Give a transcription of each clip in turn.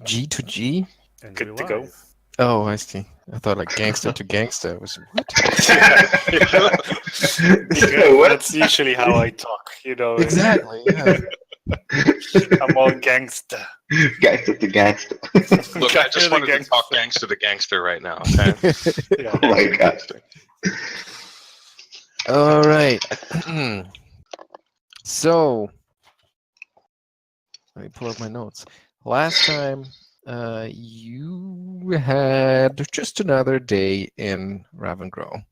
G to G? And Good you're to go. live. Oh, I see. I thought like gangster to gangster. Was what? What? That's usually how I talk, Exactly. Yeah. I'm all gangster. Gangster to gangster. Look, I just wanted to talk gangster to gangster right now. Okay? Yeah. Oh my god. All right. So, let me pull up my notes. Last time, you had just another day in Ravengro.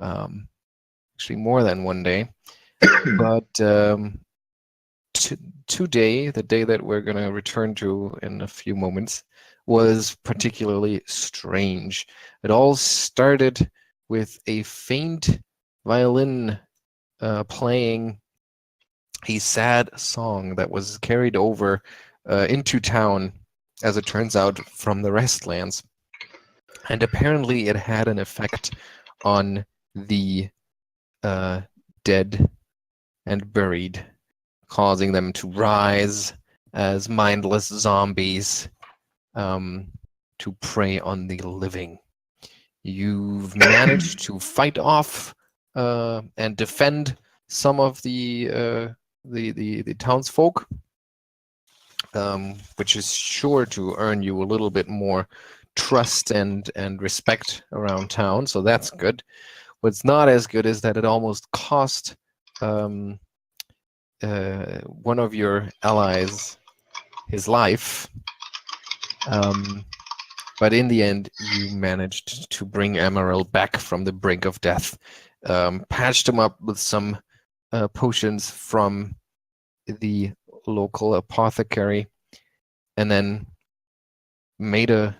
Actually, more than one day. But today, the day that we're going to return to in a few moments, was particularly strange. It all started with a faint violin playing a sad song that was carried over into town, as it turns out, from the Restlands. And apparently it had an effect on the dead and buried, causing them to rise as mindless zombies to prey on the living. You've managed to fight off and defend some of the townsfolk, which is sure to earn you a little bit more trust and respect around town, so that's good. What's not as good is that it almost cost one of your allies his life, but in the end you managed to bring Emaírel back from the brink of death, patched him up with some potions from the local apothecary, and then made a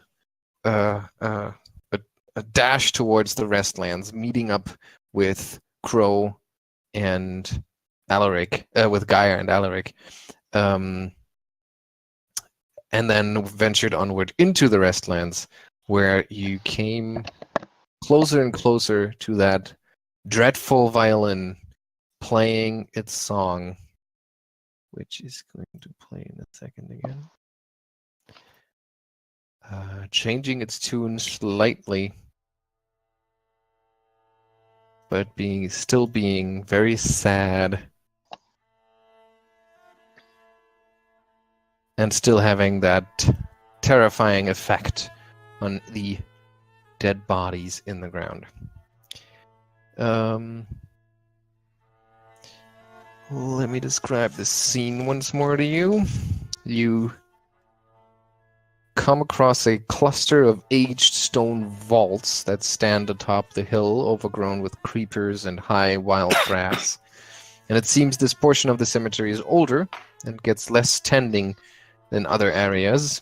dash towards the Restlands, meeting up with Crow and Alaric, with Geier and Alaric, and then ventured onward into the Restlands, where you came closer and closer to that dreadful violin playing its song, which is going to play in a second again. Changing its tune slightly, but still being very sad, and still having that terrifying effect on the dead bodies in the ground. Let me describe this scene once more to you. You come across a cluster of aged stone vaults that stand atop the hill, overgrown with creepers and high wild grass. And it seems this portion of the cemetery is older and gets less tending than other areas.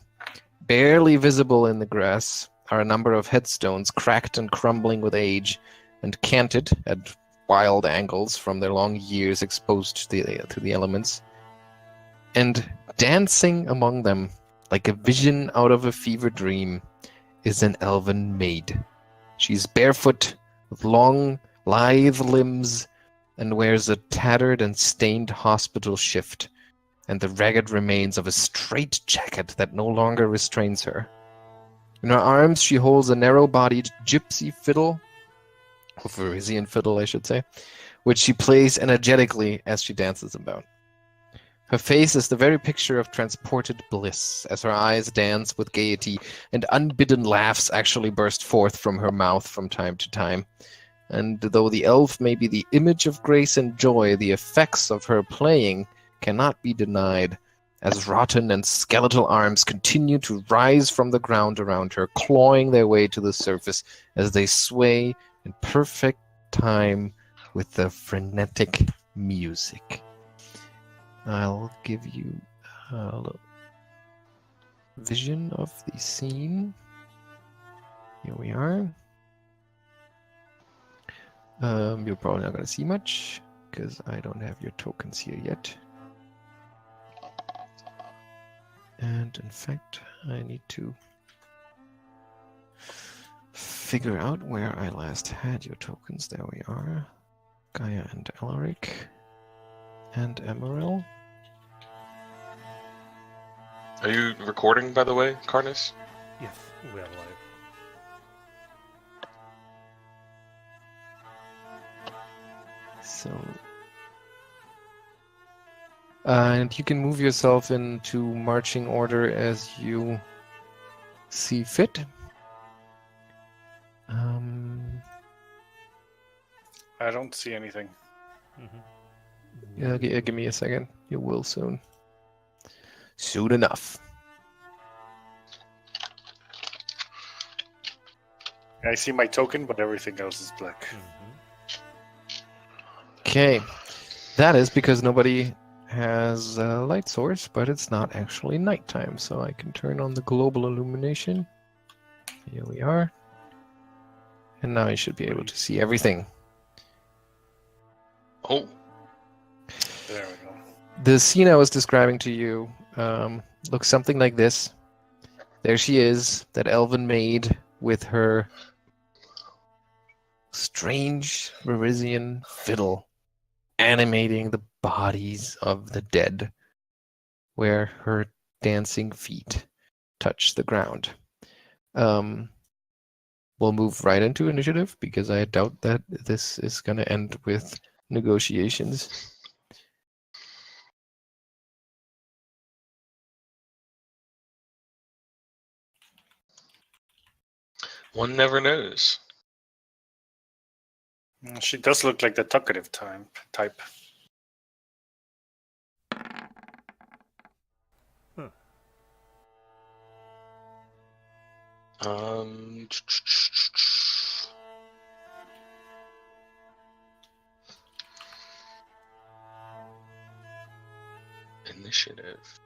Barely visible in the grass are a number of headstones, cracked and crumbling with age, and canted at wild angles from their long years exposed to the elements. And dancing among them, like a vision out of a fever dream, is an elven maid. She's barefoot, with long, lithe limbs, and wears a tattered and stained hospital shift, and the ragged remains of a straitjacket that no longer restrains her. In her arms she holds a narrow-bodied gypsy fiddle, or Varisian fiddle, I should say, which she plays energetically as she dances about. Her face is the very picture of transported bliss, as her eyes dance with gaiety, and unbidden laughs actually burst forth from her mouth from time to time. And though the elf may be the image of grace and joy, the effects of her playing cannot be denied, as rotten and skeletal arms continue to rise from the ground around her, clawing their way to the surface as they sway in perfect time with the frenetic music. I'll give you a vision of the scene. Here we are. You're probably not going to see much, because I don't have your tokens here yet. And in fact, I need to figure out where I last had your tokens. There we are. Geier and Alaric. And Emaírel. Are you recording, by the way, Carnus? Yes, we are live. So, and you can move yourself into marching order as you see fit. I don't see anything. Yeah, give me a second. You will soon. Soon enough. I see my token, but everything else is black. Okay, that is because nobody has a light source, but it's not actually nighttime, so I can turn on the global illumination. Here we are. And now you should be able to see everything. Oh, There we go. The scene I was describing to you looks something like this. There she is, that elven maid with her strange Varisian fiddle, animating the bodies of the dead, where her dancing feet touch the ground. We'll move right into initiative because I doubt that this is going to end with negotiations. one never knows. She does look like the talkative type. Um, Initiative.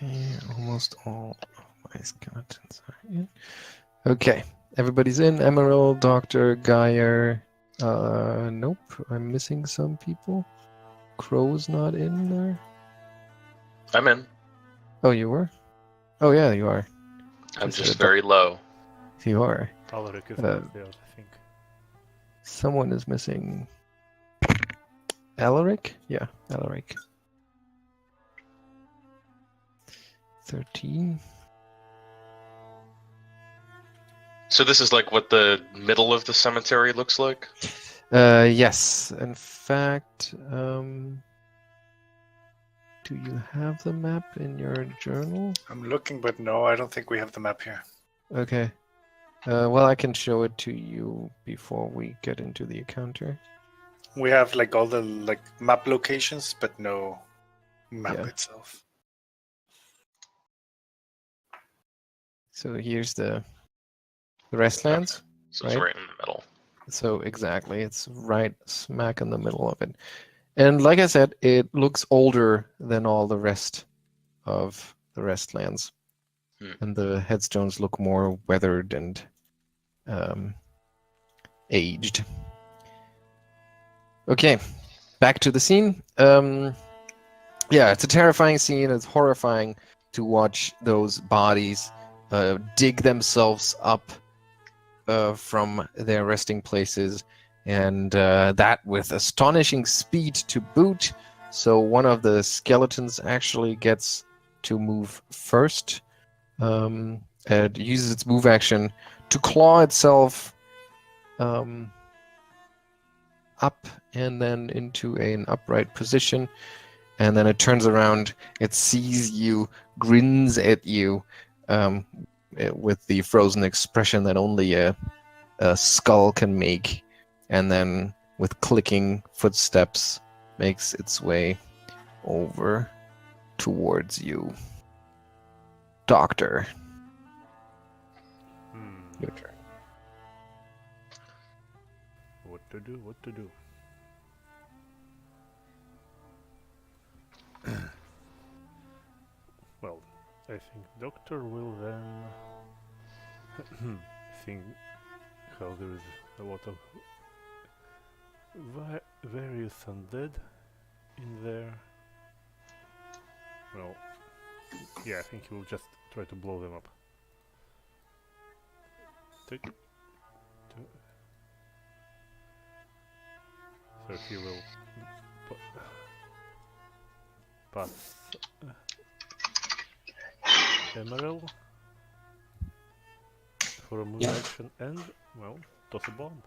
Okay, almost all of my skeletons are in. Okay, everybody's in. Emaәрel, Dr. Geier. Nope, I'm missing some people. Crow's not in there. I'm in. Oh, you were? Oh, yeah, you are. I'm Just just very low. You are. Alaric is Uh, not there, I think. Someone is missing. Alaric? Yeah, Alaric. 13. So this is like what the middle of the cemetery looks like? Yes. In fact, do you have the map in your journal? I'm looking, but no, I don't think we have the map here. Okay. Well, I can show it to you before we get into the encounter. We have like all the map locations, but no map itself. So here's the Restlands. So it's right in the middle. So exactly, it's right smack in the middle of it. And like I said, it looks older than all the rest of the Restlands. And the headstones look more weathered and aged. Okay, back to the scene. Yeah, it's a terrifying scene. It's horrifying to watch those bodies dig themselves up from their resting places, and that with astonishing speed to boot. So one of the skeletons actually gets to move first. It uses its move action to claw itself up and then into an upright position, and then it turns around, it sees you, grins at you with the frozen expression that only a skull can make, and then with clicking footsteps makes its way over towards you. Doctor. Your turn. What to do, what to do? Well, I think Doctor will then think hell, there is a lot of various undead in there. Well, yeah, I think he will just try to blow them up. So he will pass Emaírel for a move action and, well, toss a bomb.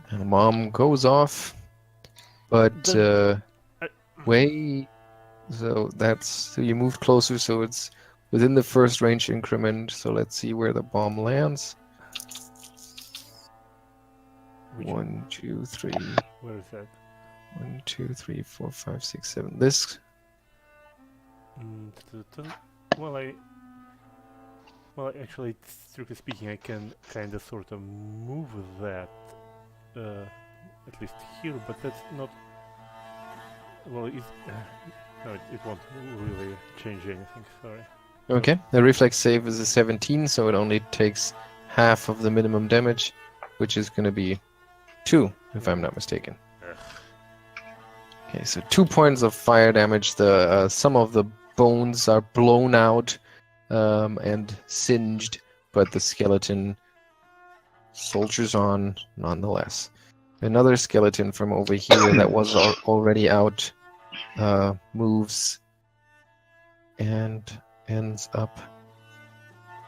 And the bomb goes off, but wait. So you moved closer, so it's within the first range increment. So let's see where the bomb lands. 1, 2, 3. Where is that? 1, 2, 3, 4, 5, 6, 7. This. Well, actually, strictly speaking, I can kind of sort of move that, at least here, but that's not. Well, no, it won't really change anything. Sorry. Okay. The reflex save is a 17, so it only takes half of the minimum damage, which is going to be 2, if I'm not mistaken. Okay, so 2 points of fire damage. The some of the bones are blown out and singed, but the skeleton soldiers on nonetheless. Another skeleton from over here that was already out moves and ends up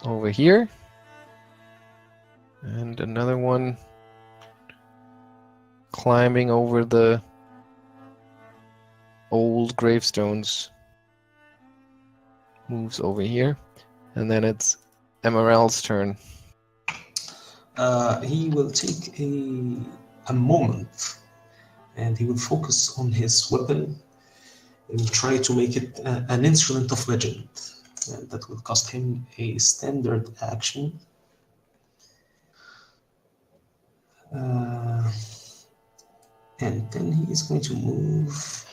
over here. And another one climbing over the old gravestones moves over here. And then it's Emaírel's turn. He will take a moment and he will focus on his weapon and try to make it an instrument of legend. And that will cost him a standard action. And then he is going to move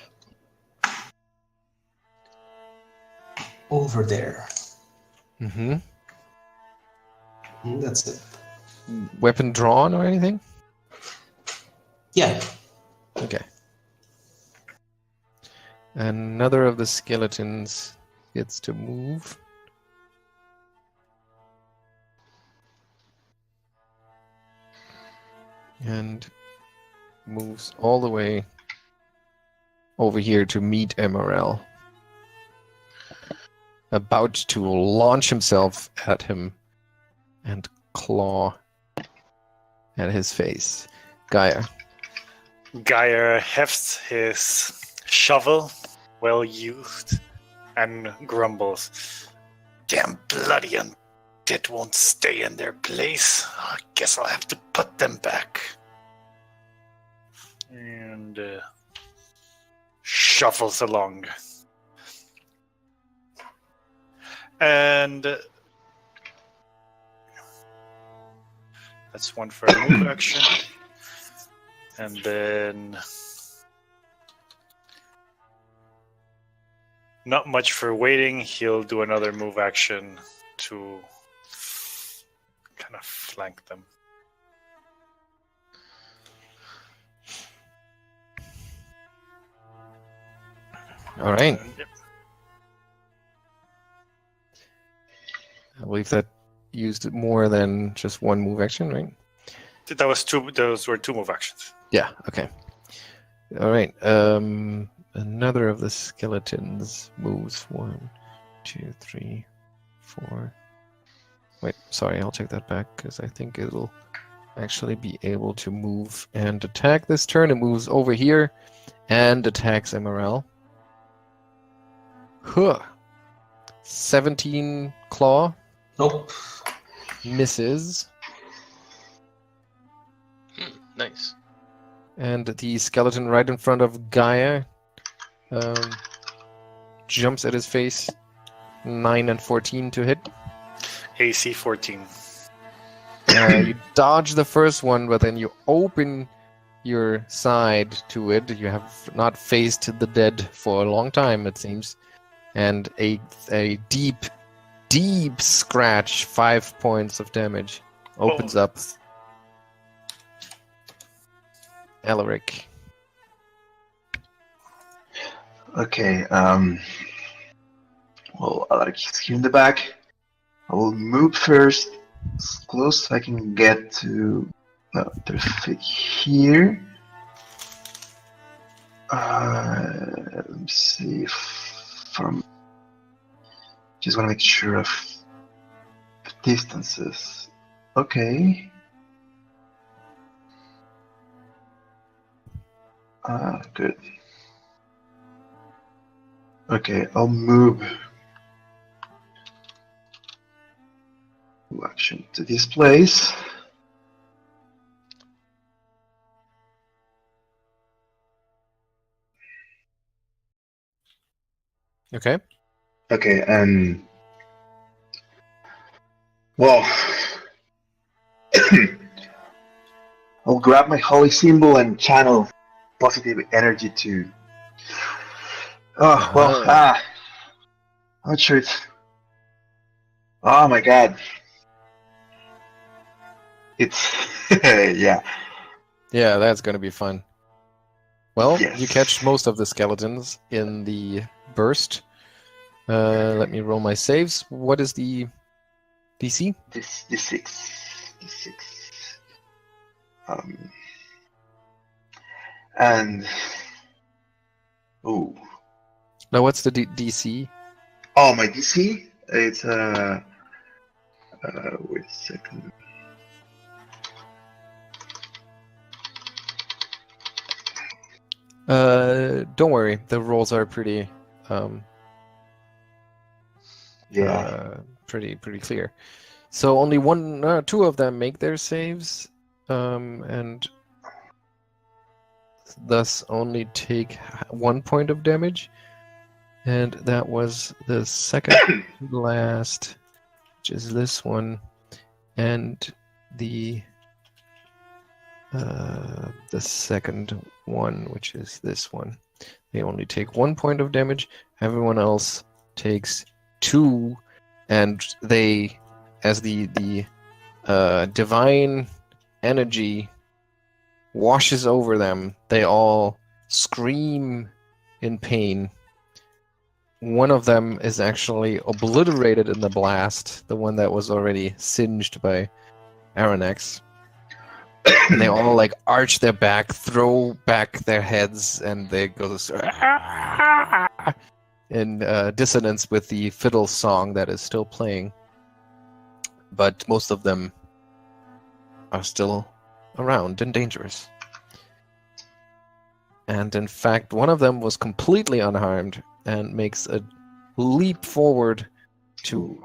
over there. Mm-hmm. And that's it. Weapon drawn or anything? Yeah. Okay. Another of the skeletons gets to move. And moves all the way over here to meet Emaírel. About to launch himself at him and claw at his face. Geier. Geier hefts his shovel, well used, and grumbles. Damn bloody undead won't stay in their place. I guess I'll have to put them back. And shuffles along. And that's one for a move action. And then not much for waiting. He'll do another move action to kind of flank them. All right. Yep. I believe that used more than just one move action, right? That was two. Those were two move actions. Yeah, okay. All right. Another of the skeletons moves. 1, 2, 3, 4. Wait, sorry, I'll take that back because I think it'll actually be able to move and attack this turn. It moves over here and attacks Emaírel. Huh. 17 claw. Nope. Misses. Nice. And the skeleton right in front of Geier jumps at his face. 9 and 14 to hit. AC 14. You dodge the first one, but then you open your side to it. You have not faced the dead for a long time, it seems. And a deep, deep scratch, 5 points of damage. Opens up. Alaric. Okay, well, Alaric is here in the back. I will move first, as close as I can get to their feet here. Let me see from. Just want to make sure of distances. Okay. Good. Okay, I'll move action to this place. Okay. Okay, and well, I'll grab my holy symbol and channel positive energy to. Oh well, I'm not sure it's. Oh my god, it's yeah. Yeah, that's gonna be fun. Well, Yes. you catch most of the skeletons in the burst. Let me roll my saves. What is the DC? This six. And oh, No, what's the DC? oh, my DC. It's wait a second. Don't worry. The rolls are pretty, pretty clear. So only two of them make their saves, and thus only take 1 point of damage. And that was the second last, which is this one, and the second one, which is this one. They only take 1 point of damage. Everyone else takes 2, and they, as the divine energy washes over them, they all scream in pain. One of them is actually obliterated in the blast, the one that was already singed by Arronax. And they all like arch their back, throw back their heads, and they go in dissonance with the fiddle song that is still playing. But most of them are still around and dangerous. And in fact, one of them was completely unharmed and makes a leap forward to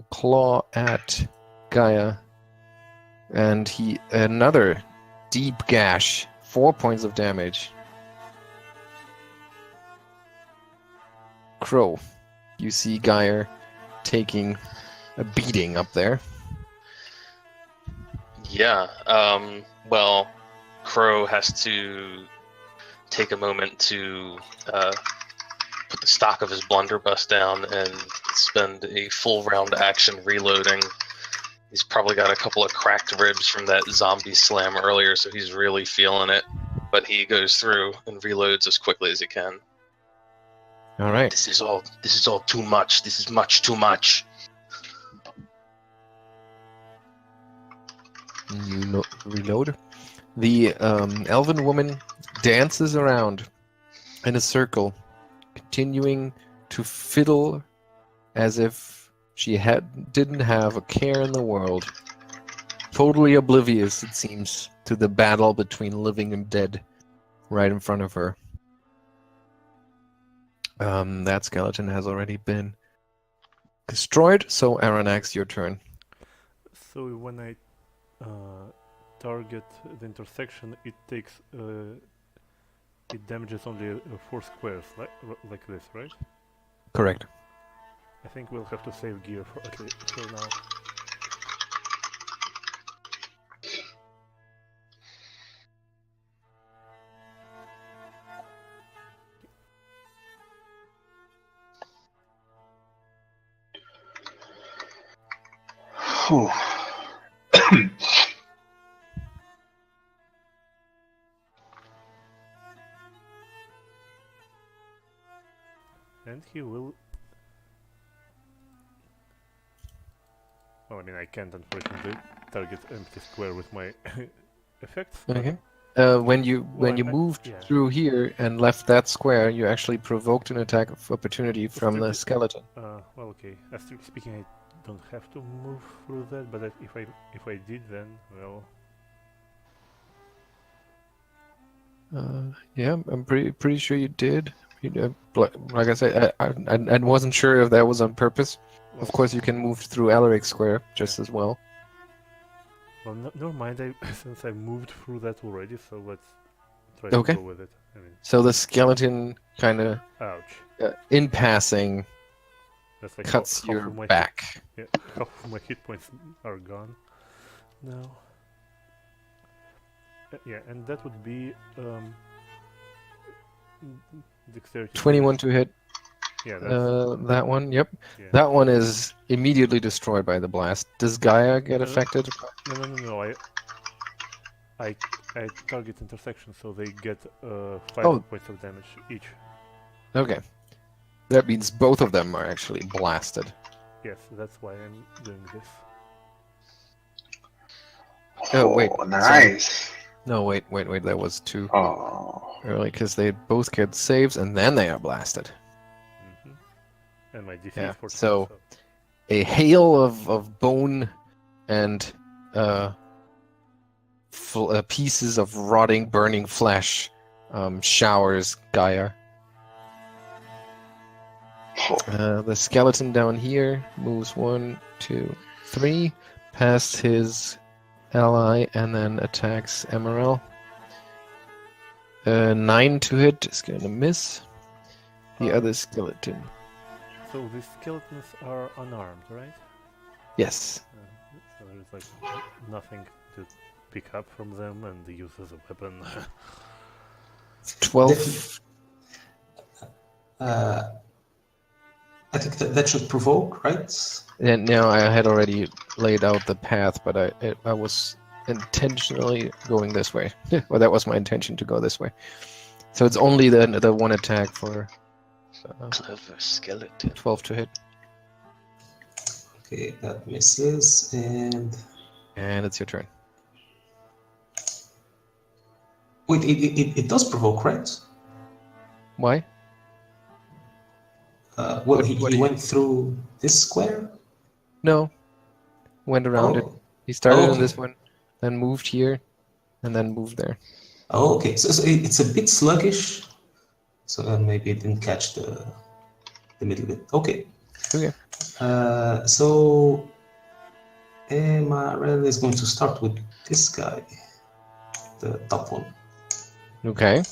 claw at Geier. And another deep gash, 4 points of damage. Crow, you see Geier taking a beating up there. Yeah, well, Crow has to take a moment to put the stock of his blunderbuss down and spend a full round action reloading. He's probably got a couple of cracked ribs from that zombie slam earlier, so he's really feeling it. But he goes through and reloads as quickly as he can. All right. This is all too much. This is much too much. You reload. The elven woman dances around in a circle, continuing to fiddle as if she didn't have a care in the world. Totally oblivious, it seems, to the battle between living and dead right in front of her. That skeleton has already been destroyed, so Arronax, your turn. So when I target the intersection, it takes it damages only 4 squares, like this, right? Correct. I think we'll have to save gear for now. Whew. And he will... Oh, I mean, I can't unfortunately target empty square with my effects. but- Okay. When you Well, I- moved yeah. through here and left that square, you actually provoked an attack of opportunity from the Strictly- skeleton. Well, okay. Strictly speaking, I don't have to move through that, but if I did, then well, Yeah, I'm pretty sure you did. Like I said, I wasn't sure if that was on purpose. Of course, you can move through Alaric Square just as well. well, never mind. Since I moved through that already, so let's try Okay. to go with it. I mean, So the skeleton kind of, ouch. in passing, That's like cuts half your of my back. Hit, half of my hit points are gone. No. Yeah, and that would be dexterity. 21 to hit. Yeah, that's, That one, yep. yeah. That one is immediately destroyed by the blast. Does Gaia get No. affected? No. I target intersection, so they get 5 Oh. points of damage each. Okay. That means both of them are actually blasted. Yes, that's why I'm doing this. Oh, wait, Nice. No, wait. That was 2 Oh. early because they both get saves and then they are blasted. And my DC Yeah, is 14. so- A hail of bone and pieces of rotting, burning flesh showers Geier. The skeleton down here moves 1, 2, 3 past his ally and then attacks Emaírel. 9 to hit is gonna miss. The other skeleton. So the skeletons are unarmed, right? Yes. So there's like nothing to pick up from them and use as a weapon. 12. I think that should provoke, right? And now I had already laid out the path, but I was intentionally going this way. Well, that was my intention to go this way. So it's only the one attack for Clever skeleton. 12 to hit. Okay, that misses, and And it's your turn. wait, it does provoke, right? Why? Well, What he do you- went through this square. No. Went around it. Oh, He started on okay. this one, then moved here, and then moved there. oh, okay. So it's a bit sluggish. So maybe it didn't catch the middle bit. Okay. Okay. So Emaírel is going to start with this guy, the top one. Okay.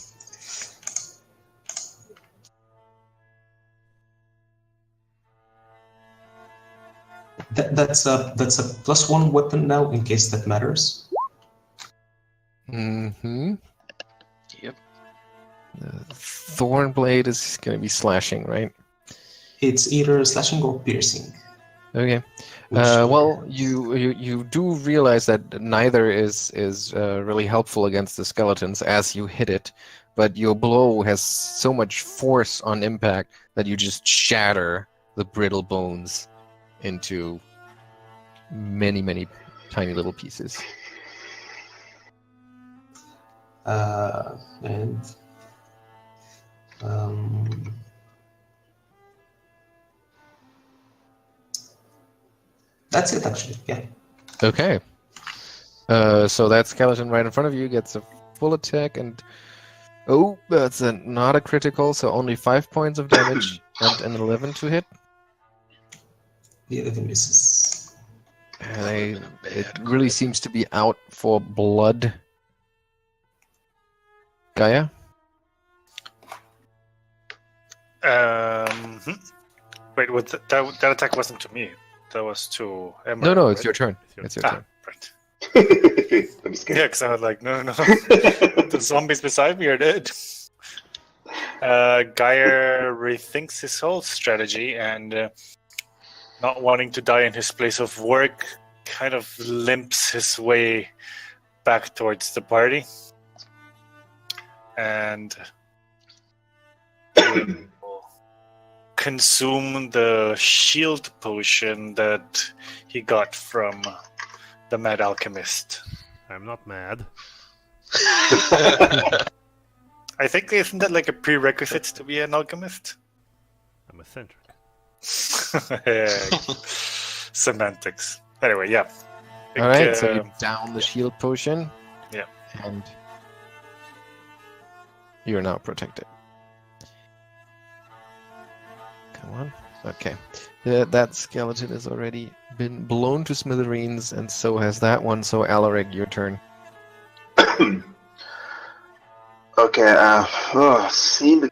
That's a +1 weapon now, in case that matters. Mm-hmm. Yep. Thornblade is going to be slashing, right? It's either slashing or piercing. Okay. which- Well, you do realize that neither is really helpful against the skeletons as you hit it, but your blow has so much force on impact that you just shatter the brittle bones into many, many tiny little pieces. And that's it, actually. Yeah. Okay. So that skeleton right in front of you gets a full attack, and oh, that's not a critical, so only 5 points of damage and an 11 to hit. The 11 misses. And it really seems to be out for blood. Gaia? Wait, that attack wasn't to me. That was to Emaírel. No, it's right? your turn. It's your It's your Ah, turn. right. I'm scared. Yeah, because I was like, no. The zombies beside me are dead. Geier rethinks his whole strategy and, not wanting to die in his place of work, kind of limps his way back towards the party. And will consume the shield potion that he got from the Mad Alchemist. I'm not mad. I think, isn't that like a prerequisite to be an alchemist? I'm eccentric. Semantics. Anyway, yeah. All right, so you down the shield potion. Yeah. And you're now protected. Come on. Okay. That skeleton has already been blown to smithereens, and so has that one. So, Alaric, your turn. Okay, seeing the...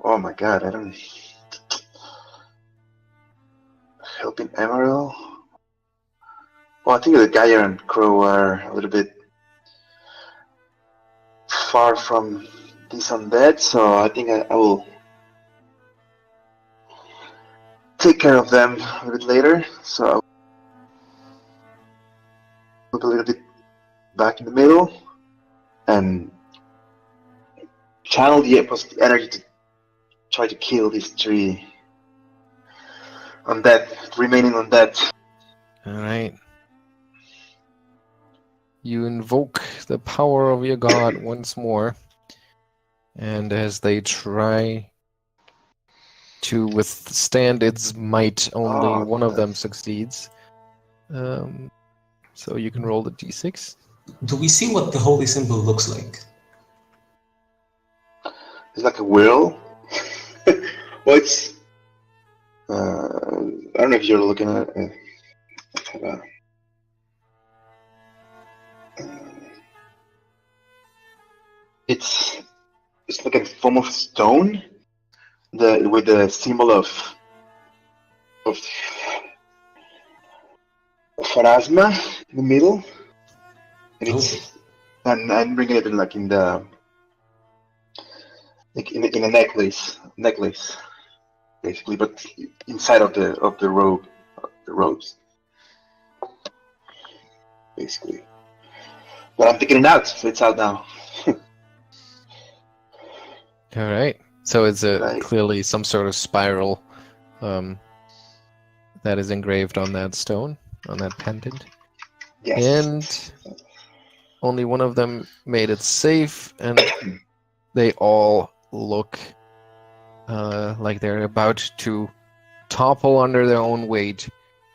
Oh my god, I don't... Helping Emaírel? Well, I think the Geier and Crow are a little bit far from these undead, so I think I will take care of them a bit later. So I'll move a little bit back in the middle and channel the positive energy to try to kill these three remaining undead. All right. You invoke the power of your god once more, and as they try to withstand its might, only one of them succeeds. So you can roll the d6. Do we see what the holy symbol looks like? It's like a wheel. Well, it's... I don't know if you're looking at it. It's like a form of stone, with the symbol of Pharasma in the middle, and it's and I'm bringing it in like in the in a necklace basically, but inside of the robes basically. But I'm taking it out, so it's out now. All right. So it's Right. clearly some sort of spiral that is engraved on that stone, on that pendant. Yes. And only one of them made it safe, and they all look like they're about to topple under their own weight,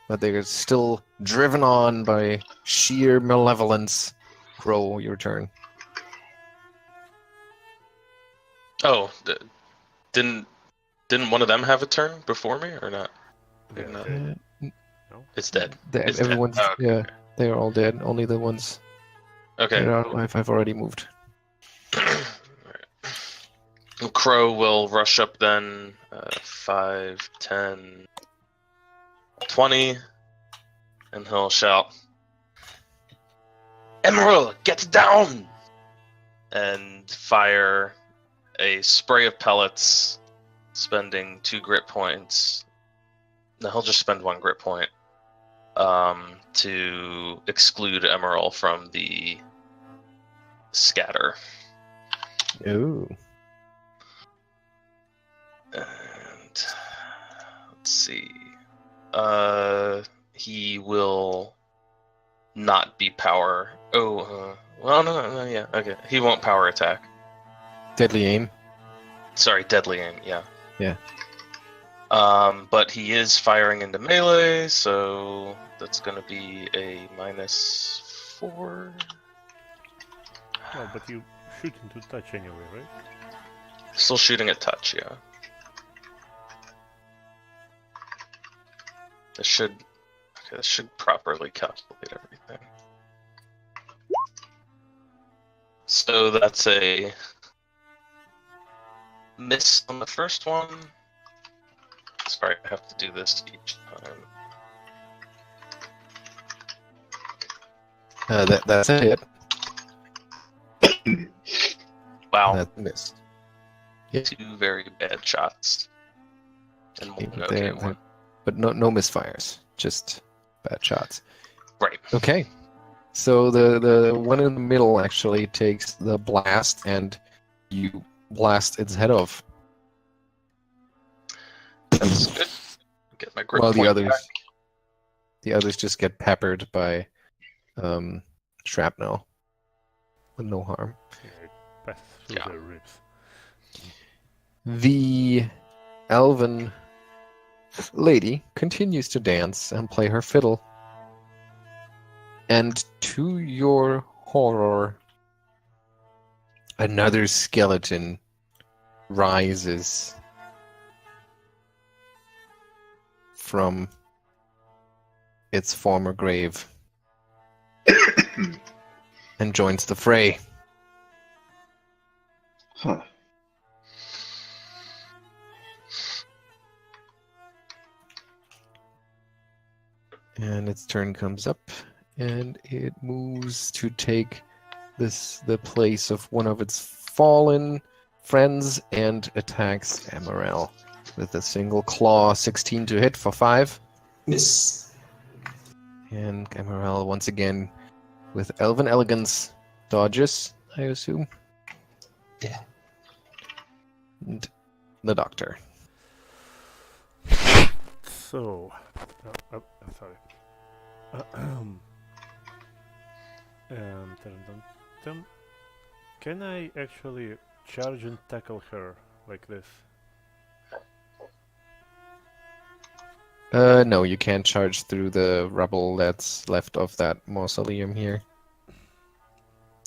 but they're still driven on by sheer malevolence. Crow, your turn. Oh, didn't one of them have a turn before me or not? Yeah, No. No? It's dead. It's Everyone's dead. Oh, okay. they're all dead. Only the ones Okay. that are alive have already moved. Alright. Crow will rush up then. 5, 10, 20, and he'll shout, "Emaírel, get down!" and fire a spray of pellets, spending 2 grit points. No, he'll just spend 1 grit point to exclude Emaírel from the scatter. Ooh. And let's see. He will not be power. Well, no, yeah, okay. He won't power attack. Deadly aim. Sorry, deadly aim. Yeah. Yeah. But he is firing into melee, so that's going to be a -4. Well, but you shoot into touch anyway, right? Still shooting at touch, yeah. This should properly calculate everything. So that's a miss on the first one. Sorry, I have to do this each time. That's a hit. Wow. That missed. Yeah. 2 very bad shots. And one But no misfires. just bad shots. Right. Okay. So the one in the middle actually takes the blast, and you blast its head off. That's good. Get my grip While point the back. others just get peppered by shrapnel with no harm. Yeah, it passes through Yeah. their ribs. The elven lady continues to dance and play her fiddle. And to your horror, another skeleton rises from its former grave and joins the fray. Huh. And its turn comes up, and it moves to take the place of one of its fallen friends and attacks Emaírel with a single claw. 16 to hit for 5. Miss. And Emaírel once again with Elven Elegance dodges, I assume. Yeah. And the doctor. So, I'm sorry. Can I actually charge and tackle her like this? No, you can't charge through the rubble that's left of that mausoleum here.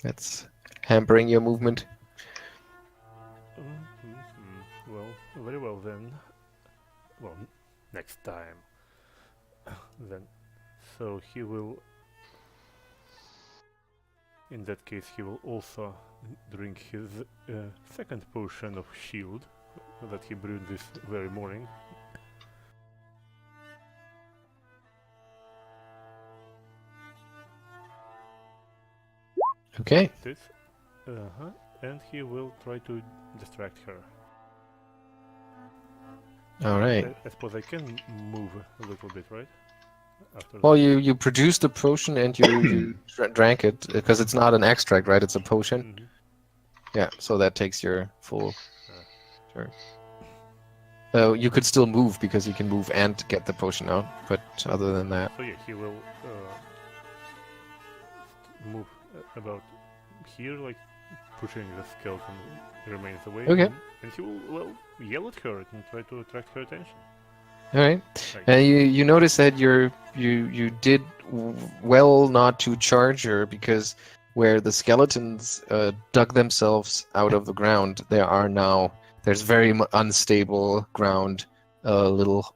That's hampering your movement. Well, very well then. Well, next time. Then. So he will... In that case, he will also drink his second potion of shield that he brewed this very morning. Okay. This. And he will try to distract her. All right. I suppose I can move a little bit, right? After Well, that. you produced the potion and you drank it because it's not an extract, right? It's a potion. Mhm. Yeah, so that takes your full Ah. turn. You could still move because you can move and get the potion out, but other than that, So yeah, he will move about here, like pushing the skeleton remains away. Okay. And he will, well, yell at her and try to attract her attention. all right. Like, And you notice that you did well not to charge her because where the skeletons dug themselves out of the ground, there's very unstable ground, little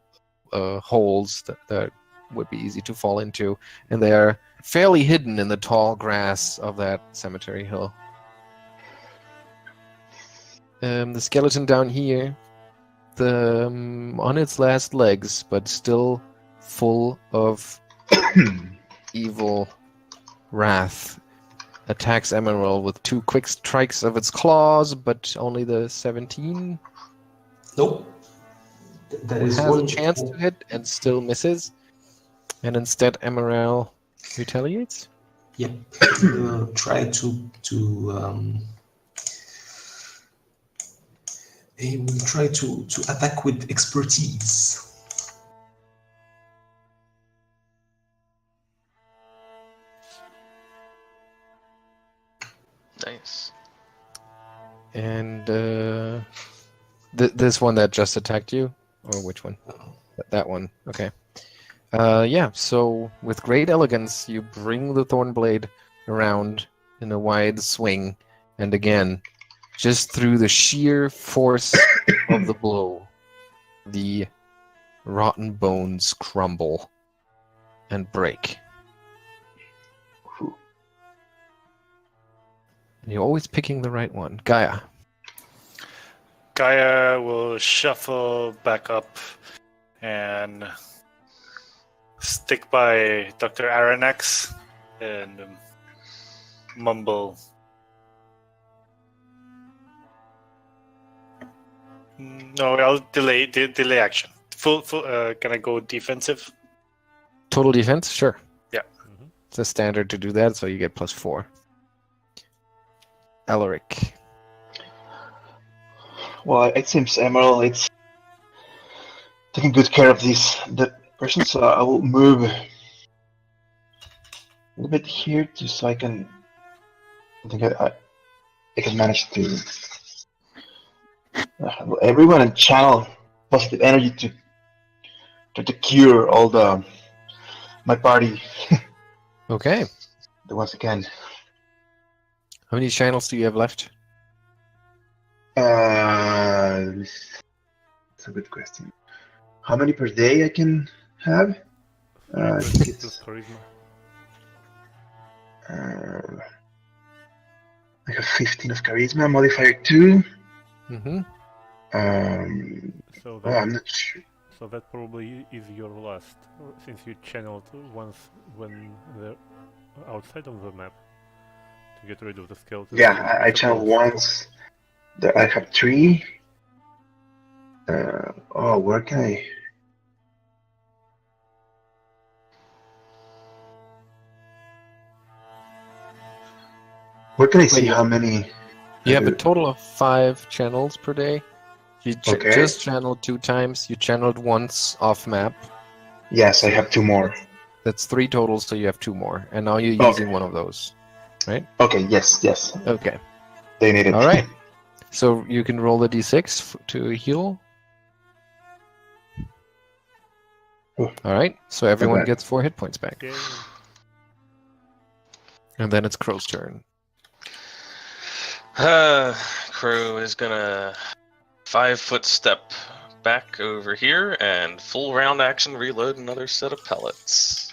holes that would be easy to fall into, and they are fairly hidden in the tall grass of that cemetery hill. The skeleton down here, on its last legs, but still full of evil wrath, attacks Emaírel with 2 quick strikes of its claws, but only the 17 Nope. That is has one a chance to hit and still misses. And instead Emaírel retaliates. Yep. Try to he will try to attack with expertise. Nice. And this one that just attacked you? Or which one? That one. Okay. Yeah, so with great elegance, you bring the Thornblade around in a wide swing, and again, just through the sheer force of the blow, the rotten bones crumble and break. Whew. And you're always picking the right one. Geier. Geier will shuffle back up and stick by Dr. Arronax and mumble. No, I'll delay action. Full. Can I go defensive? Total defense? Sure. Mhm. It's a standard to do that, so you get +4. Alaric. Well, it seems Emaírel it's taking good care of the person, so I will move a little bit here just so I can. I think I can manage to everyone and channel positive energy to cure all my party Okay. once again. How many channels do you have left? That's a good question. How many per day I can have? I think it's Charisma. I have 15 of charisma, modifier 2. Mm-hmm. So I'm not sure. So that probably is your last, since you channeled once when they're outside of the map to get rid of the skeleton. Yeah, I channeled once. I have 3. Where can I? Where can I see how many? You have a total of 5 channels per day. You Okay. just channeled 2 times. You channeled once off map. Yes, I have 2 more. That's 3 total, so you have 2 more. And now you're using one of those, right? Okay, yes. Okay. They need it. All right. So you can roll the d6 to heal. Oh. All right. So everyone Okay. gets 4 hit points back. Okay. And then it's Crow's turn. Crow is gonna 5-foot step back over here and full round action reload another set of pellets.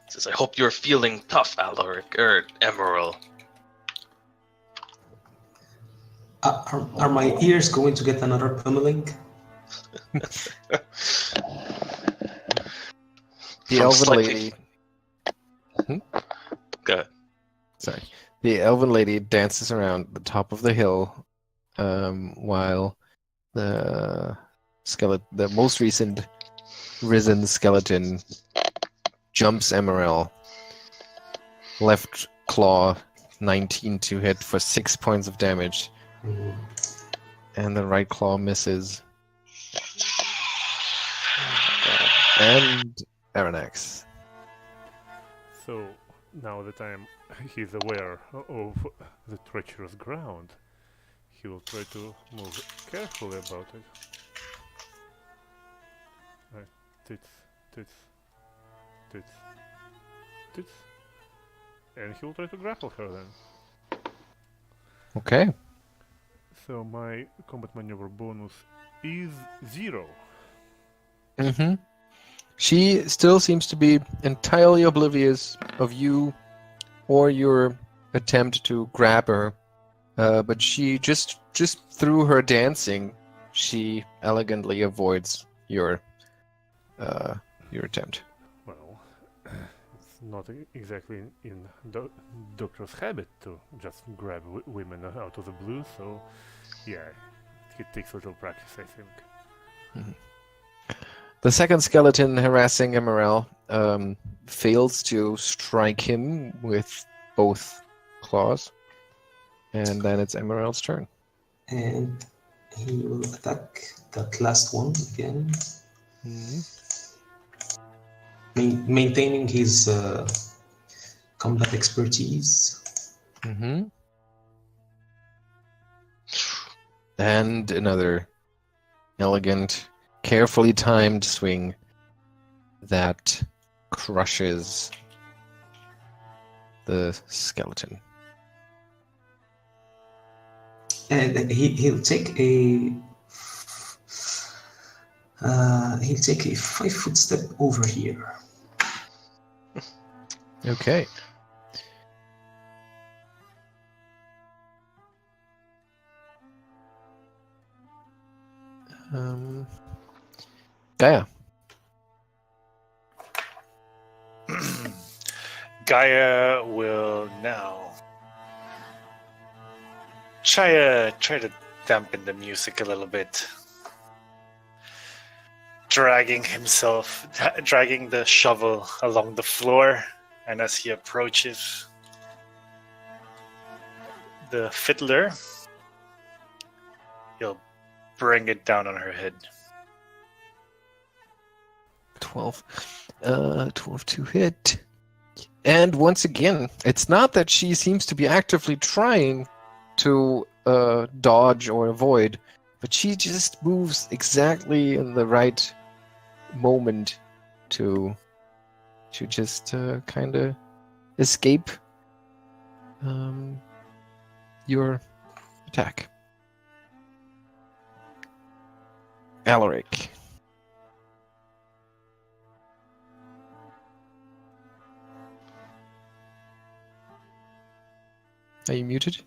Says, I hope you're feeling tough, Alaric, or Emaírel. Are my ears going to get another pummeling? The From elven slightly- lady. Go ahead. Sorry. The elven lady dances around the top of the hill, while the most recent risen skeleton, jumps Emaírel. Left claw, 19 to hit for 6 points of damage, and the right claw misses. And Arronax. So now that he's aware of the treacherous ground, he will try to move carefully about it. Right, tits, and he will try to grapple her then. Okay. So my combat maneuver bonus is 0. Mm-hmm. She still seems to be entirely oblivious of you or your attempt to grab her, but she just through her dancing, she elegantly avoids your attempt. Well, it's not exactly in Doctor's habit to just grab women out of the blue, so yeah, it takes a little practice, I think. Mm-hmm. The second skeleton harassing Emaírel fails to strike him with both claws, and then it's Emaírel's turn. And he will attack that last one again. Mm-hmm. Maintaining his combat expertise. Mm-hmm. And another elegant, carefully timed swing that crushes the skeleton. And he'll take a 5-foot step over here. Okay. Geier. Geier will now try to dampen the music a little bit. Dragging the shovel along the floor, and as he approaches the fiddler, he'll bring it down on her head. 12. 12 to hit. And once again, it's not that she seems to be actively trying to dodge or avoid, but she just moves exactly in the right moment to just kind of escape your attack. Alaric. Are you muted?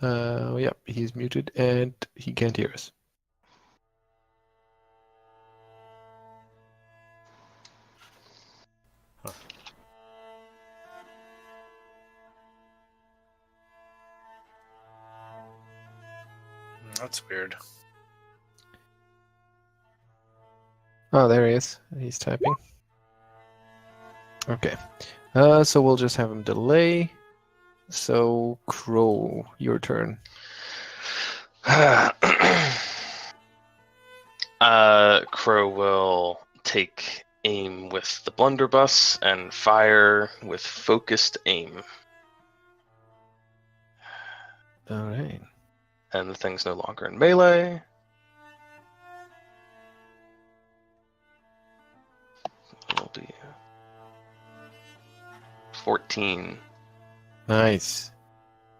Yep, he's muted and he can't hear us. Huh. That's weird. Oh, there he is. He's typing. Okay. So we'll just have him delay. So, Crow, your turn. Crow will take aim with the blunderbuss and fire with focused aim. Alright. And the thing's no longer in melee. It'll be 14. Nice.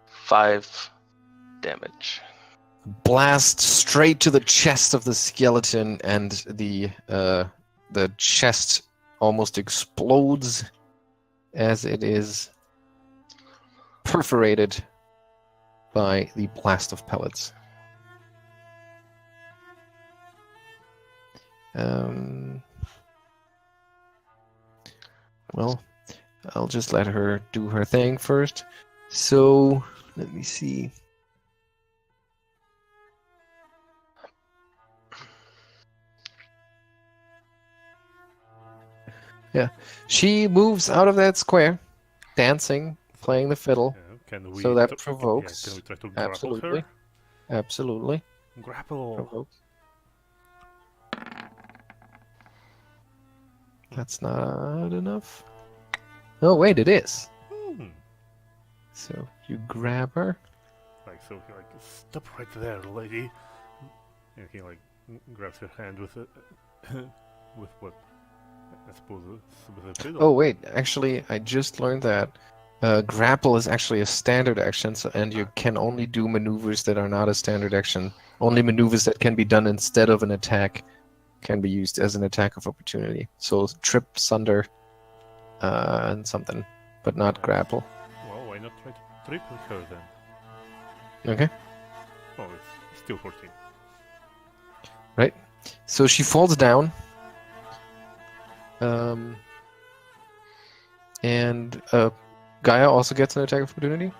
5 damage. Blast straight to the chest of the skeleton, and the chest almost explodes as it is perforated by the blast of pellets. Well, I'll just let her do her thing first. So, let me see. Yeah, she moves out of that square, dancing, playing the fiddle. Yeah, can we So that can provokes. we try to grapple Absolutely. her? Absolutely. Grapple. Provokes. That's not enough. Oh, wait, it is. Hmm. So you grab her. Like so, he like stop right there, lady. And he like grabs her hand with a with what I suppose with a fiddle. Oh, wait, actually, I just learned that grapple is actually a standard action, and you can only do maneuvers that are not a standard action. Only maneuvers that can be done instead of an attack can be used as an attack of opportunity. So trip, sunder, and something, but not grapple. Well, why not try to triple her then? Okay. Oh, it's still 14. Right. So she falls down. And Gaia also gets an attack of opportunity.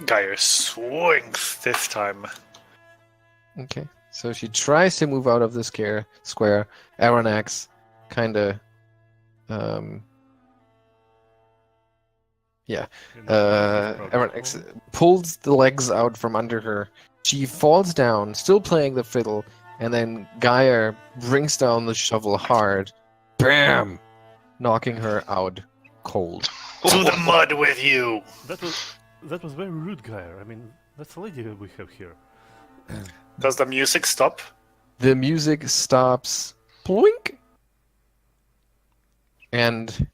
Geier swings this time. Okay. So she tries to move out of the square. Arronax kind of Arronax pulls the legs out from under her. She falls down, still playing the fiddle, and then Geier brings down the shovel hard. Bam! Knocking her out cold. To the mud with you! That was very rude, Geier. I mean, that's the lady that we have here. Does the music stop? The music stops. Blink! And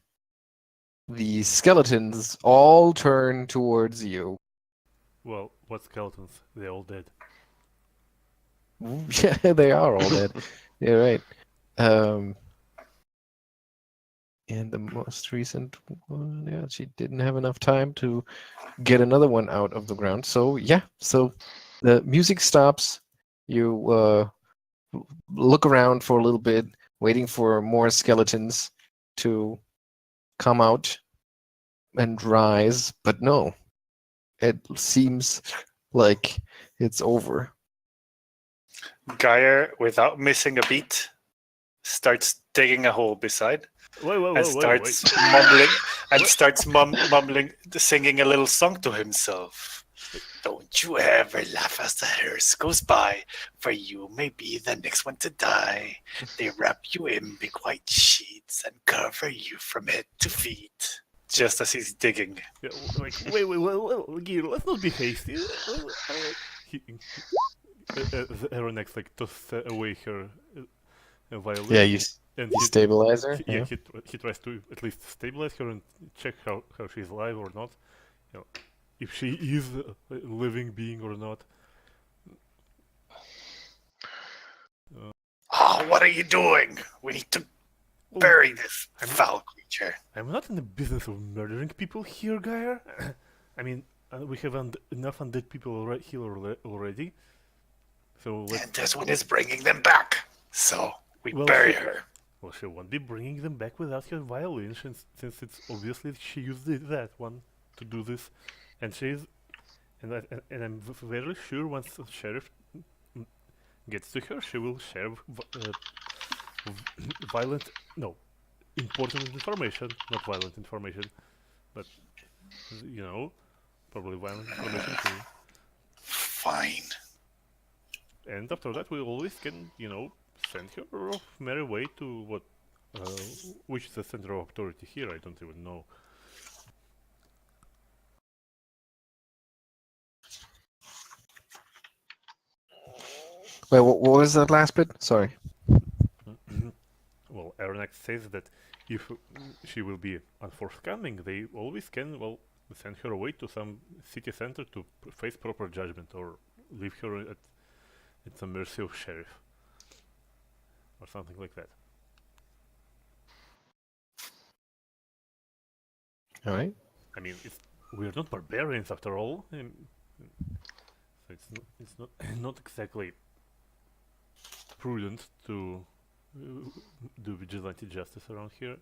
the skeletons all turn towards you. Well, what skeletons? They're all dead. Yeah, they are all dead. You're right. And the most recent one, yeah, she didn't have enough time to get another one out of the ground. So, yeah, so the music stops. You look around for a little bit, waiting for more skeletons to come out and rise, but no. It seems like it's over. Geier, without missing a beat, starts digging a hole beside and starts mumbling, singing a little song to himself. Don't you ever laugh as the hearse goes by, for you may be the next one to die. They wrap you in big white sheets and cover you from head to feet. Just as he's digging. Yeah, like, wait, Geier, let's not be hasty. The Arronax like tosses away her violin. Yeah, you and stabilize her. he tries to at least stabilize her and check how she's alive or not. You know, if she is a living being or not. What are you doing? We need to bury this foul creature. I'm not in the business of murdering people here, Geier. I mean, we have enough undead people here already. So and this one is bringing them back. So we bury her. Well, she won't be bringing them back without her violin, since it's obviously she used that one to do this, and I'm very sure once the sheriff gets to her, she will share important information, not violent information, but probably violent information too. Fine. And after that, we always can, send her off merry way to which is the center of authority here, I don't even know. Wait, what was that last bit? Sorry. Well, Arronax says that if she will be unforthcoming, they always can, send her away to some city center to face proper judgment, or leave her at the mercy of sheriff. Or something like that. Alright. I mean, we're not barbarians after all. So it's not exactly prudent to do vigilante justice around here.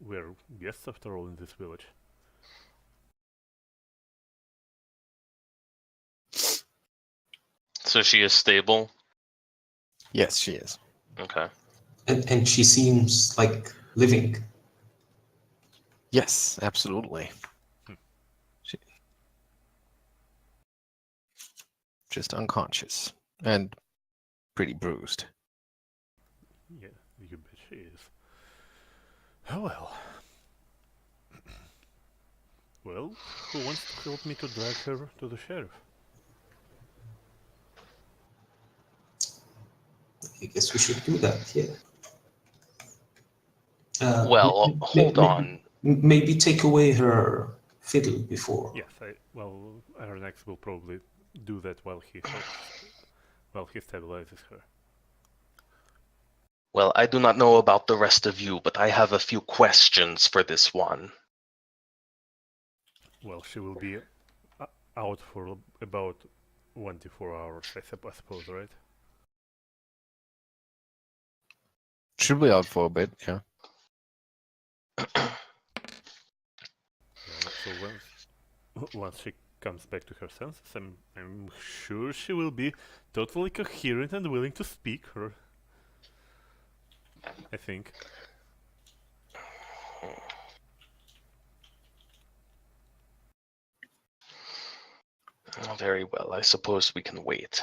We're guests after all in this village. So she is stable? Yes, she is. Okay. And she seems like living. Yes, absolutely. She... Just unconscious. And pretty bruised. Yeah, you bet she is. Oh well. Well, who wants to help me to drag her to the sheriff? I guess we should do that, yeah. Hold on. Maybe take away her fiddle before. Yes, Arronax will probably do that while he stabilizes her. Well, I do not know about the rest of you, but I have a few questions for this one. Well, she will be out for about 24 hours, I suppose, right? Should be out for a bit, yeah. So once she comes back to her senses, I'm sure she will be totally coherent and willing to speak her. I think. Very well, I suppose we can wait.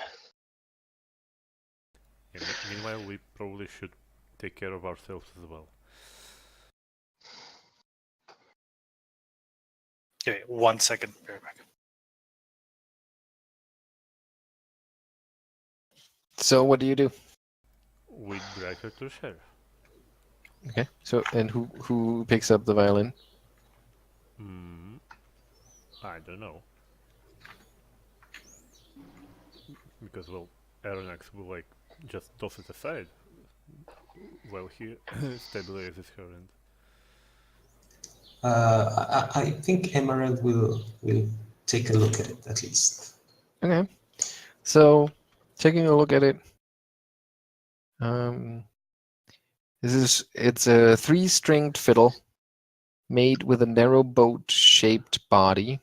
Yeah, meanwhile, we probably should take care of ourselves as well. Okay, 1 second. Be right back. So what do you do? We drag her to the sheriff. Okay. So and who picks up the violin? I don't know. Because Arronax will just toss it aside while he stabilizes her and I think Emaírel will take a look at it at least. Okay. So taking a look at it, It's a 3-stringed fiddle made with a narrow boat-shaped body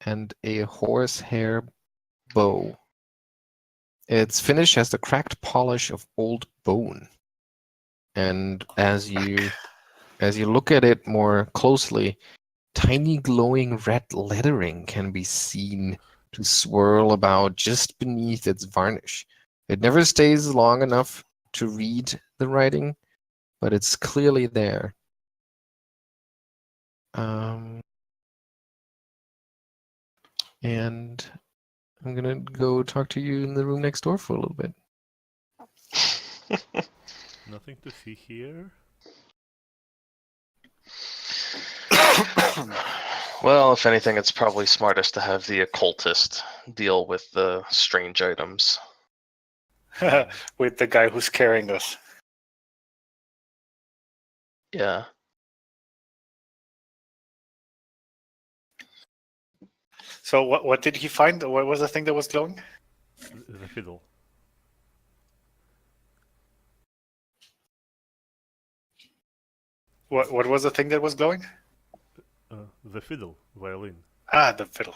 and a horsehair bow. Its finish has the cracked polish of old bone. And as you look at it more closely, tiny glowing red lettering can be seen to swirl about just beneath its varnish. It never stays long enough to read the writing, but it's clearly there. And I'm gonna go talk to you in the room next door for a little bit. Nothing to see here. Well, if anything, it's probably smartest to have the occultist deal with the strange items. With the guy who's carrying us. Yeah. So what did he find? What was the thing that was glowing? The fiddle. What was the thing that was glowing? The fiddle, violin. Ah, the fiddle.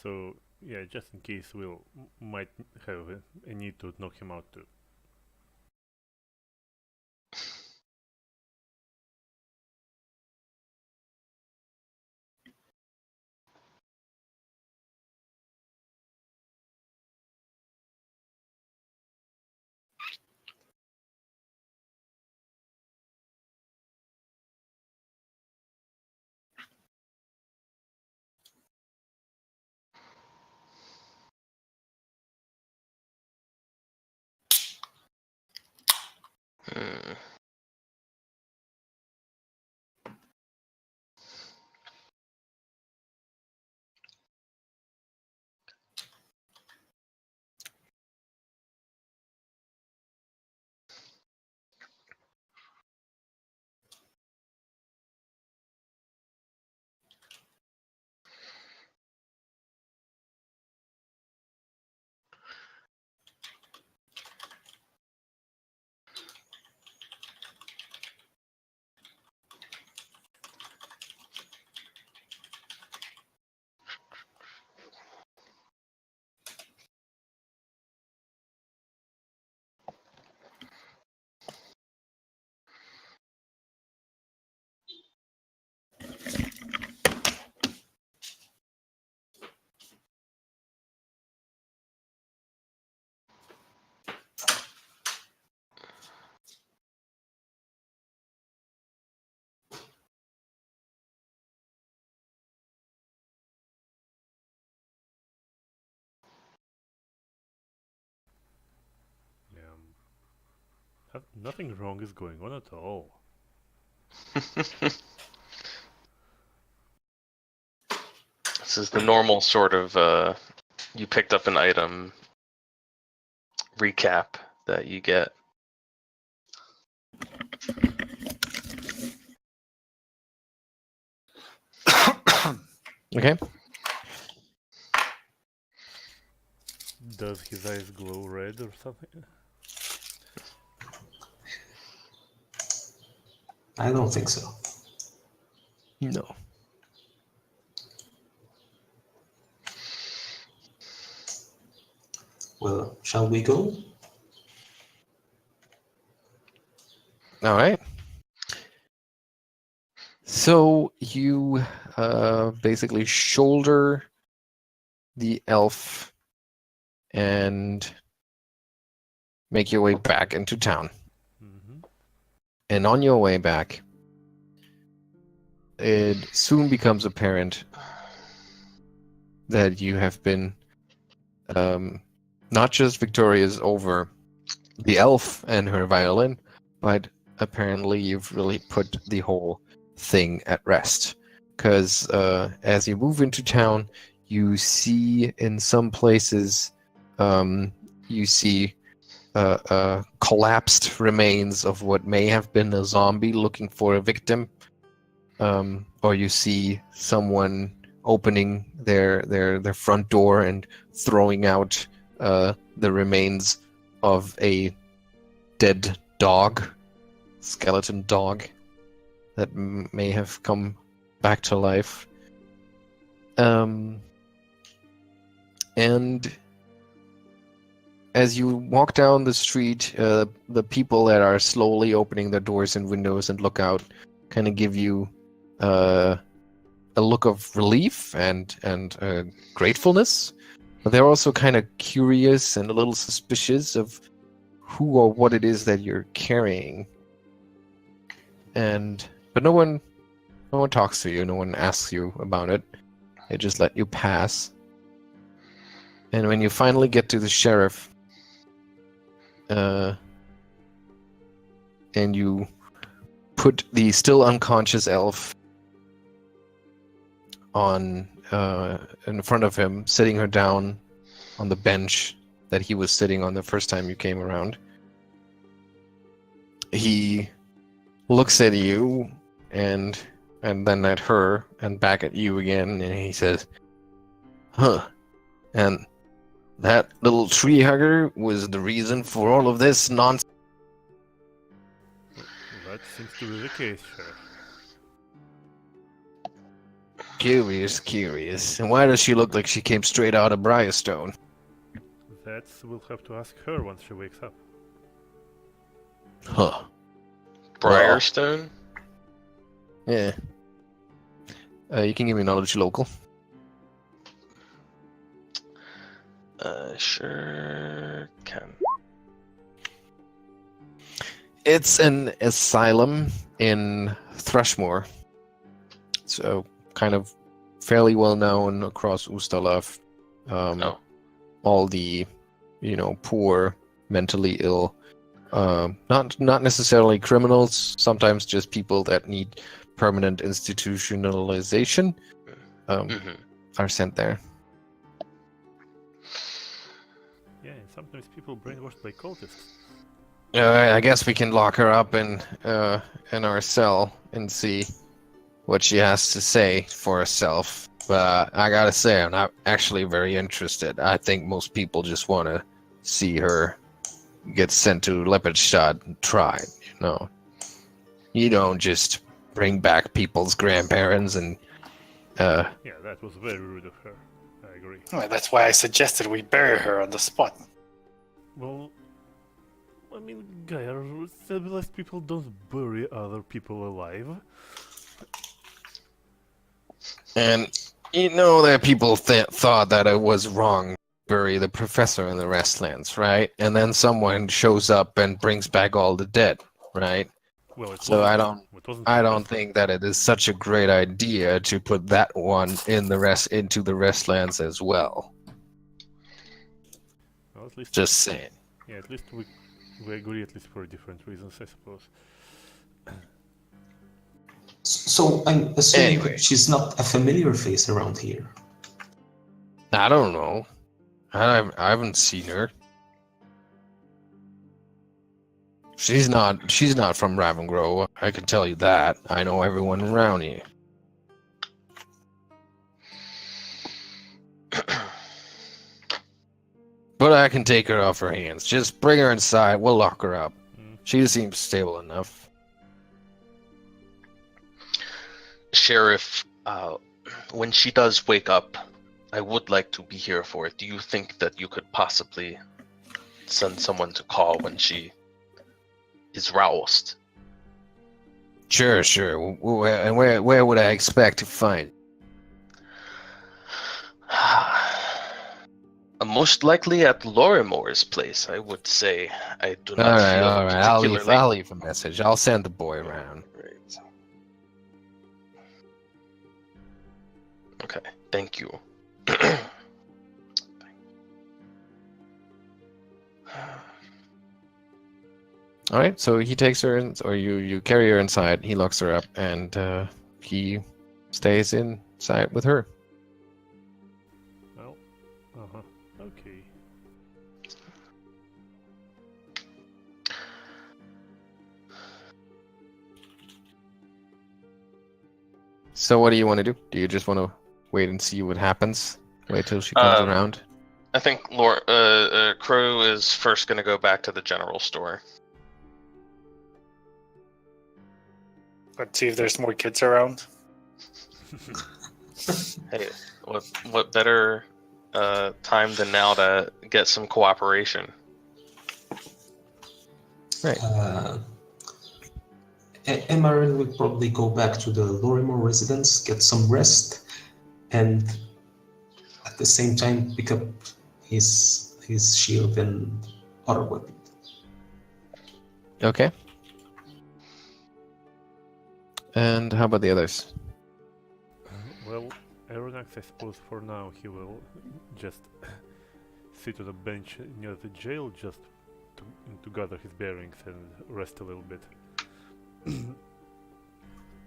So yeah, just in case we'll might have a need to knock him out too. Hmm. Nothing wrong is going on at all. This is the normal sort of you picked up an item recap that you get. Okay. Does his eyes glow red or something? I don't think so. No. Well, shall we go? All right. So you basically shoulder the elf and make your way back into town. Mm-hmm. And on your way back, it soon becomes apparent that you have been not just victorious over the elf and her violin, but apparently you've really put the whole thing at rest. Because as you move into town, you see in some places, you see collapsed remains of what may have been a zombie looking for a victim. Or you see someone opening their front door and throwing out the remains of a dead dog, skeleton dog, that may have come back to life. And as you walk down the street, the people that are slowly opening their doors and windows and look out kind of give you a look of relief and gratefulness. But they're also kind of curious and a little suspicious of who or what it is that you're carrying. But no one talks to you. No one asks you about it. They just let you pass. And when you finally get to the sheriff, and you put the still unconscious elf on in front of him, sitting her down on the bench that he was sitting on the first time you came around, he looks at you and then at her and back at you again, and he says, "Huh, and that little tree hugger was the reason for all of this nonsense." That seems to be the case, Sheriff. Curious. And why does she look like she came straight out of Briarstone? We'll have to ask her once she wakes up. Huh. Briarstone? Yeah. You can give me knowledge local. Sure can. It's an asylum in Thrushmoor. So kind of fairly well known across Ustalav. All the, poor, mentally ill, not necessarily criminals, sometimes just people that need permanent institutionalization are sent there. Yeah, and sometimes people brainwashed by cultists. I guess we can lock her up in our cell and see what she has to say for herself. But I gotta say, I'm not actually very interested. I think most people just want to see her get sent to Lepidstadt and tried. You don't just bring back people's grandparents and. Yeah, that was very rude of her. I agree. Well, that's why I suggested we bury her on the spot. Well, I mean, Geier, civilized people don't bury other people alive. And that people thought that it was wrong to bury the professor in the Restlands, right? And then someone shows up and brings back all the dead, right? Well, so I don't think that it is such a great idea to put that one into the Restlands as well. Well, at least just saying. Yeah, at least we agree, at least for different reasons, I suppose. So I'm assuming Anyway. she's not a familiar face around here. I don't know. I haven't seen her. She's not from Ravengrow. I can tell you that. I know everyone around here. But I can take her off her hands. Just bring her inside. We'll lock her up. She seems stable enough. Sheriff, when she does wake up, I would like to be here for it. Do you think that you could possibly send someone to call when she is roused? Sure. And where would I expect to find? Most likely at Lorimore's place, I would say. I do not feel All right. particularly... I'll leave a message. I'll send the boy around. Right. Okay, thank you. All right. So he takes her in, or you carry her inside. He locks her up, and he stays inside with her. Well, okay. So what do you want to do? Do you just want to wait and see what happens? Wait till she comes around? I think Crow is first going to go back to the general store. Let's see if there's more kids around. Hey, what better time than now to get some cooperation? Right. Emaaren will probably go back to the Lorimor residence, get some rest, and at the same time pick up his shield and other weapon. Okay. And how about the others? Well, Arronax, I suppose for now he will just sit on a bench near the jail just to gather his bearings and rest a little bit.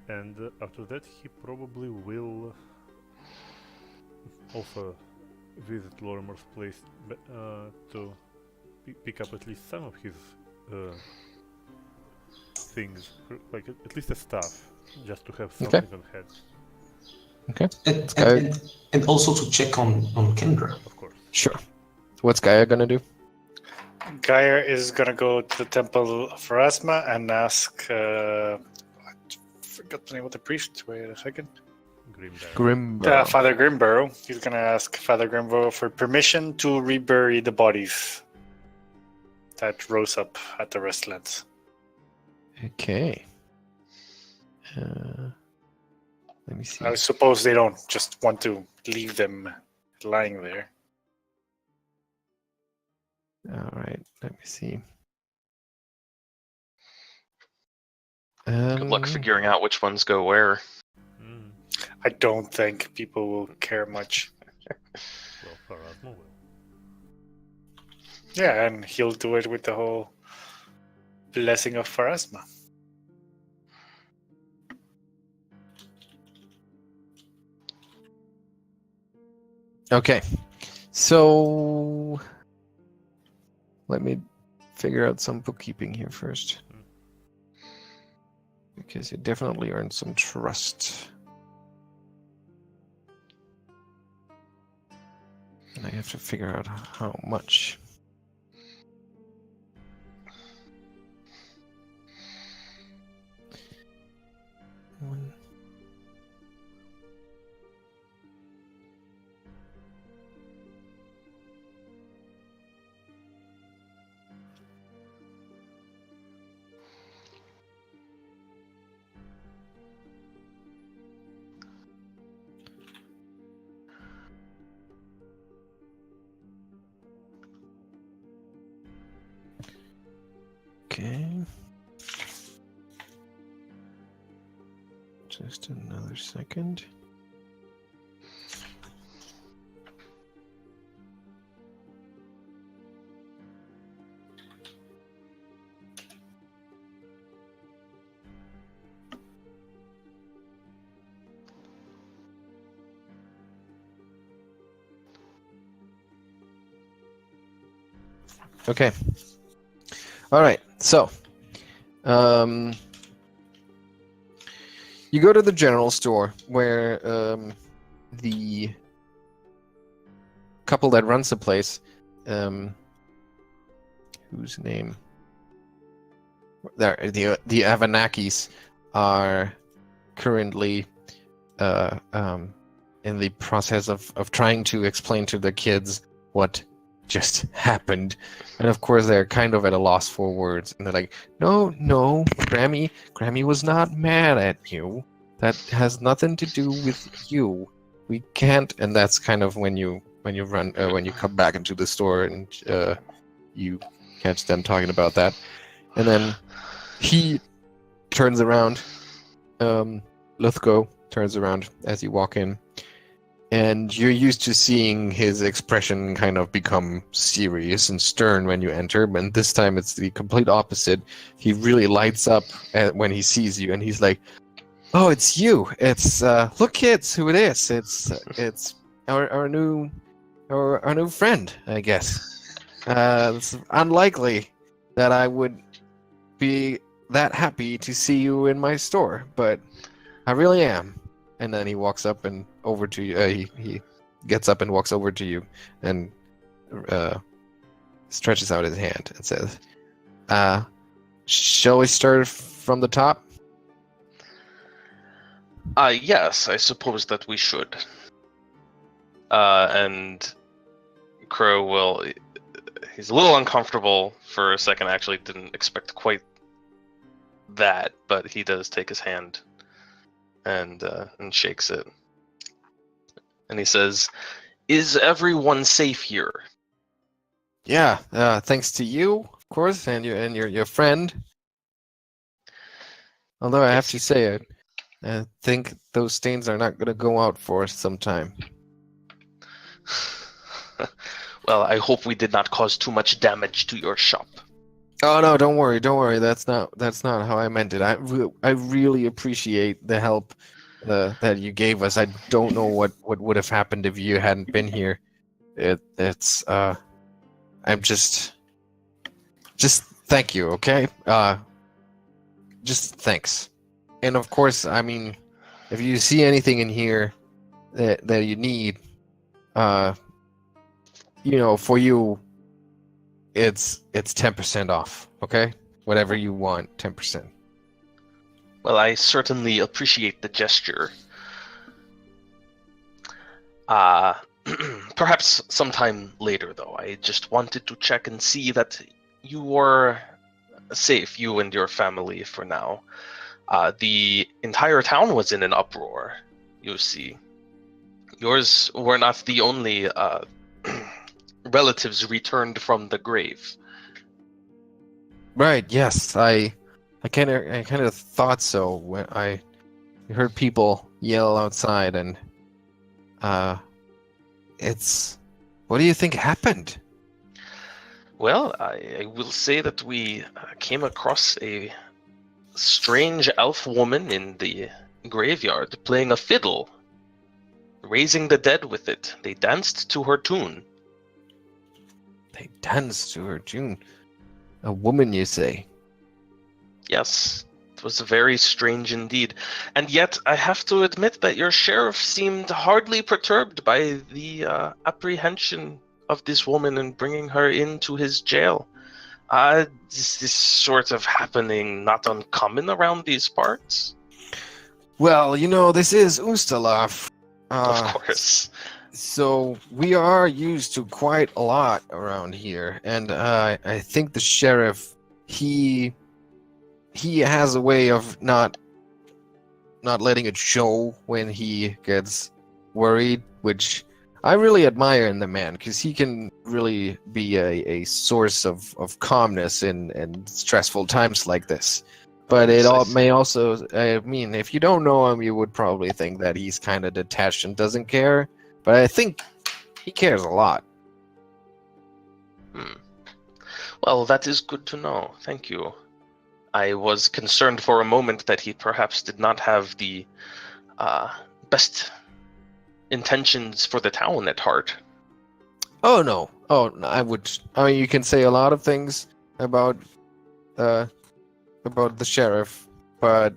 And after that he probably will also visit Lorimor's place to pick up at least some of his things, like at least the stuff, just to have something on hand. Okay. And also to check on Kendra. Of course. Sure. What's Geier gonna do? Geier is gonna go to the temple of Pharasma and ask. I forgot the name of the priest. Wait a second. Grimburrow. Father Grimburrow. He's gonna ask Father Grimburrow for permission to rebury the bodies that rose up at the Restlands. Okay. Let me see. I suppose they don't just want to leave them lying there. All right. Let me see. Good luck figuring out which ones go where. I don't think people will care much. Well, Pharasma will. Yeah, and he'll do it with the whole blessing of Pharasma. Okay. So let me figure out some bookkeeping here first. Because you definitely earned some trust. And I have to figure out how much. One. Okay. Just another second. Okay. All right. So, you go to the general store where the couple that runs the place, whose name? The Avenakis are currently in the process of trying to explain to the kids what just happened, and of course they're kind of at a loss for words, and they're like, no, Grammy was not mad at you. That has nothing to do with you. We can't. And that's kind of when you come back into the store and you catch them talking about that, and then he turns around. Lithgow turns around as you walk in. And you're used to seeing his expression kind of become serious and stern when you enter, but this time it's the complete opposite. He really lights up when he sees you, and he's like, "Oh, it's you! It's look, kids, who it is! It's our new friend, I guess. It's unlikely that I would be that happy to see you in my store, but I really am." And then he walks up and over to you. He gets up and walks over to you and stretches out his hand and says, "Shall we start from the top?" Yes, I suppose that we should. And Crow will... He's a little uncomfortable for a second. Actually, didn't expect quite that, but he does take his hand and shakes it. And he says, "Is everyone safe here?" Yeah, thanks to you, of course, and your friend. Although I have to say, I think those stains are not going to go out for some time. Well, I hope we did not cause too much damage to your shop. Oh no, don't worry. That's not how I meant it. I really appreciate the help that you gave us. I don't know what would have happened if you hadn't been here. I'm just thank you, okay? Just thanks. And of course, I mean, if you see anything in here that you need, for you, it's 10% off, okay? Whatever you want, 10%. Well, I certainly appreciate the gesture. Perhaps sometime later, though. I just wanted to check and see that you were safe, you and your family, for now. The entire town was in an uproar, you see. Yours were not the only relatives returned from the grave. Right, yes. I kind of thought so when I heard people yell outside, and what do you think happened? Well, I will say that we came across a strange elf woman in the graveyard playing a fiddle, raising the dead with it. They danced to her tune. They danced to her tune? A woman, you say? Yes, it was very strange indeed. And yet, I have to admit that your sheriff seemed hardly perturbed by the apprehension of this woman and bringing her into his jail. Is this sort of happening not uncommon around these parts? Well, this is Ustalav. Of course. So we are used to quite a lot around here, and I think the sheriff, he has a way of not letting it show when he gets worried, which I really admire in the man, because he can really be a source of calmness in stressful times like this. But it may also, I mean, if you don't know him, you would probably think that he's kind of detached and doesn't care. But I think he cares a lot. Well, that is good to know. Thank you. I was concerned for a moment that he perhaps did not have the best intentions for the town at heart. Oh no! I mean, you can say a lot of things about the sheriff, but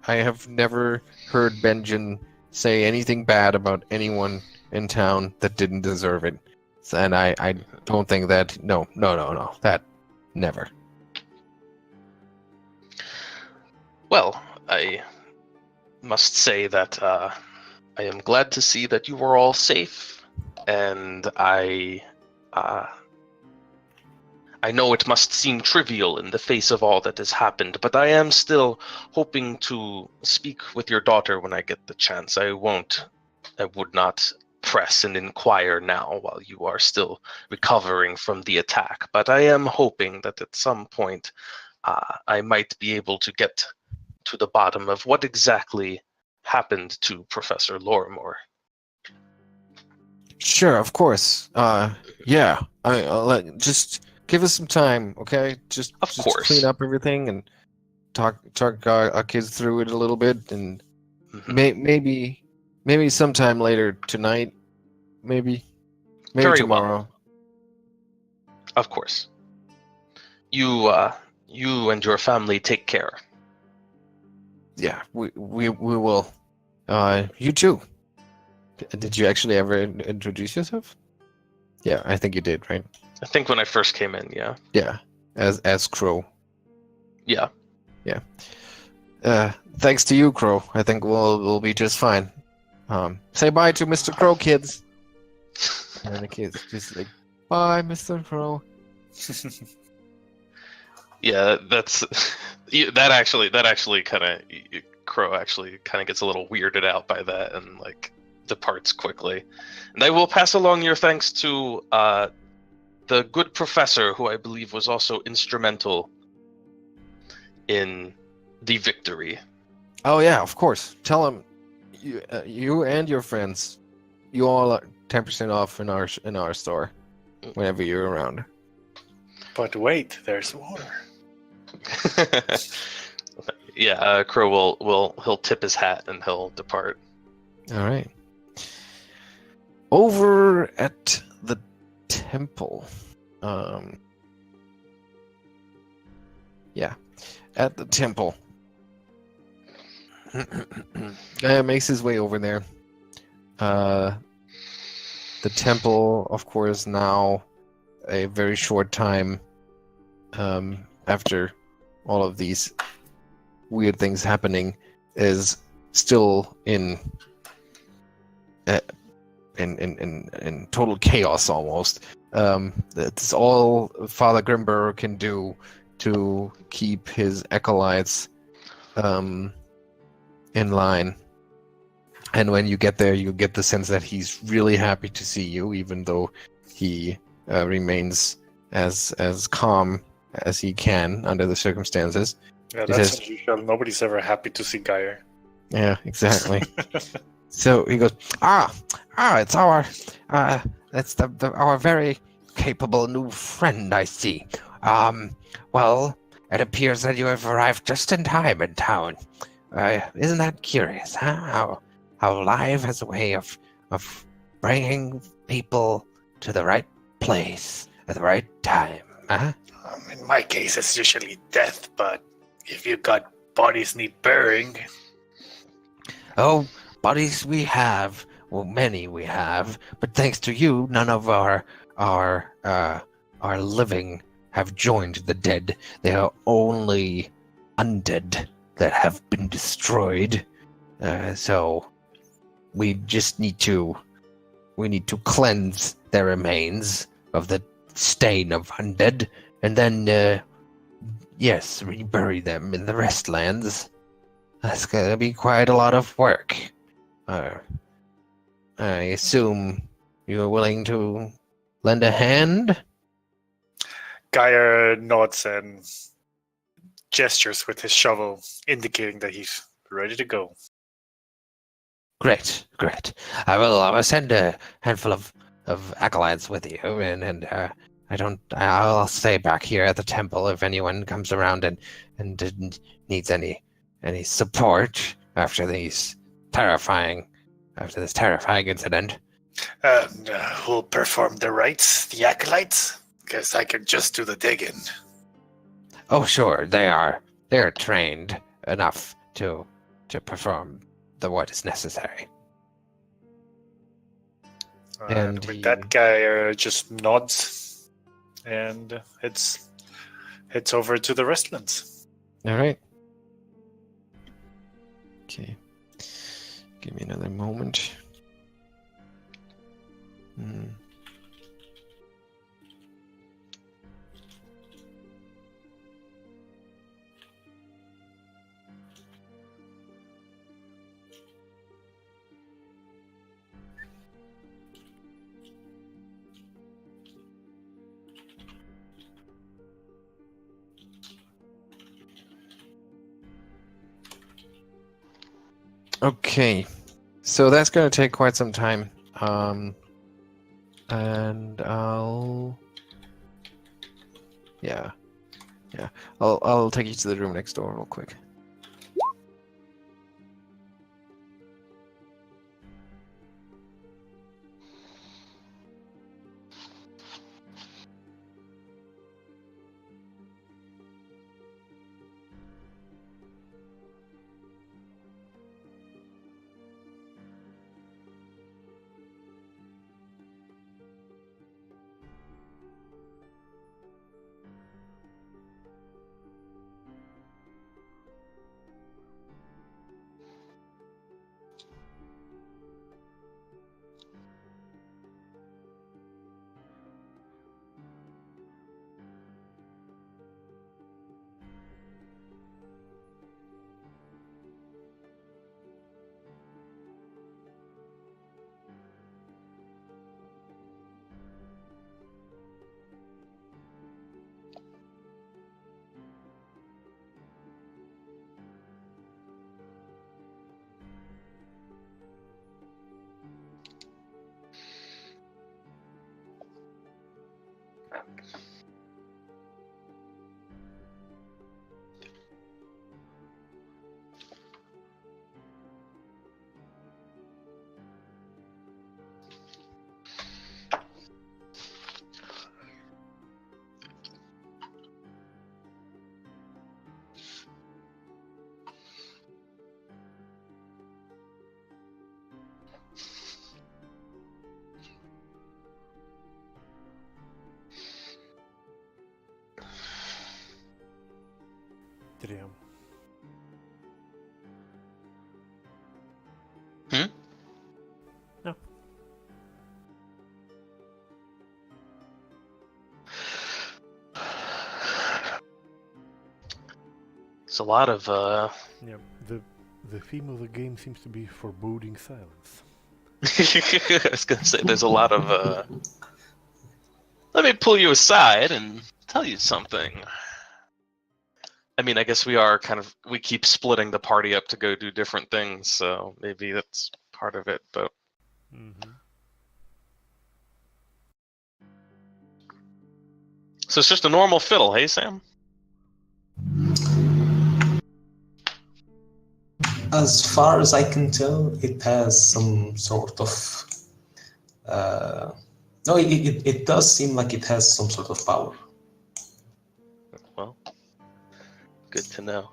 I have never heard Benjen say anything bad about anyone in town that didn't deserve it. And I don't think that... No. That... Never. Well, I must say that I am glad to see that you were all safe, and I know it must seem trivial in the face of all that has happened, but I am still hoping to speak with your daughter when I get the chance. I would not press and inquire now while you are still recovering from the attack, but I am hoping that at some point I might be able to get to the bottom of what exactly happened to Professor Lorimore. Sure, of course. Yeah. I'll just give us some time, okay? Just clean up everything and talk our kids through it a little bit, and maybe sometime later tonight, maybe Very tomorrow. Well. Of course. You and your family take care. Yeah, we will. You too. Did you actually ever introduce yourself? Yeah, I think you did, right? I think when I first came in, yeah. Yeah, as Crow. Yeah. Thanks to you, Crow. I think we'll be just fine. Say bye to Mr. Crow, kids. And the kids just like, bye, Mr. Crow. Yeah, that's that actually kind of Crow actually kind of gets a little weirded out by that and like departs quickly. And I will pass along your thanks to the good professor, who I believe was also instrumental in the victory. Oh yeah, of course. Tell him you and your friends, you all are 10% off in our store whenever you're around. But wait, there's more. Yeah, Crow he'll tip his hat and he'll depart. All right. Over at the temple. Yeah, at the temple. Makes his way over there. The temple, of course, now a very short time after all of these weird things happening, is still in total chaos almost. That's all Father Grimber can do to keep his acolytes in line. And when you get there, you get the sense that he's really happy to see you, even though he remains as calm as he can under the circumstances. Yeah, He that's says- unusual. Nobody's ever happy to see Geier. Yeah, exactly. So he goes, it's our our very capable new friend, I see. Well, it appears that you have arrived just in time in town. Isn't that curious, huh? How life has a way of bringing people to the right place at the right time, huh? In my case, it's usually death, but if you got bodies need burying, Oh, bodies we have, well, many we have, but thanks to you, none of our living have joined the dead. They are only undead that have been destroyed. So we just need to cleanse their remains of the stain of undead, and then yes, rebury them in the restlands. That's gonna be quite a lot of work. I assume you're willing to lend a hand? Geier nods and gestures with his shovel, indicating that he's ready to go. Great. I will send a handful of acolytes with you, and I'll stay back here at the temple if anyone comes around and needs any support after this terrifying incident. Who'll perform the rites? The acolytes? Guess I could just do the digging. Oh, sure, they're trained enough to perform what is necessary. And with he- that, Geier just nods, and heads over to the restlands. All right. Okay. Give me another moment. Okay, so that's going to take quite some time. And I'll take you to the room next door real quick. Damn. No. It's a lot of Yeah. The theme of the game seems to be foreboding silence. I was gonna say there's a lot of let me pull you aside and tell you something. I mean, I guess we keep splitting the party up to go do different things, so maybe that's part of it, but Mm-hmm. so it's just a normal fiddle, hey Sam? As far as I can tell, it has some sort of. No, it does seem like it has some sort of power. Well, good to know.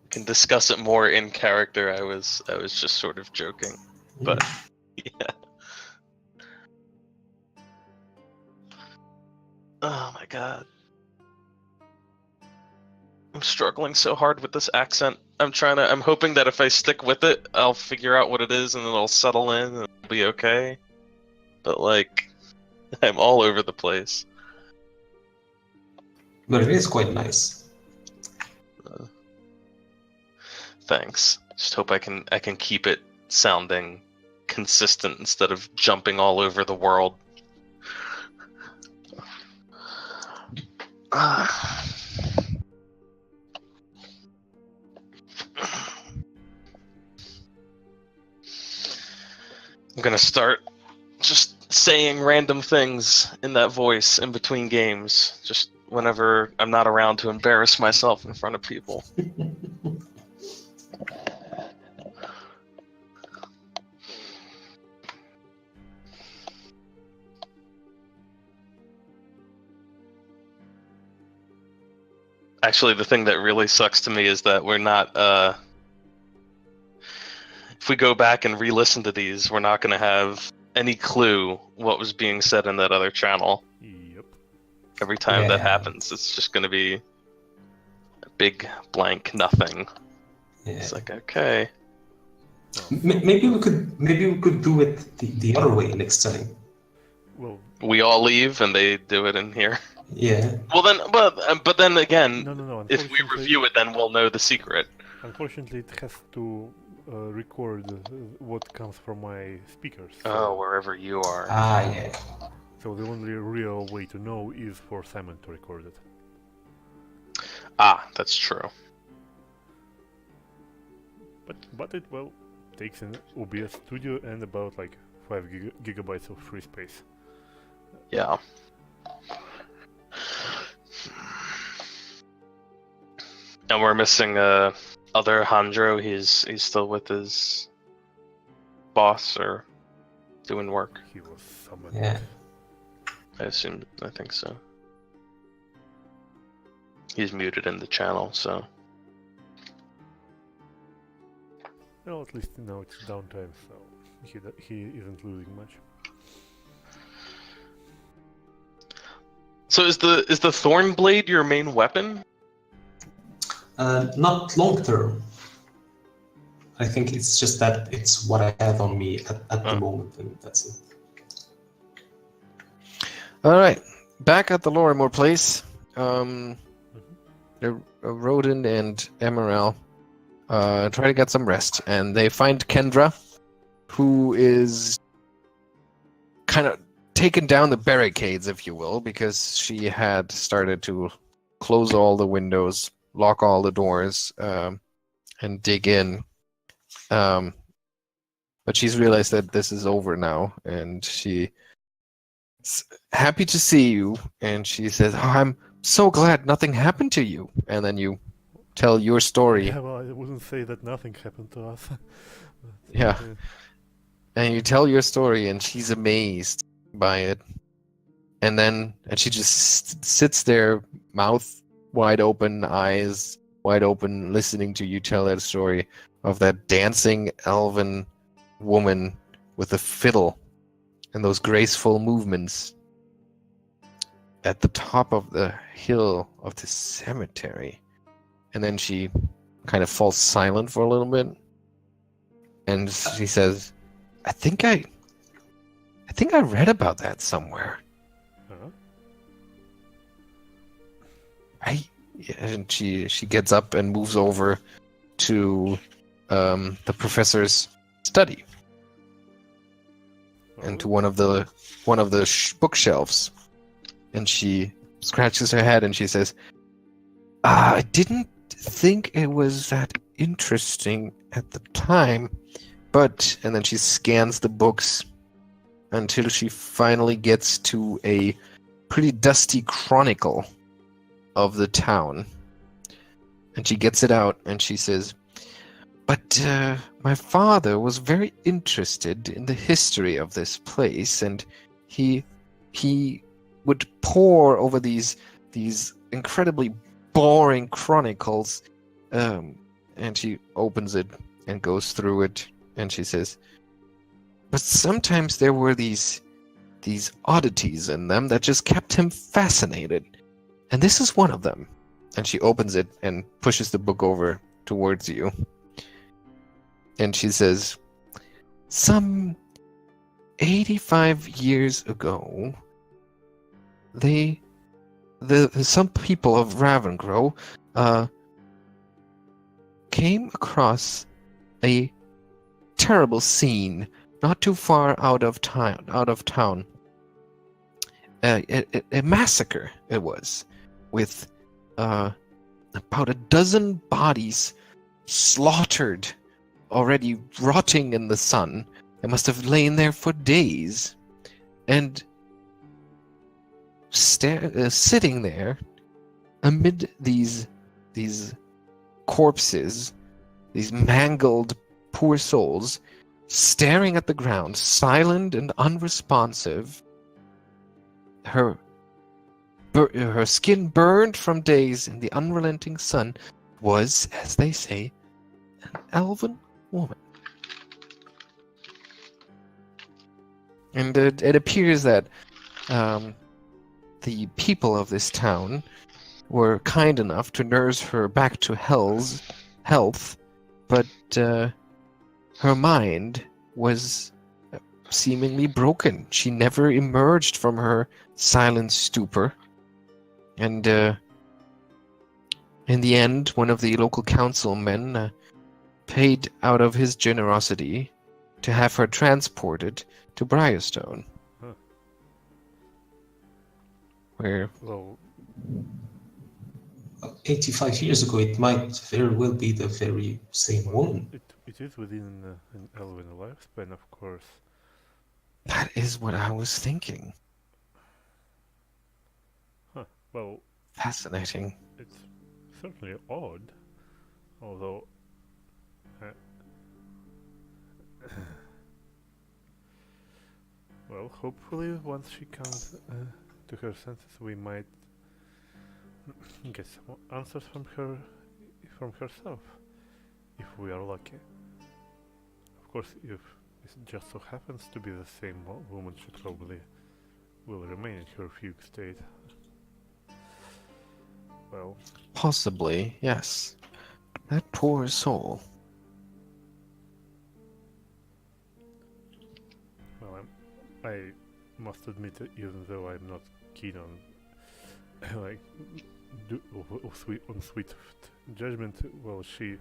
We can discuss it more in character. I was just sort of joking, but yeah. Oh my god. I'm struggling so hard with this accent. I'm hoping that if I stick with it, I'll figure out what it is and it'll settle in and it'll be okay. But like, I'm all over the place. But it is quite nice. Thanks. Just hope I can keep it sounding consistent instead of jumping all over the world. I'm gonna start just saying random things in that voice in between games, just whenever I'm not around to embarrass myself in front of people. Actually, the thing that really sucks to me is that we're not, if we go back and re-listen to these, we're not going to have any clue what was being said in that other channel. Yep. Every time that Yeah. happens, it's just going to be a big blank nothing. Yeah. It's like, okay. Maybe we could do it the other way next time. Well, We all leave and they do it in here. Yeah. Well then, but then again, no. if we review it, then we'll know the secret. Unfortunately, it has to record what comes from my speakers. Oh, wherever you are. Yeah. So the only real way to know is for Simon to record it. Ah, that's true. But it takes an OBS studio and about like 5 gigabytes of free space. Yeah. And we're missing other Handro. He's still with his boss or doing work. He was summoned. Yeah. I think so. He's muted in the channel, so. Well, at least now it's downtime, so he isn't losing much. So is the Thorn Blade your main weapon? Not long term. I think it's just that it's what I have on me at the moment, and that's it. All right, back at the Lorimore place, Aroden and Emaírel try to get some rest, and they find Kendra, who is kind of taken down the barricades, if you will, because she had started to close all the windows, lock all the doors, and dig in. But she's realized that this is over now, and she's happy to see you, and she says, "Oh, I'm so glad nothing happened to you." And then you tell your story. Yeah, well, I wouldn't say that nothing happened to us. Yeah. And you tell your story, and she's amazed by it. And she just sits there, mouth wide open, eyes wide open, listening to you tell that story of that dancing elven woman with a fiddle and those graceful movements at the top of the hill of the cemetery. And then she kind of falls silent for a little bit. And she says, I think I read about that somewhere. Huh? And she gets up and moves over to the professor's study and to one of the bookshelves, and she scratches her head and she says, I didn't think it was that interesting at the time, but... And then she scans the books until she finally gets to a pretty dusty chronicle of the town. And she gets it out and she says, but my father was very interested in the history of this place, and he would pore over these incredibly boring chronicles, and she opens it and goes through it, and she says, but sometimes there were these oddities in them that just kept him fascinated, and this is one of them. And she opens it and pushes the book over towards you, and she says, some 85 years ago, some people of Ravengro came across a terrible scene not too far out of town. A massacre it was, with about a dozen bodies slaughtered, already rotting in the sun. They must have lain there for days, and sitting there amid these corpses, these mangled poor souls, staring at the ground, silent and unresponsive, her skin burned from days in the unrelenting sun, was, as they say, an elven woman. And it appears that the people of this town were kind enough to nurse her back to health, but her mind was seemingly broken. She never emerged from her silent stupor. And in the end, one of the local councilmen paid out of his generosity to have her transported to Briarstone. Huh. Where... Well, 85 years ago, it might very well be the very same woman. it is within an elven lifespan, of course. That is what I was thinking. Huh. Well, Fascinating. it's certainly odd, although... well, hopefully once she comes to her senses, we might get some answers from herself, if we are lucky. Of course, if it just so happens to be the same woman, she probably will remain in her fugue state. Well, Possibly, yes. That poor soul. well, I must admit that even though I'm not keen on like on sweet judgment, well, she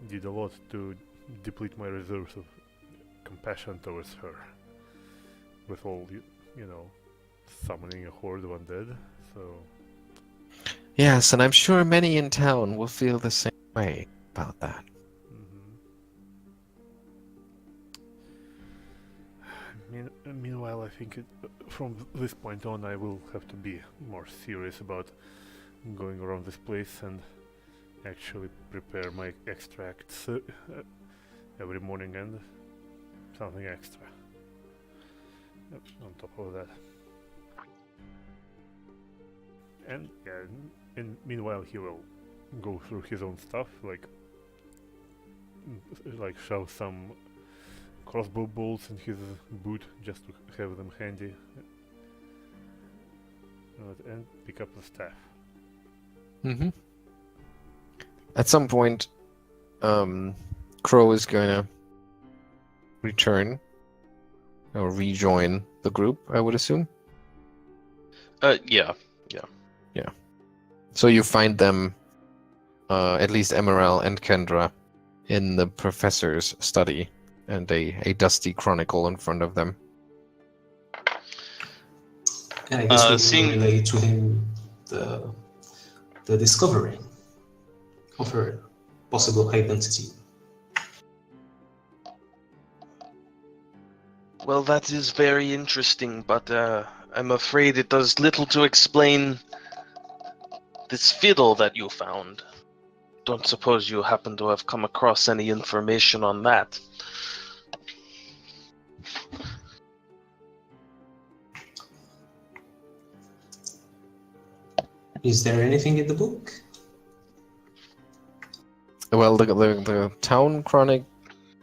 did a lot to deplete my reserves of compassion towards her, with all you know, summoning a horde of undead. So Yes, and I'm sure many in town will feel the same way about that. Meanwhile, I think from this point on I will have to be more serious about going around this place and actually prepare my extracts every morning and something extra on top of that. And yeah, and meanwhile he will go through his own stuff, like shove some crossbow bolts in his boot just to have them handy, and pick up the staff. Mm-hmm. At some point, Crow is going to return or rejoin the group, I would assume. Yeah. So you find them, at least Emaírel and Kendra, in the professor's study, and a dusty chronicle in front of them. And I guess we seeing- will relay to him the discovery of her possible identity. Well, that is very interesting, but I'm afraid it does little to explain this fiddle that you found. Don't suppose you happen to have come across any information on that? Is there anything in the book? Well, the town chronic,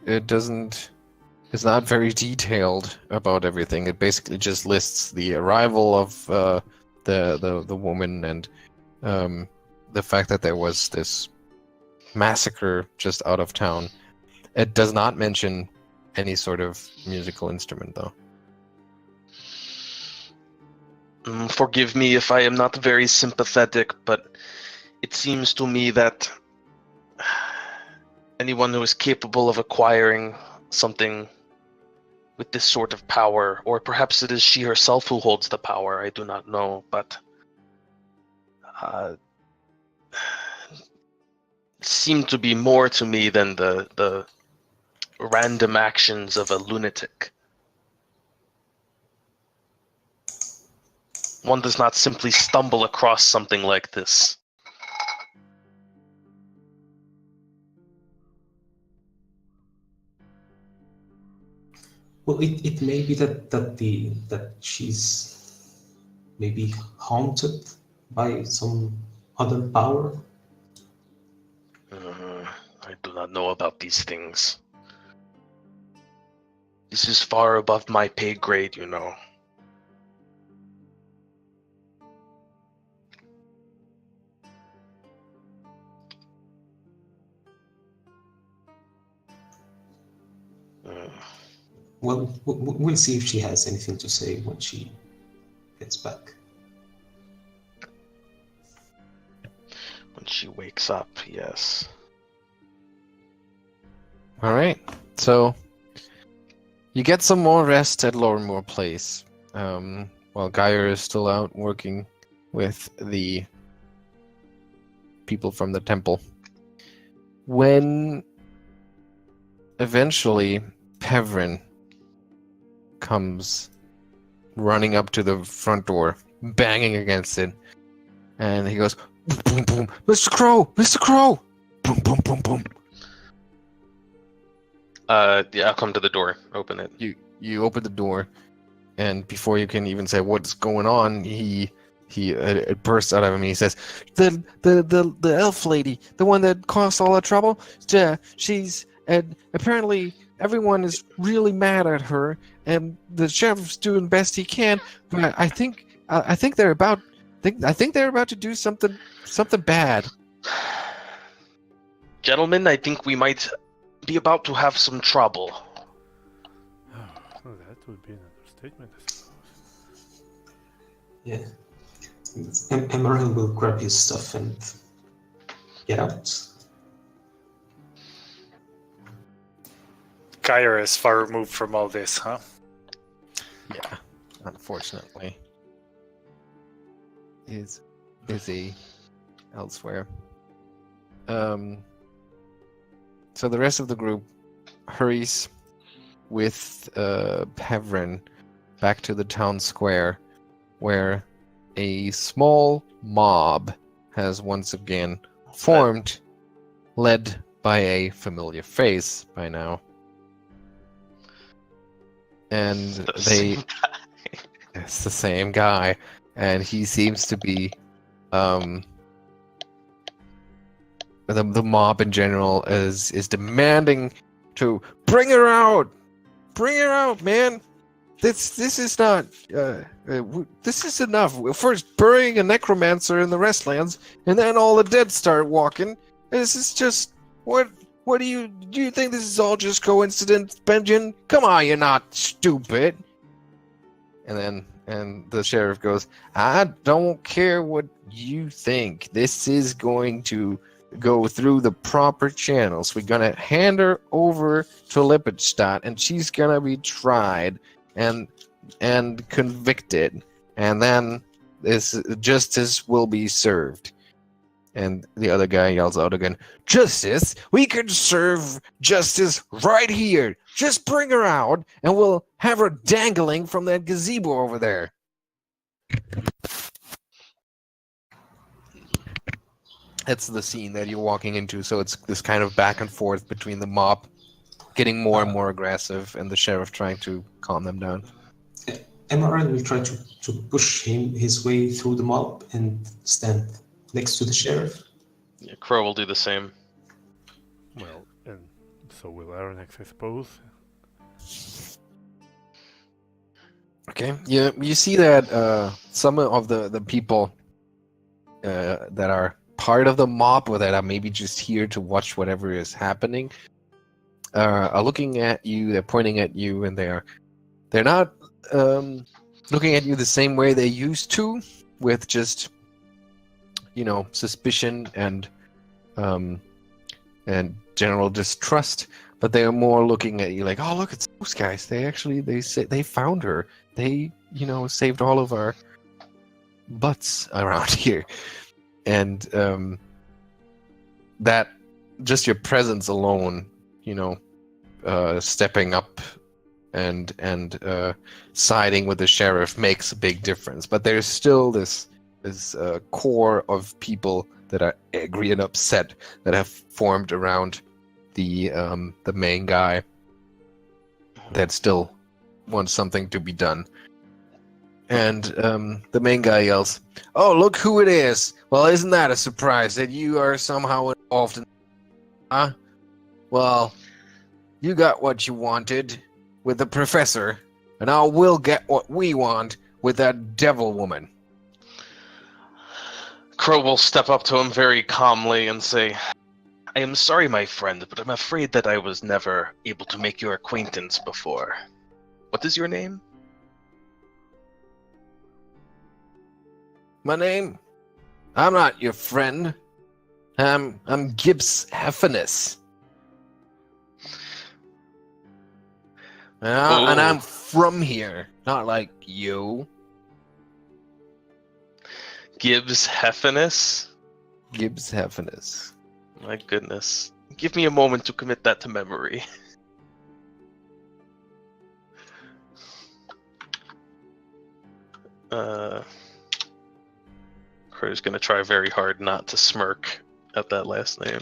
it's not very detailed about everything. It basically just lists the arrival of the woman and the fact that there was this massacre just out of town. It does not mention any sort of musical instrument, though. Forgive me if I am not very sympathetic, but it seems to me that anyone who is capable of acquiring something with this sort of power, or perhaps it is she herself who holds the power, I do not know, but seem to be more to me than the random actions of a lunatic. One does not simply stumble across something like this. Well, it may be that she's maybe haunted by some other power. I do not know about these things. This is far above my pay grade, you know. Well, we'll see if she has anything to say when she gets back. When she wakes up, yes. All right, so you get some more rest at Lorimore Place, while Geier is still out working with the people from the temple. When eventually Pevrin comes running up to the front door, banging against it, and he goes, boom, boom, boom, Mr. Crow, Mr. Crow, boom, boom, boom, boom. Yeah, I'll come to the door, open it. You open the door, and before you can even say what's going on, it bursts out of him. And he says, "The elf lady, the one that caused all the trouble. She's apparently everyone is really mad at her, and the sheriff's doing best he can. But I think they're about to do something bad." Gentlemen, I think we might be about to have some trouble. Oh, that would be an understatement, I suppose. Yeah. Emaírel will grab his stuff and get out. Geier is far removed from all this, huh? Yeah, unfortunately, is busy elsewhere. So the rest of the group hurries with Pevrin back to the town square, where a small mob has once again formed, led by a familiar face by now. And it's the same guy, and he seems to be the mob in general is demanding to bring her out, man. This is not this is enough. We're first burying a necromancer in the Restlands, and then all the dead start walking. This is just what do you think this is all just coincidence, Benjamin? Come on, you're not stupid. And the sheriff goes, I don't care what you think. This is going to go through the proper channels. We're going to hand her over to Lippstadt, and she's going to be tried and convicted. And then this justice will be served. And the other guy yells out again, Justice? We could serve justice right here. Just bring her out, and we'll have her dangling from that gazebo over there. That's the scene that you're walking into, so it's this kind of back and forth between the mob getting more and more aggressive and the sheriff trying to calm them down. Emaárel will try to push his way through the mob and stand next to the sheriff. Yeah, Crow will do the same. Well, and so will Arronax, I suppose. Okay, you see that some of the people that are part of the mob or that are maybe just here to watch whatever is happening are looking at you, they're pointing at you, and they're not looking at you the same way they used to, with just suspicion and general distrust, but they are more looking at you like, oh, look, it's those guys. They say they found her. They saved all of our butts around here, and that just your presence alone, stepping up and siding with the sheriff makes a big difference. But there's still this core of people that are angry and upset that have formed around the main guy that still wants something to be done. And the main guy yells, "Oh, look who it is! Well, isn't that a surprise that you are somehow involved in... Huh? Well, you got what you wanted with the professor, and now we'll get what we want with that devil woman." Crow will step up to him very calmly and say, "I am sorry, my friend, but I'm afraid that I was never able to make your acquaintance before. What is your name?" My name? I'm not your friend. I'm Gibbs Heffiness. And I'm from here, not like you. Gibbs Heffiness? Gibbs Heffiness. My goodness. Give me a moment to commit that to memory. Crow's gonna try very hard not to smirk at that last name.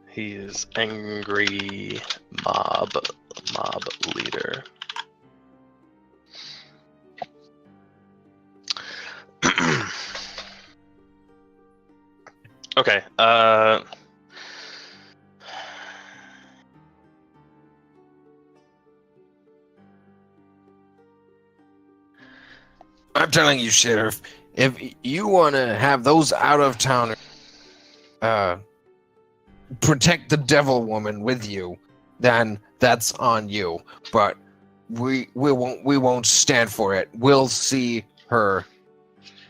He is angry mob leader. Okay, I'm telling you, Sheriff, if you want to have those out-of-towners protect the devil woman with you, then that's on you. But we won't stand for it. We'll see her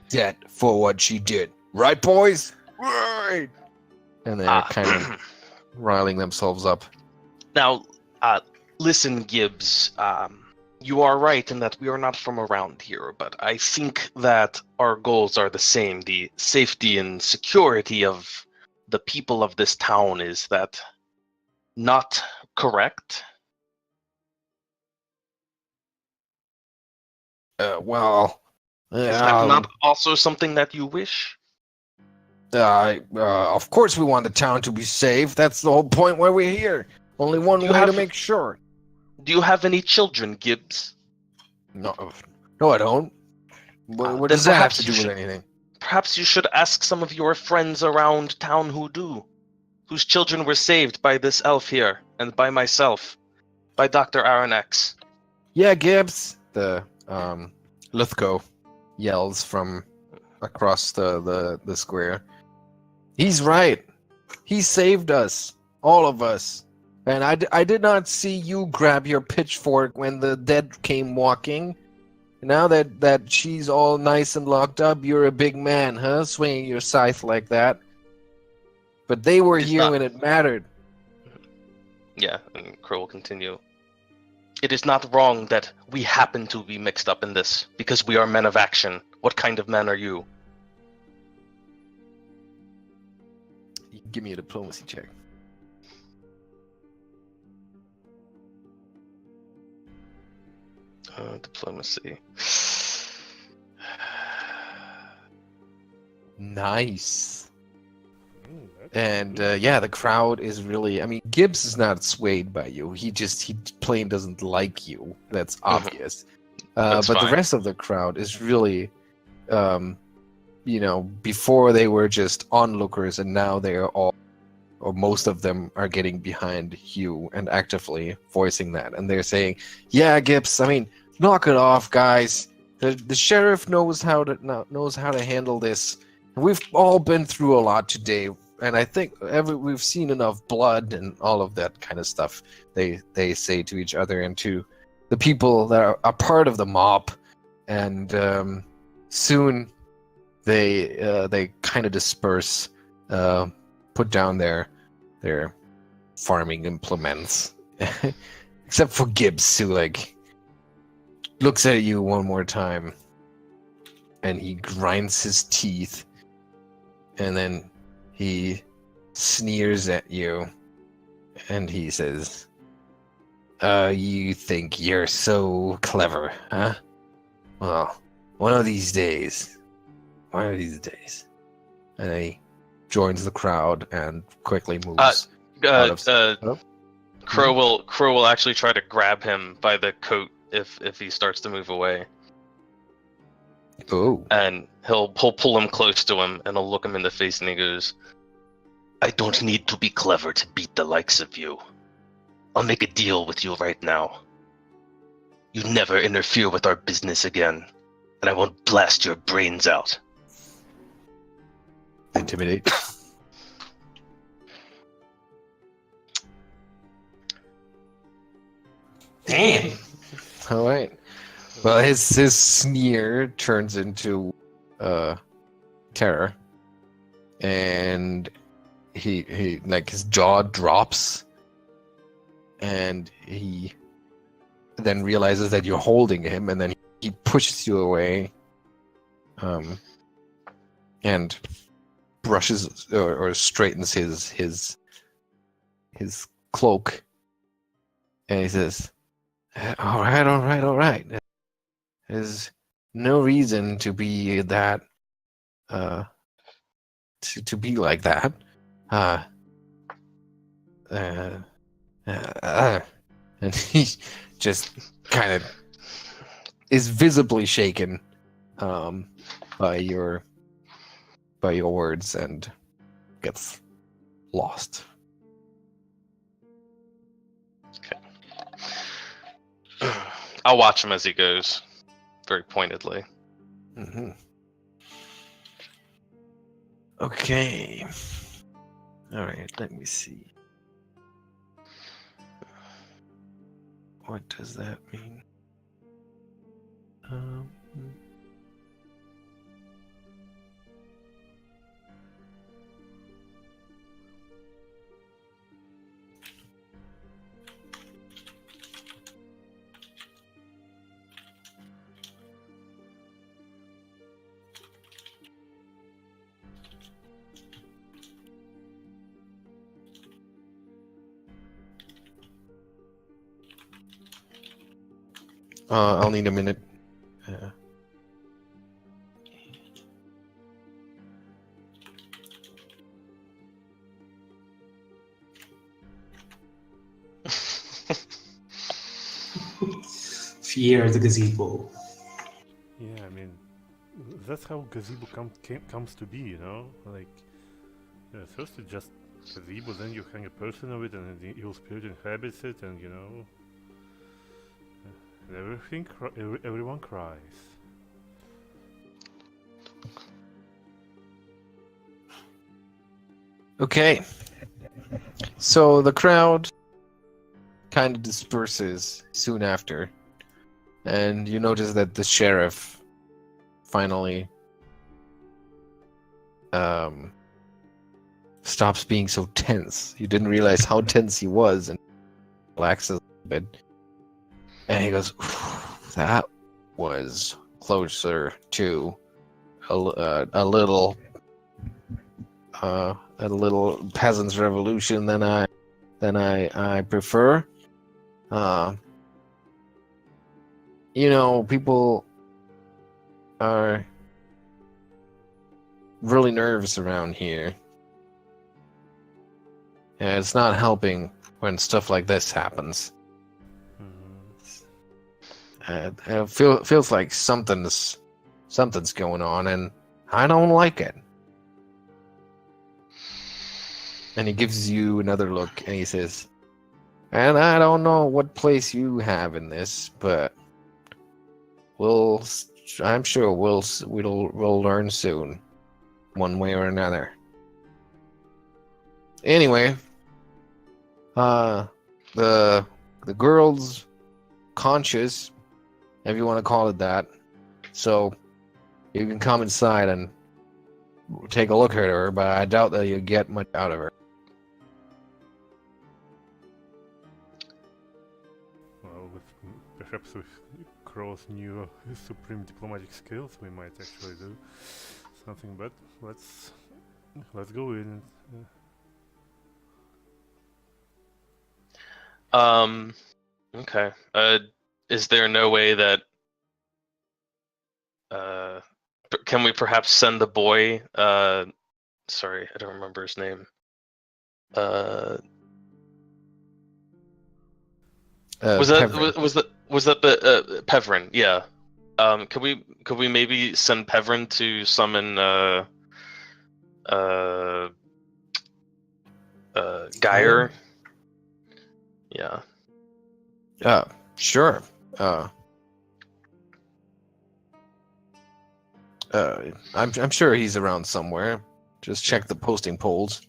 dead for what she did. Right, boys? Right! And they're kind of riling themselves up. Now, listen, Gibbs. You are right in that we are not from around here, but I think that our goals are the same. The safety and security of the people of this town, is that not correct? Well... Is that not also something that you wish? Of course we want the town to be safe. That's the whole point why we're here. Only one way to make sure. Do you have any children, Gibbs? No, I don't. What does that have to do with anything? Perhaps you should ask some of your friends around town who do. Whose children were saved by this elf here, and by myself. By Dr. Arronax. Yeah, Gibbs. The, Lithgow yells from across the square. He's right. He saved us, all of us. And I did not see you grab your pitchfork when the dead came walking. Now that she's all nice and locked up, you're a big man, huh? Swinging your scythe like that. But they were It's here not- when it mattered. Yeah, and Crow will continue. It is not wrong that we happen to be mixed up in this, because we are men of action. What kind of men are you? You can give me a diplomacy check. Diplomacy. Nice. That's And good. yeah, the crowd is really. I mean, Gibbs is not swayed by you. He plain doesn't like you. That's obvious. That's but the fine. rest of the crowd is really, before they were just onlookers, and now they are all, or most of them, are getting behind Hugh and actively voicing that. And they're saying, "Yeah, Gibbs. I mean, knock it off, guys. The sheriff knows how to handle this. We've all been through a lot today, and I think we've seen enough blood and all of that kind of stuff." They say to each other and to the people that are part of the mob, and soon they kind of disperse, put down their farming implements, except for Gibbs, who looks at you one more time, and he grinds his teeth. And then he sneers at you, and he says, "You think you're so clever, huh? Well, one of these days. And he joins the crowd and quickly moves out of. Hello? Crow will actually try to grab him by the coat if he starts to move away. Oh, And he'll pull him close to him, and he'll look him in the face, and he goes, "I don't need to be clever to beat the likes of you. I'll make a deal with you right now. You never interfere with our business again, and I won't blast your brains out." intimidate. Damn. All right. Well, his sneer turns into terror, and he like his jaw drops, and he then realizes that you're holding him, and then he pushes you away, and brushes or straightens his cloak, and he says, all right. There's no reason to be that, to be like that. And he just kind of is visibly shaken, by your words, and gets lost. I'll watch him as he goes, very pointedly. Mm-hmm. Okay. All right. Let me see. What does that mean? I'll need a minute. Fear the gazebo. Yeah, I mean, that's how gazebo comes to be, you know? Like, first it's just gazebo, then you hang a person of it, and the evil spirit inhabits it, and you know, and everyone cries. Okay. So the crowd kind of disperses soon after, and you notice that the sheriff finally stops being so tense. You didn't realize how tense he was, and relaxes a little bit. And he goes, "That was closer to a little peasants' revolution than I prefer. People are really nervous around here. And it's not helping when stuff like this happens. It feels like something's going on, and I don't like it." And he gives you another look, and he says, "And I don't know what place you have in this, but I'm sure we'll learn soon, one way or another. Anyway, the girl's conscious, if you want to call it that, so you can come inside and take a look at her, but I doubt that you'll get much out of her." Well, perhaps with Crow's new supreme diplomatic skills, we might actually do something. But let's go in. Okay. Is there no way that can we perhaps send the boy? Sorry, I don't remember his name. Was that the Pevrin? Yeah. Could we maybe send Pevrin to summon Geier? Yeah. Sure. I'm sure he's around somewhere. Just check the posting polls.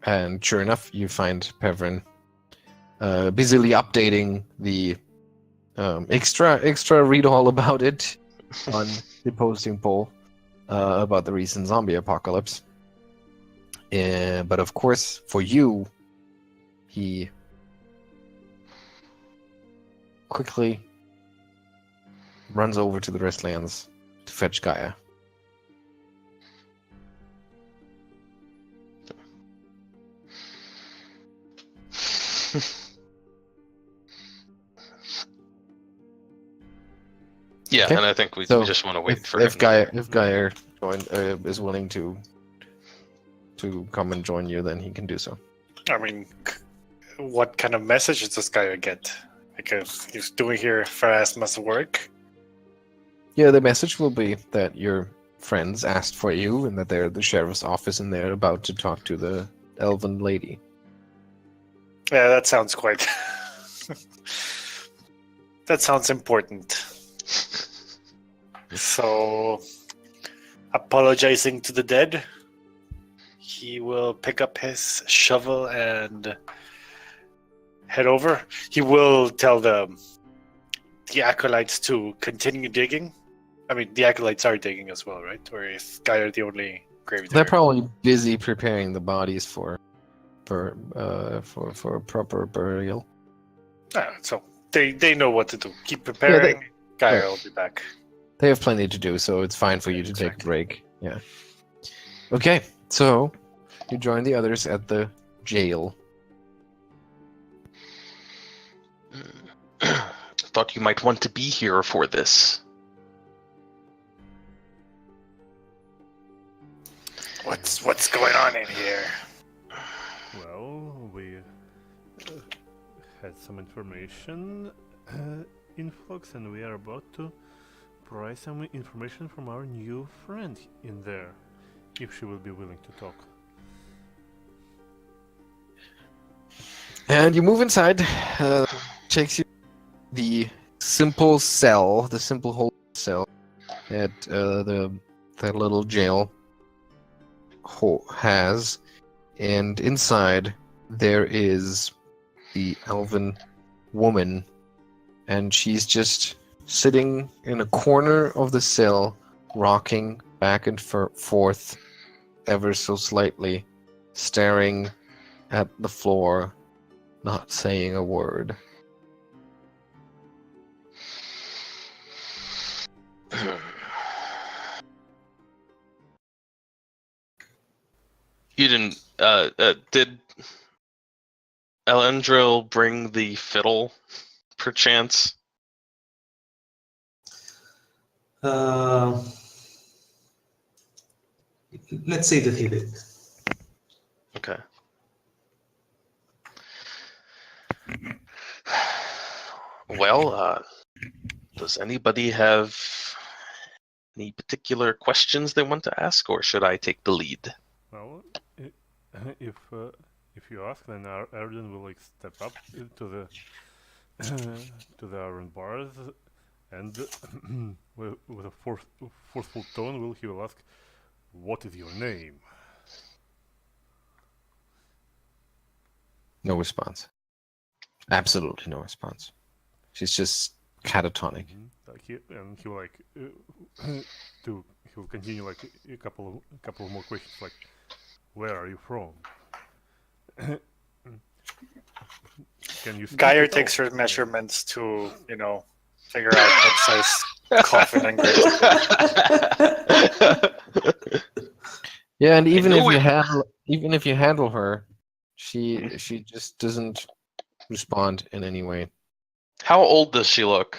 And sure enough, you find Pevrin busily updating the extra read all about it on the posting poll about the recent zombie apocalypse. But of course, for you, he quickly runs over to the Restlands to fetch Geier. Yeah, Okay. and I think we just want to wait for if him. Geier is willing to come and join you, then he can do so. I mean, what kind of message does this guy get? Because he's doing here Pharasma's work. Yeah, the message will be that your friends asked for you, and that they're at the sheriff's office, and they're about to talk to the elven lady. Yeah, that sounds quite. That sounds important. So, apologizing to the dead, he will pick up his shovel and head over. He will tell the acolytes to continue digging. I mean, the acolytes are digging as well, right? Or is Geier the only grave They're digger? probably busy preparing the bodies for proper burial. So they know what to do. Keep preparing. Geier yeah. will be back. They have plenty to do, so it's fine for you to take a Exactly. break. Yeah. Okay, so you join the others at the jail. Thought you might want to be here for this. What's going on in here? Well, we had some information influx, and we are about to pry some information from our new friend in there, if she will be willing to talk. And you move inside. Takes you the simple cell, the simple hold cell at the little jail. has, and inside there is the elven woman, and she's just sitting in a corner of the cell, rocking back and forth ever so slightly, staring at the floor, not saying a word. You didn't. Did Elendril bring the fiddle, perchance? Let's say that he did. Okay. Well, does anybody have any particular questions they want to ask, or should I take the lead? Well, if you ask, then Aroden will like step up to the to the iron bars, and with a forceful tone, he will ask, "What is your name?" No response. Absolutely no response. She's just catatonic. Like he will like he will continue like a couple of more questions, like, "Where are you from?" Can you speak Geier at takes all? her measurements to, figure out what size coffin and grave. Yeah, and even knew if you handle her, she just doesn't respond in any way. How old does she look?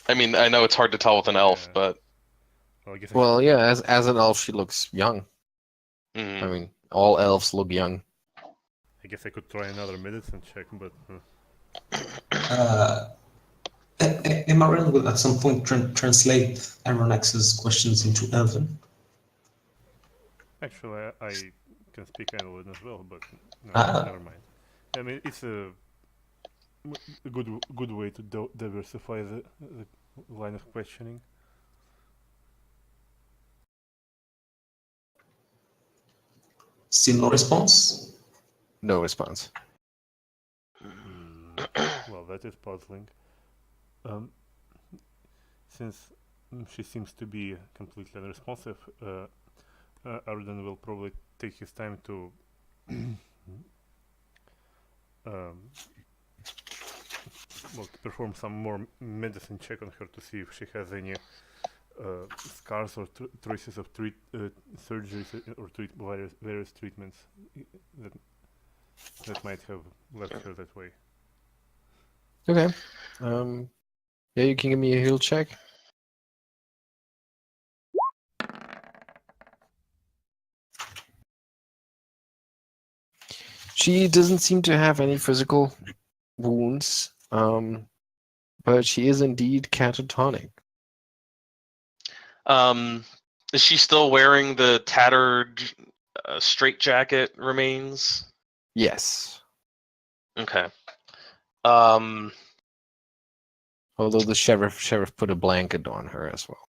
I mean, I know it's hard to tell with an elf, Yeah. but Well, I guess Well, yeah, as an elf, she looks young. mm, I mean, all elves look young. I guess I could try another medicine check, but Emarél will at some point translate Arronax's questions into Elven. actually I can speak Alaric as well. But no, Ah. never mind. I mean, it's a good way to diversify the line of questioning. Still no response? No response. Well, that is puzzling. Since she seems to be completely unresponsive, Aroden will probably take his time to perform some more medicine check on her to see if she has any scars or traces of surgeries or various treatments that might have left her that way. Okay. Yeah, you can give me a heal check. She doesn't seem to have any physical wounds, but she is indeed catatonic. is she still wearing the tattered straitjacket remains? Yes. Okay. Although the sheriff put a blanket on her as well.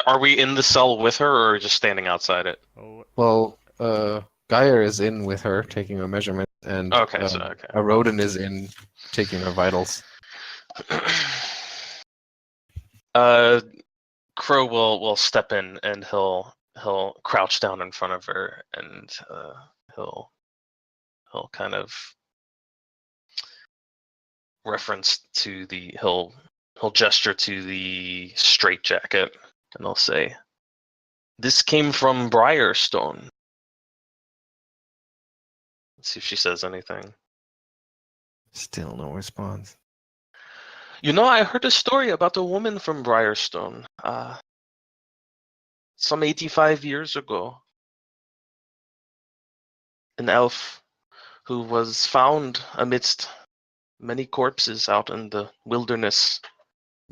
Are we in the cell with her, or just standing outside it? Oh, Well, Geier is in with her, taking her measurement, and Okay, Aroden is in taking her vitals. Crow will step in, and he'll crouch down in front of her, and he'll kind of reference to he'll gesture to the straitjacket, and he'll say, "This came from Briarstone." Let's see if she says anything. Still no response. I heard a story about a woman from Briarstone, some 85 years ago. An elf who was found amidst many corpses out in the wilderness,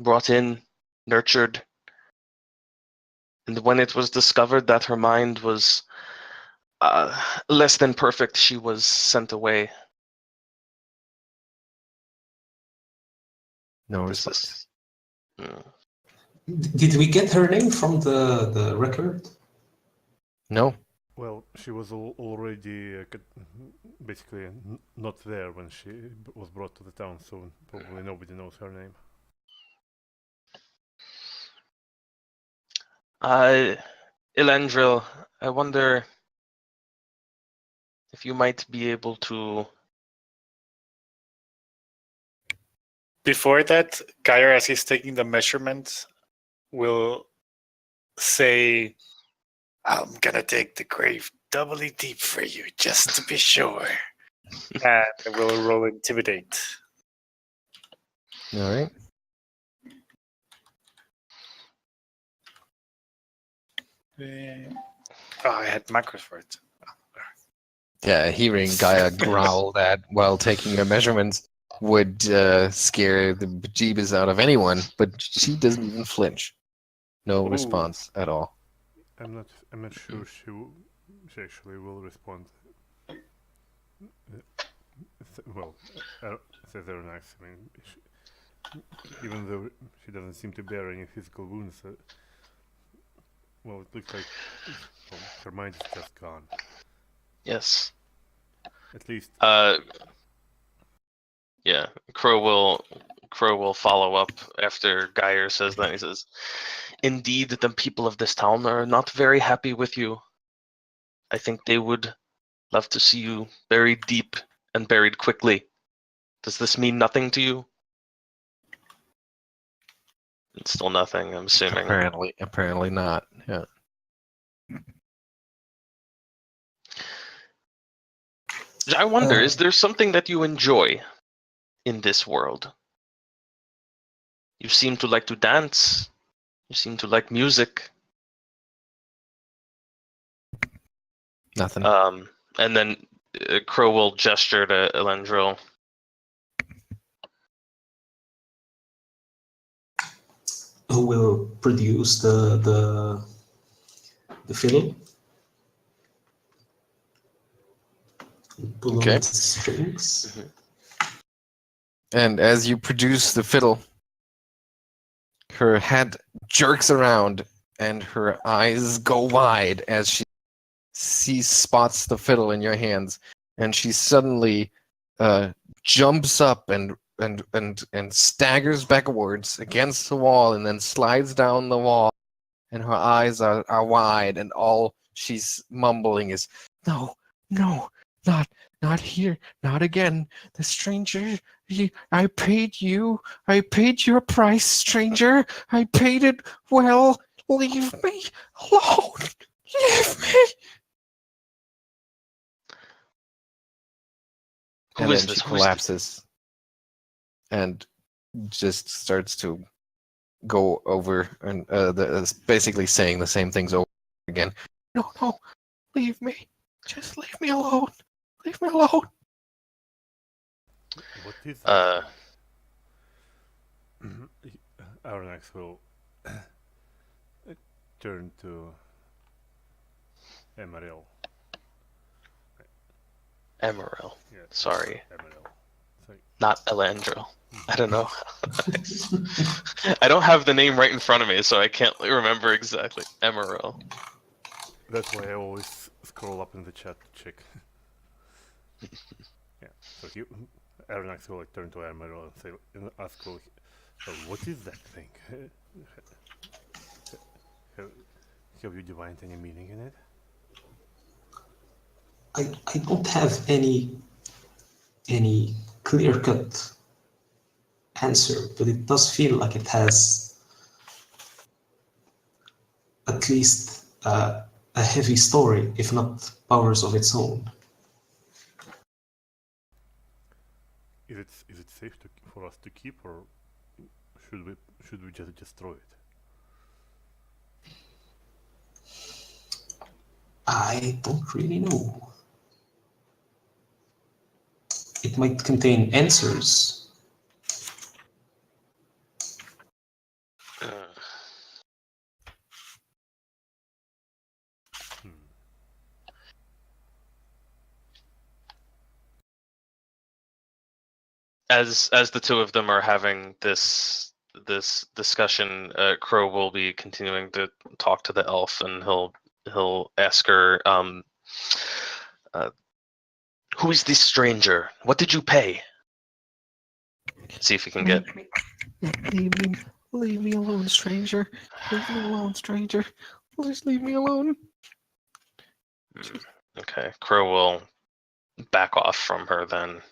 brought in, nurtured, and when it was discovered that her mind was less than perfect, she was sent away. No This response. is- Did we get her name from the record? No. Well, she was already basically not there when she was brought to the town, so probably nobody knows her name. Elandril, I wonder if you might be able to... Before that, Geier, as he's taking the measurement, will say, I'm gonna dig the grave doubly deep for you, just to be sure. And we'll roll intimidate. All right. Oh, I had Magus for it. Yeah, hearing Gaia growl that while taking her measurements would scare the bejeebus out of anyone, but she doesn't even flinch. No Ooh. response at all. I'm not sure she actually will respond. Well, says Arronax. I mean, even though she doesn't seem to bear any physical wounds, well, it looks like her mind is just gone. Yes. At least. Yeah. Crow will follow up after Geier says that. He says, "Indeed, the people of this town are not very happy with you. I think they would love to see you buried deep and buried quickly. Does this mean nothing to you?" It's still nothing, I'm assuming. Apparently not. Yeah. I wonder, is there something that you enjoy in this world? You seem to like to dance. You seem to like music. Nothing. And then Crow will gesture to Elandril. Who will produce the fiddle? Pull on Okay. its strings. And as you produce the fiddle, her head jerks around and her eyes go wide as she spots the fiddle in your hands, and she suddenly jumps up and staggers backwards against the wall and then slides down the wall, and her eyes are wide, and all she's mumbling is, "No, not here, not again. The stranger, I paid you. I paid your price, stranger. I paid it well. Leave me alone. Leave me." Who is this? She collapses and just starts to go over and basically saying the same things over again. No, leave me. Just leave me alone. Leave me alone. What is that? Uh, Arronax will turn to Emaírel. Emaírel. Yes, Sorry. Emaírel. Not Elandril. I don't know. I don't have the name right in front of me, so I can't remember exactly. Emaírel. That's why I always scroll up in the chat to check. Yeah. So Arronax will turn to Emaírel and say, ask, well, what is that thing? Have you divined any meaning in it? I don't have any clear-cut answer, but it does feel like it has at least a heavy story, if not powers of its own. Is it safe for us to keep, or should we just destroy it? I don't really know. It might contain answers. As the two of them are having this discussion, Crow will be continuing to talk to the elf, and he'll he'll ask her, who is this stranger? What did you pay? See if we can get. Leave me alone, stranger. Leave me alone, stranger. Please leave me alone. Okay, Crow will back off from her then.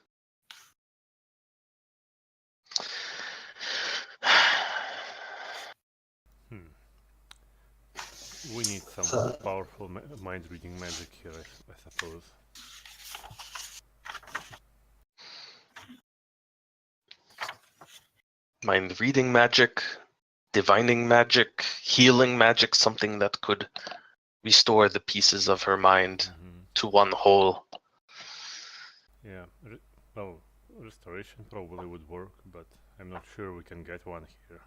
We need some powerful mind-reading magic here, I suppose. Mind reading magic, divining magic, healing magic, something that could restore the pieces of her mind to one whole. Yeah, well, restoration probably would work, but I'm not sure we can get one here.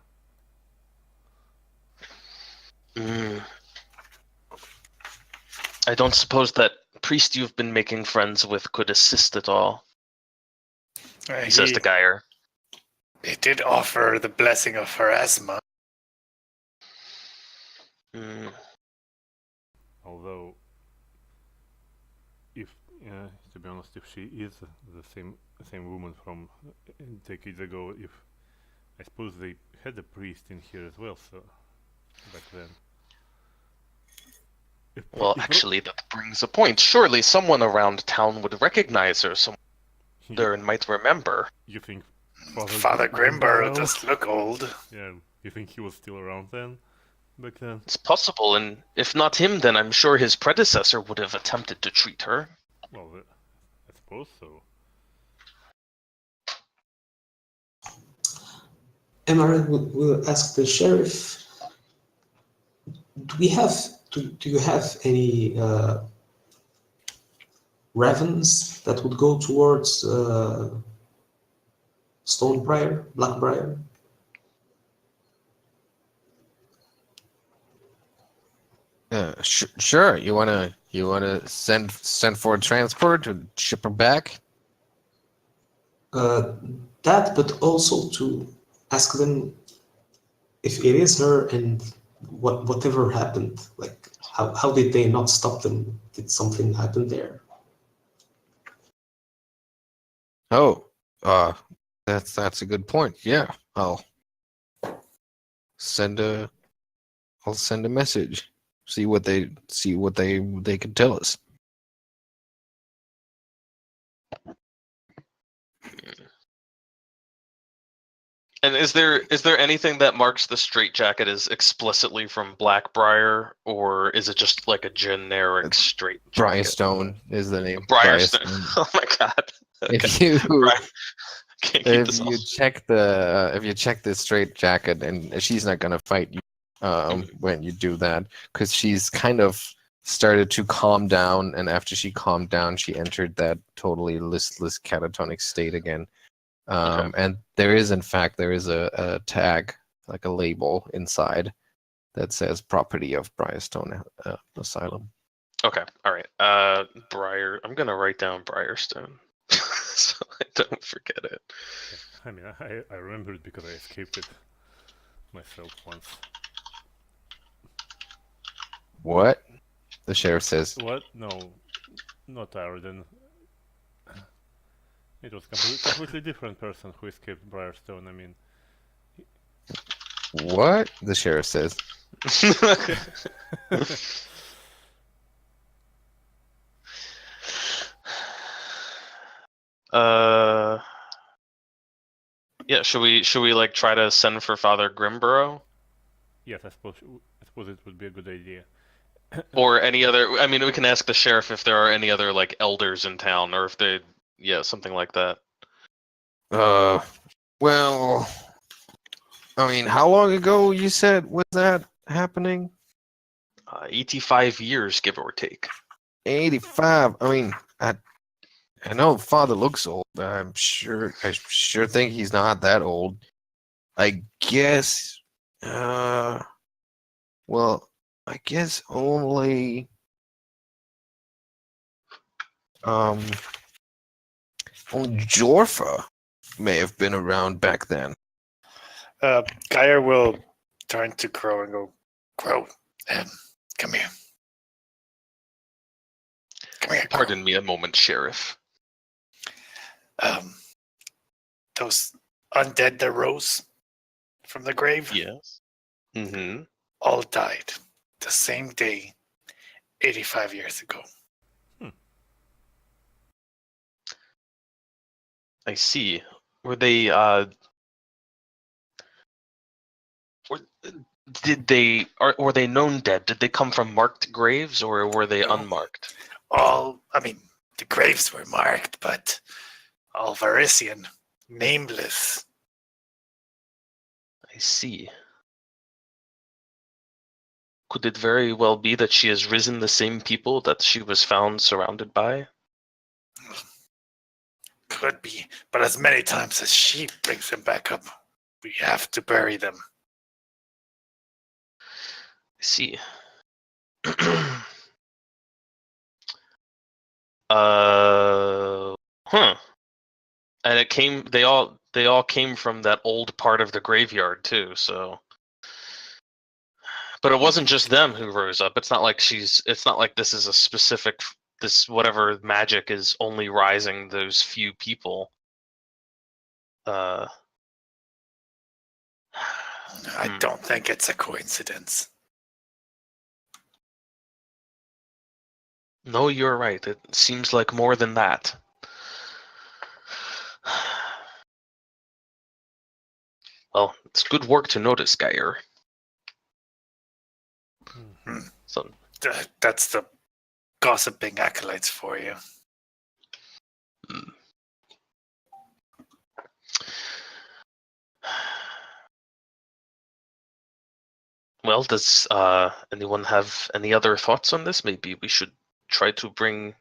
I don't suppose that priest you've been making friends with could assist at all. He says to Geier. He did offer the blessing of Pharasma. Although, if to be honest, if she is the same woman from decades ago, I suppose they had a priest in here as well, so back then. Well, actually, that brings a point. Surely someone around town would recognize her. Someone there and might remember. You think Father Grimburrow does look old. Yeah, you think he was still around then? Back then? It's possible, and if not him, then I'm sure his predecessor would have attempted to treat her. Well, I suppose so. Emaárel will ask the sheriff, do you have any ravens that would go towards Stonebriar, Blackbriar? Sure. You wanna send for a transport to ship her back? That, but also to ask them if it is her and whatever happened. Like, how did they not stop them? Did something happen there? Oh, that's a good point. Yeah, I'll send a message. See what they can tell us. And is there anything that marks the straitjacket as explicitly from Blackbriar, or is it just like a generic straitjacket? Briarstone is the name. Briarstone. Oh my god. Okay. If you check the straitjacket, and she's not gonna fight you when you do that, because she's kind of started to calm down, and after she calmed down, she entered that totally listless catatonic state again. And there is a tag, like a label inside that says property of Briarstone Asylum. Okay, all right. I'm gonna write down Briarstone so I don't forget it. I mean, I remember it because I escaped it myself once. What? The sheriff says. What? No, not Aroden. It was completely different person who escaped Briarstone. I mean, what? The sheriff says. Yeah. Should we like try to send for Father Grimburrow? Yes, I suppose it would be a good idea. Or any other. I mean, we can ask the sheriff if there are any other like elders in town, or if they. Yeah, something like that. Well, I mean, how long ago you said was that happening? 85 years, give or take. 85. I mean, I know Father looks old, but I sure think he's not that old. I guess. Well, I guess only. Only Jorfa may have been around back then. Geier will turn to Crow and go, Crow, come here. Come here, Pardon me a moment, Sheriff. Those undead that rose from the grave Yes. Mm-hmm. all died the same day 85 years ago. I see. Were they were they known dead? Did they come from marked graves or were they No. unmarked? The graves were marked, but all Varisian, nameless. I see. Could it very well be that she has risen the same people that she was found surrounded by? Could be, but as many times as she brings them back up, we have to bury them. I see. Huh. And they all came from that old part of the graveyard too, so. But it wasn't just them who rose up. It's not like this is a specific, this whatever magic is only rising those few people. I don't think it's a coincidence. No, you're right. It seems like more than that. Well, it's good work to notice, Geier. So, That's the gossiping acolytes for you. Well, does anyone have any other thoughts on this? Maybe we should try to bring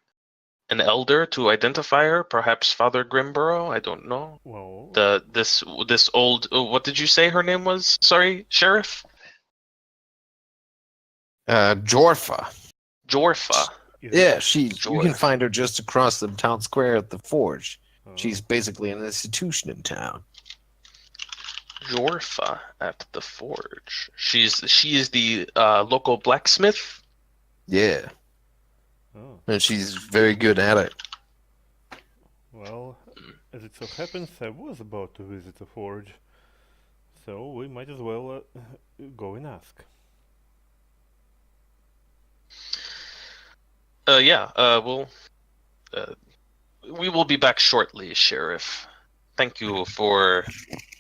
an elder to identify her. Perhaps Father Grimborough. I don't know. Well, This old. What did you say her name was? Sorry, Sheriff. Jorfa. Jorfa. Yeah, you Jorfa. can find her just across the town square at the Forge. Oh. She's basically an institution in town. Jorfa at the Forge. She is the local blacksmith. Yeah, Oh. and she's very good at it. Well, as it so happens, I was about to visit the forge, so we might as well go and ask. We will be back shortly, Sheriff. Thank you for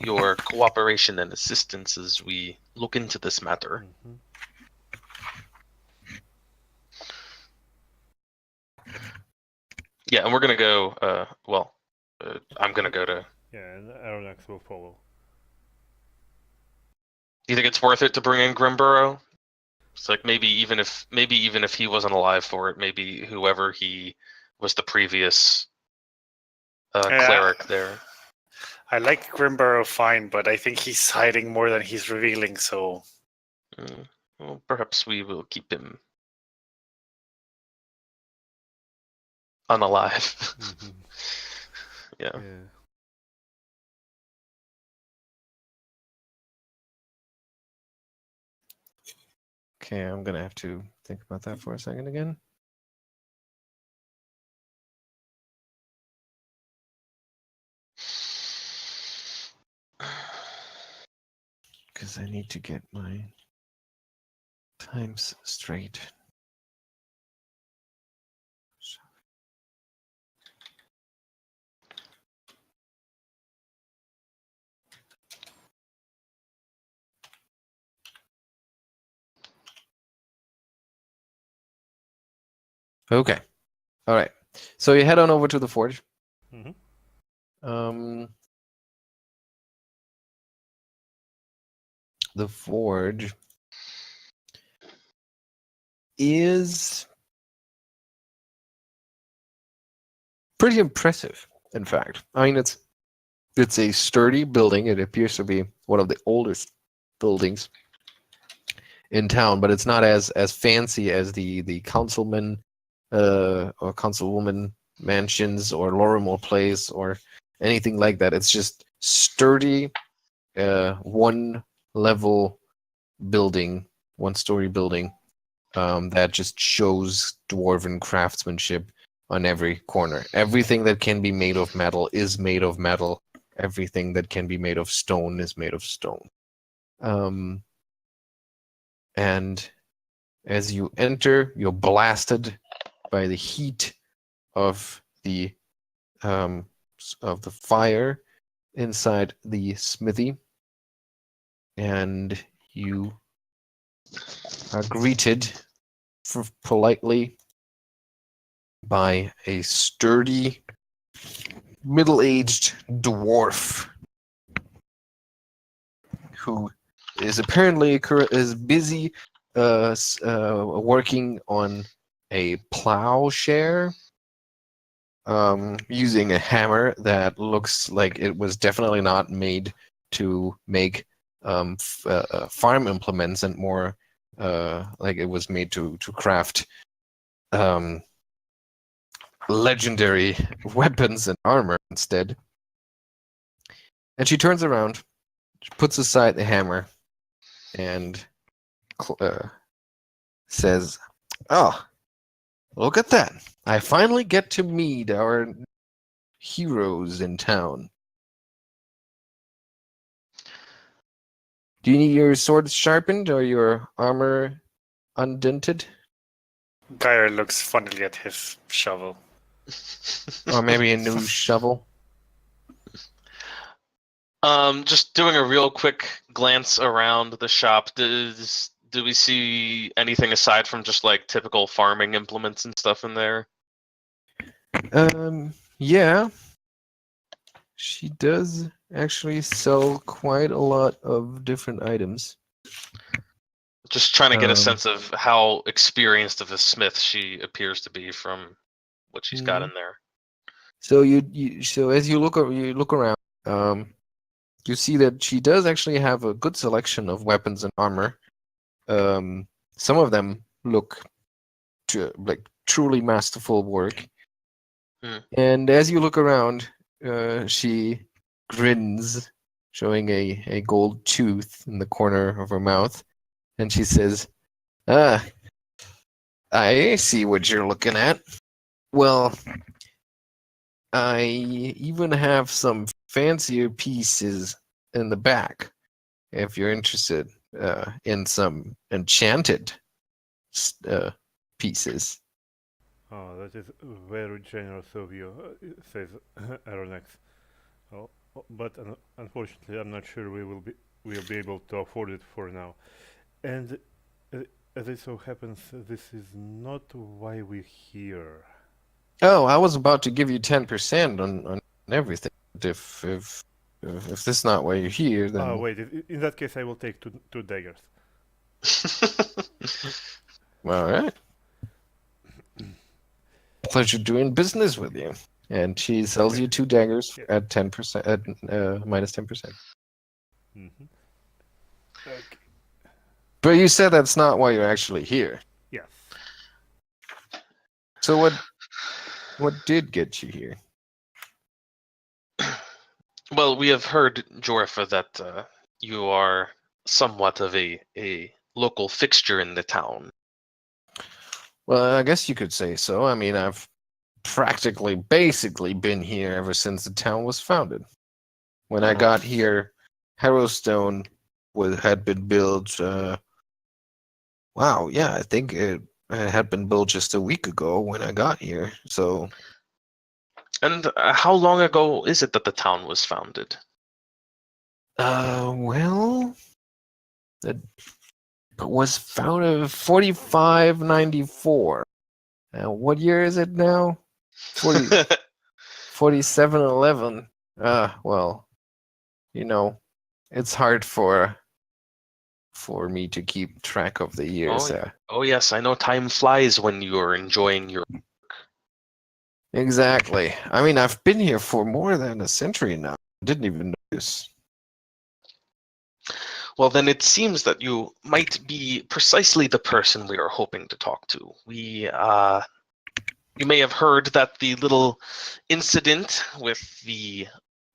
your cooperation and assistance as we look into this matter. Mhm. Yeah, and we're gonna go. I'm gonna go to. Yeah, and Arronax will follow. Do you think it's worth it to bring in Grimborough? It's like maybe even if he wasn't alive for it, maybe whoever he was the previous cleric there. I like Grimborough fine, but I think he's hiding more than he's revealing, so... Well, perhaps we will keep him unalive. Mhm. Yeah. Yeah. Okay, I'm gonna have to think about that for a second again. Because I need to get my times straight. Okay. All right. So you head on over to the forge. Mhm. The forge is pretty impressive, in fact. I mean, it's a sturdy building. It appears to be one of the oldest buildings in town, but it's not as fancy as the councilman or councilwoman mansions or Lorimore Place or anything like that. It's just sturdy, one level building, 1-story building that just shows dwarven craftsmanship on every corner. Everything that can be made of metal is made of metal. Everything that can be made of stone is made of stone. And as you enter, you're blasted by the heat of the fire inside the smithy, and you are greeted politely by a sturdy, middle-aged dwarf who is apparently busy working on a plowshare, using a hammer that looks like it was definitely not made to make farm implements, and more like it was made to craft legendary weapons and armor instead. And she turns around, she puts aside the hammer, and says, "Oh, look at that. I finally get to meet our heroes in town. Do you need your sword sharpened or your armor undented? Geier looks fondly at his shovel. Or maybe a new shovel?" Just doing a real quick glance around the shop. Do we see anything aside from just like typical farming implements and stuff in there? Yeah. She does actually sell quite a lot of different items. Just trying to get a sense of how experienced of a smith she appears to be from what she's got in there. So so as you look around, you see that she does actually have a good selection of weapons and armor. Some of them look like truly masterful work. And as you look around, she grins, showing a gold tooth in the corner of her mouth, and she says, "Ah, I see what you're looking at. Well, I even have some fancier pieces in the back, if you're interested in some enchanted pieces." Oh, that is very generous of you, says Arronax. Oh, but unfortunately, I'm not sure we'll be able to afford it for now. And as it so happens, this is not why we're here. Oh, I was about to give you 10% on everything. If this is not why you're here, then... Oh, wait, in that case, I will take two daggers. All right. Pleasure doing business with you. And she sells you 2 daggers at 10%, at minus 10%. Mm-hmm. Okay. But you said that's not why you're actually here. Yes. So what did get you here? Well, we have heard, Jorfa, that you are somewhat of a local fixture in the town. Well, I guess you could say so. I mean, I've basically been here ever since the town was founded. When I got here, Harrowstone had been built. I think it had been built just a week ago when I got here. So. And how long ago is it that the town was founded? Well, it was founded 4594. What year is it now? 4711. Well, it's hard for me to keep track of the years. Oh yes, I know time flies when you're enjoying your work. Exactly. I mean, I've been here for more than a century now. I didn't even notice. Well, then it seems that you might be precisely the person we are hoping to talk to. You may have heard that the little incident with the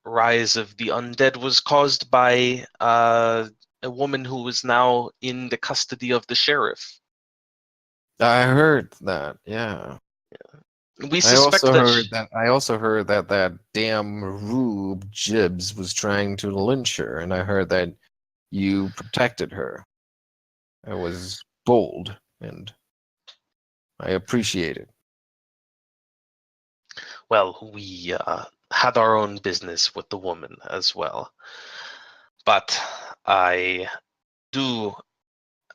rise of the undead was caused by a woman who is now in the custody of the sheriff. I heard that. Yeah. We suspect that she- I also heard that that damn rube Jibbs was trying to lynch her, and I heard that you protected her. It was bold, and I appreciate it. well, we had our own business with the woman as well. But I do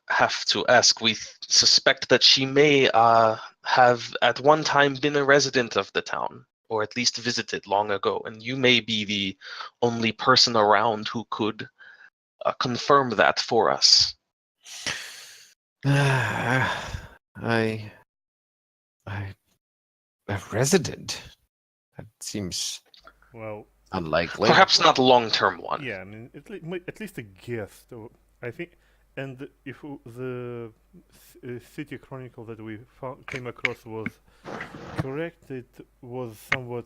have to ask, we suspect that she may have at one time been a resident of the town, or at least visited long ago, and you may be the only person around who could confirm that for us. I a resident. That seems Well, unlikely. Perhaps not a long-term one. yeah, I mean, at least a guess. I think, and if the city chronicle that we came across was correct, it was somewhat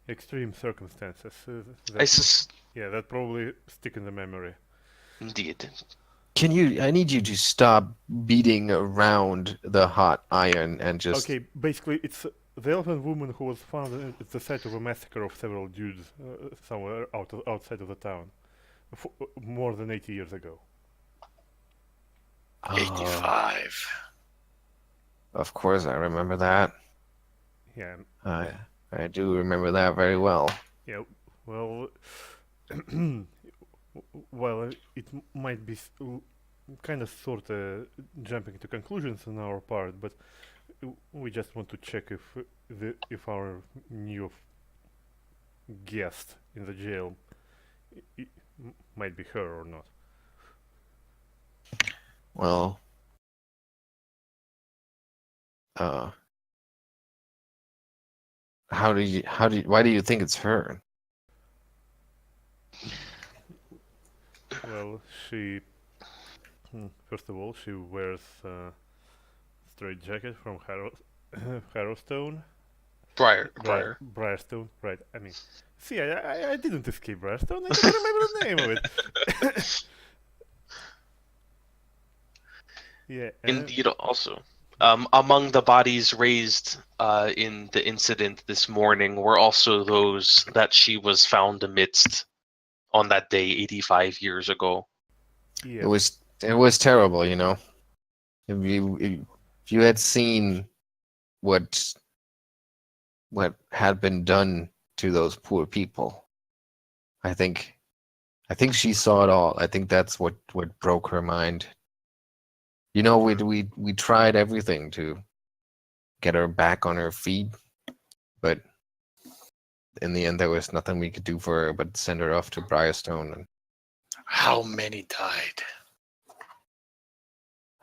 extreme circumstances. That probably stick in the memory. Indeed. I need you to stop beating around the hot iron and just. Okay, basically, it's the elephant woman who was found at the site of a massacre of several dudes somewhere outside of the town, more than 80 years ago. 85. Of course, I remember that. Yeah. I do remember that very well. Yeah. Well, well, it might be kind of sort of jumping to conclusions on our part, but we just want to check if our new guest in the jail might be her or not. Well, why do you think it's her? Well, she first of all, she wears a straight jacket from Harrowstone. Briarstone, right? I mean, see, I didn't escape Briarstone. I can't remember the name of it. Yeah. Indeed, also. Among the bodies raised in the incident this morning were also those that she was found amidst on that day 85 years ago. Yeah. It was terrible, you know. If you had seen what had been done to those poor people, I think she saw it all. I think that's what broke her mind. You know, we tried everything to get her back on her feet, but in the end, there was nothing we could do for her but send her off to Briarstone. How many died?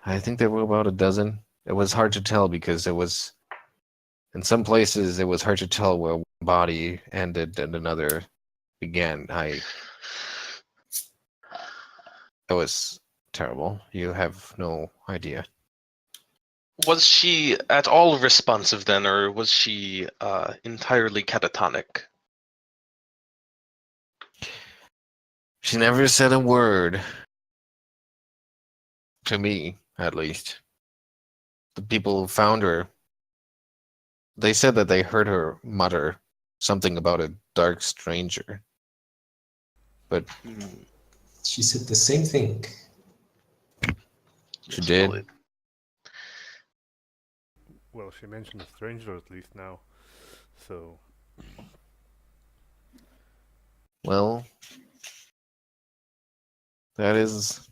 I think there were about a dozen. It was hard to tell because it was, in some places, it was hard to tell where one body ended and another began. It was terrible. You have no idea. Was she at all responsive then, or was she entirely catatonic? She never said a word. To me, at least. The people who found her, they said that they heard her mutter something about a dark stranger. But She said the same thing. She did. Solid. Well, she mentioned a stranger at least now, so. Well, that is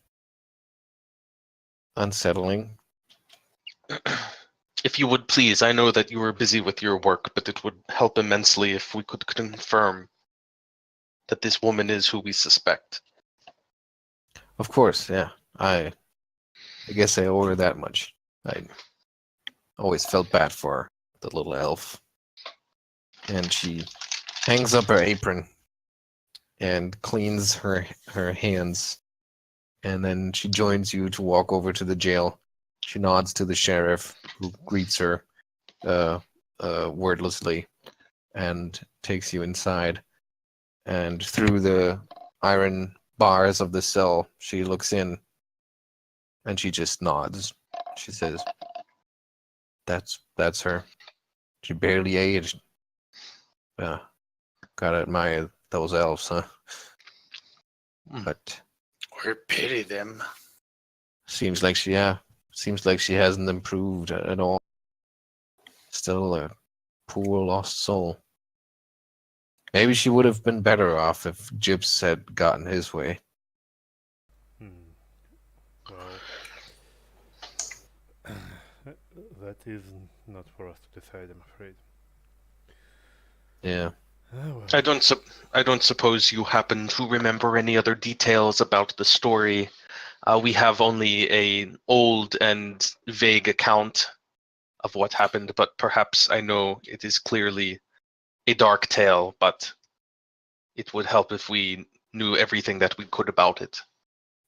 unsettling. If you would please, I know that you are busy with your work, but it would help immensely if we could confirm that this woman is who we suspect. Of course, yeah. I guess I owe her that much. I always felt bad for her, the little elf. And she hangs up her apron and cleans her hands. And then she joins you to walk over to the jail. She nods to the sheriff, who greets her wordlessly and takes you inside. And through the iron bars of the cell, she looks in. And she just nods. She says, That's her. She barely aged. Gotta admire those elves, huh? But Or pity them. seems like she hasn't improved at all. Still a poor lost soul. Maybe she would have been better off if Gyps had gotten his way. Well, that is not for us to decide, I'm afraid. Yeah. Oh, well. I don't suppose you happen to remember any other details about the story. We have only an old and vague account of what happened, but perhaps I know it is clearly a dark tale, but it would help if we knew everything that we could about it.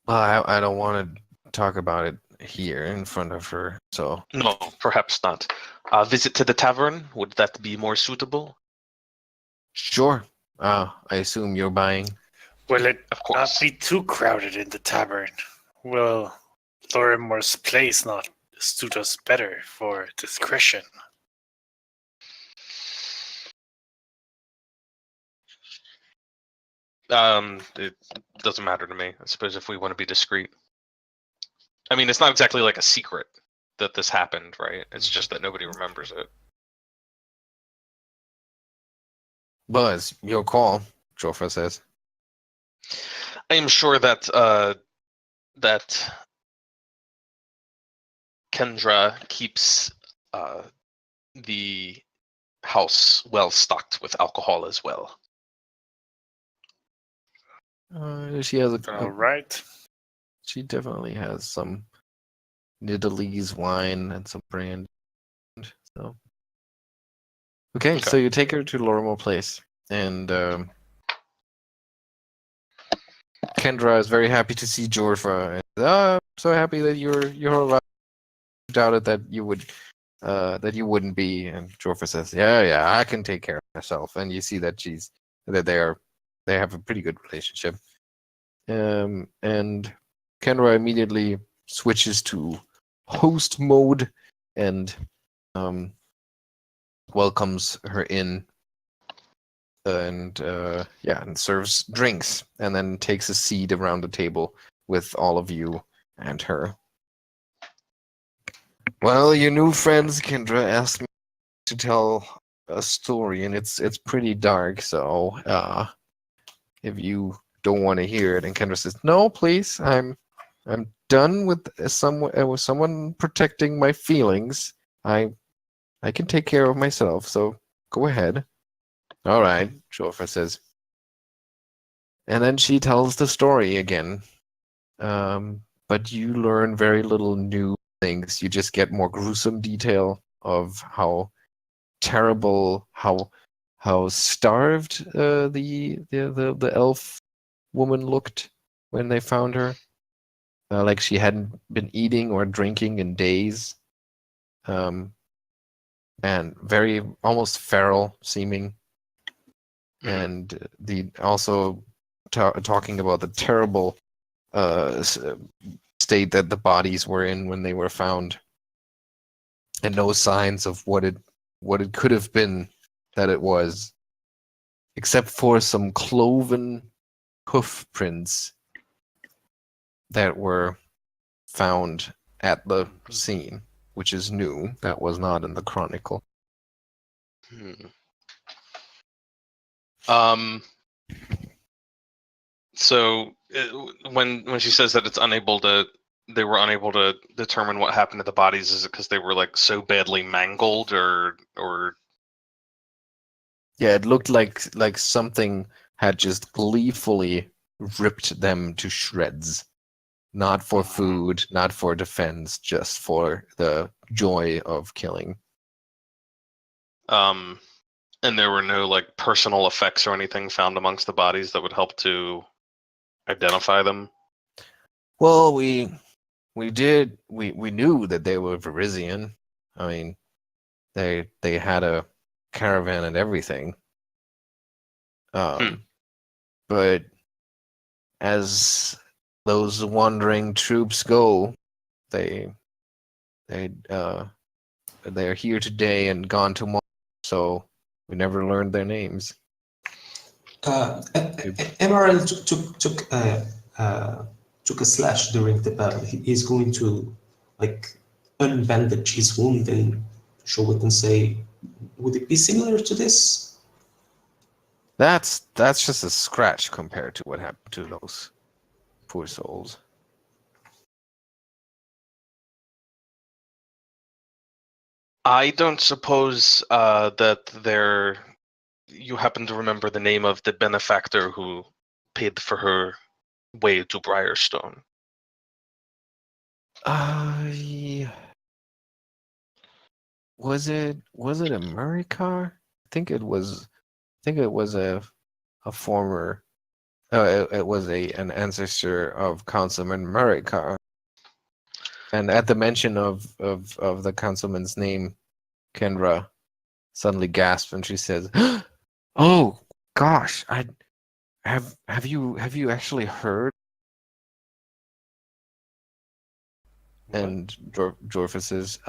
Well, I don't want to talk about it here in front of her, so... No, perhaps not. Visit to the tavern, would that be more suitable? Sure. I assume you're buying? Will it Of not course. be too crowded in the tavern? Will Lorimer's place not suit us better for discretion? It doesn't matter to me. I suppose if we want to be discreet. I mean, it's not exactly like a secret that this happened, right? It's just that nobody remembers it. Well, it's your call, Joffre says. I am sure that that Kendra keeps the house well stocked with alcohol as well. She has All right. She definitely has some Nidalese wine and some brandy. So, okay, so you take her to Lorimer Place, and Kendra is very happy to see Jorfa. I'm so happy that you're alive. Doubted that you wouldn't be. And Jorfa says, "Yeah, I can take care of myself." And you see that they have a pretty good relationship. And Kendra immediately switches to host mode and welcomes her in and serves drinks and then takes a seat around the table with all of you and her. Well, your new friends, Kendra, asked me to tell a story, and it's pretty dark, so if you don't want to hear it, and Kendra says, "No, please, I'm done with someone protecting my feelings. I can take care of myself, so go ahead." All right, Joffre says. And then she tells the story again. But you learn very little new things. You just get more gruesome detail of how terrible, how starved the elf woman looked when they found her. Like she hadn't been eating or drinking in days. And very almost feral seeming. And talking about the terrible state that the bodies were in when they were found, and no signs of what it could have been that it was, except for some cloven hoof prints that were found at the scene, which is new. That was not in the chronicle. So when she says that they were unable to determine what happened to the bodies, is it because they were like so badly mangled, or? Yeah, it looked like something had just gleefully ripped them to shreds. Not for food, not for defense, just for the joy of killing. And there were no like personal effects or anything found amongst the bodies that would help to identify them? Well, we knew that they were Verizian. I mean, they had a caravan and everything. But as those wandering troops go, they they're here today and gone tomorrow, so we never learned their names. Emaәрel took a slash during the battle. He's going to unbandage his wound and show it and say, "Would it be similar to this?" That's just a scratch compared to what happened to those poor souls. I don't suppose that you happen to remember the name of the benefactor who paid for her way to Briarstone. Was it a Murray-car? I think it was a former. It was an ancestor of Councilman Murray-car. And at the mention of the councilman's name, Kendra suddenly gasps and she says, "Oh gosh, have you actually heard?" And Jorfa says,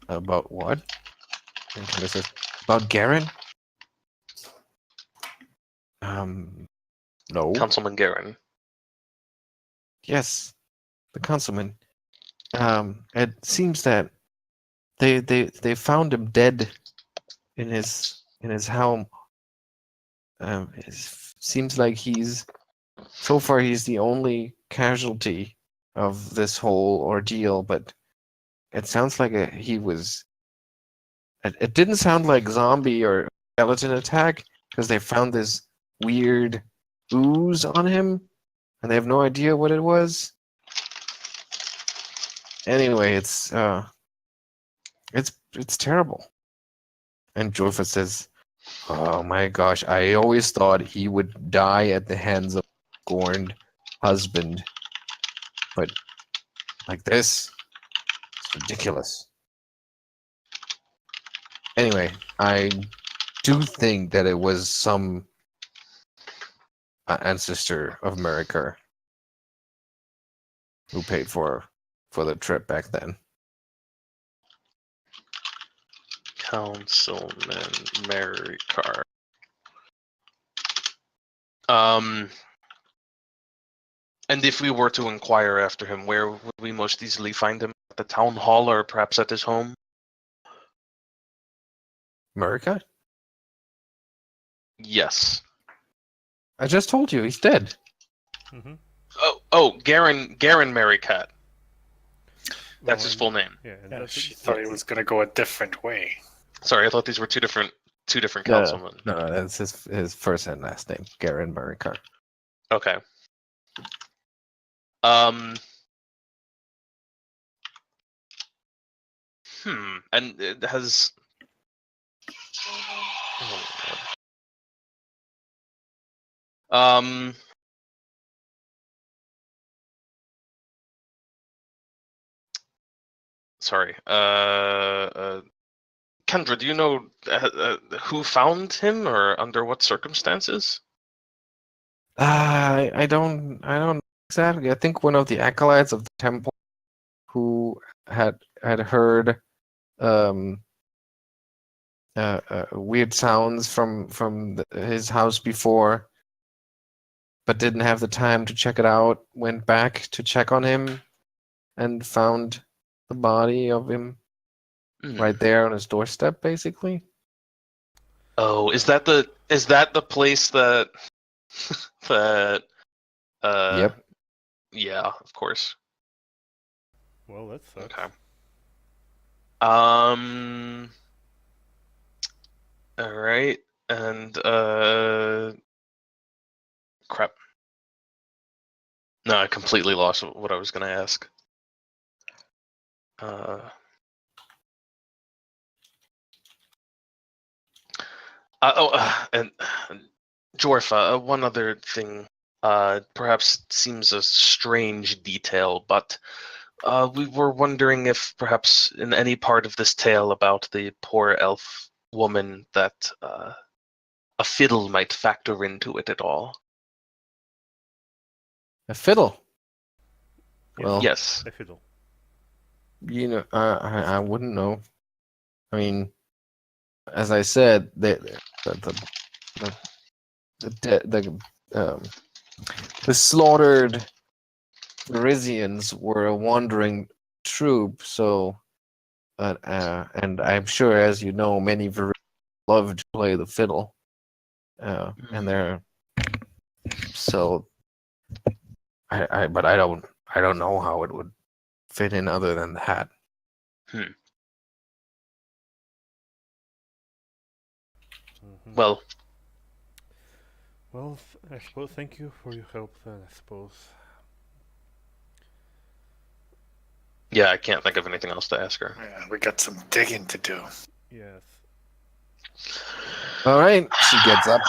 "About what?" And Kendra says, "About Garen?" No. Councilman Garen. Yes, the councilman. It seems that they found him dead in his home. It seems like he's the only casualty of this whole ordeal, but it sounds like he was. It didn't sound like zombie or skeleton attack because they found this weird ooze on him, and they have no idea what it was. Anyway, it's terrible. And Jorfa says, "Oh my gosh, I always thought he would die at the hands of a scorned husband. But like this, it's ridiculous." Anyway, I do think that it was some ancestor of America who paid for the trip back then. Councilman Mary-car. And if we were to inquire after him, where would we most easily find him? At the town hall or perhaps at his home? America? Yes. I just told you, he's dead. Mm-hmm. Garen Merrycat. That's his full name. Yeah, and Yeah, she thought he was going to go a different way. Sorry, I thought these were two different councilmen. No, that's his first and last name, Garen Murray-Carr. Okay. And it has. Sorry. Kendra, do you know who found him or under what circumstances? I don't exactly. I think one of the acolytes of the temple who had heard weird sounds from his house before, but didn't have the time to check it out, went back to check on him and found the body of him right there on his doorstep, basically. Oh, is that the place that that Yep. Yeah, of course. Well, that sucks. Okay. All right, and crap. No, I completely lost what I was going to ask. And Jorfa, one other thing, perhaps seems a strange detail, but we were wondering if perhaps in any part of this tale about the poor elf woman that a fiddle might factor into it at all. A fiddle? Well, Yes. A fiddle. you know, I wouldn't know. I mean, as I said, the slaughtered Parisians were a wandering troop, so and I'm sure, as you know, many love to play the fiddle, and they're so. But I don't know how it would fit in other than that. Mhm. Well, Well, I suppose. Thank you for your help. Then I suppose. yeah, I can't think of anything else to ask her. Yeah, we got some digging to do. Yes. All right, she gets up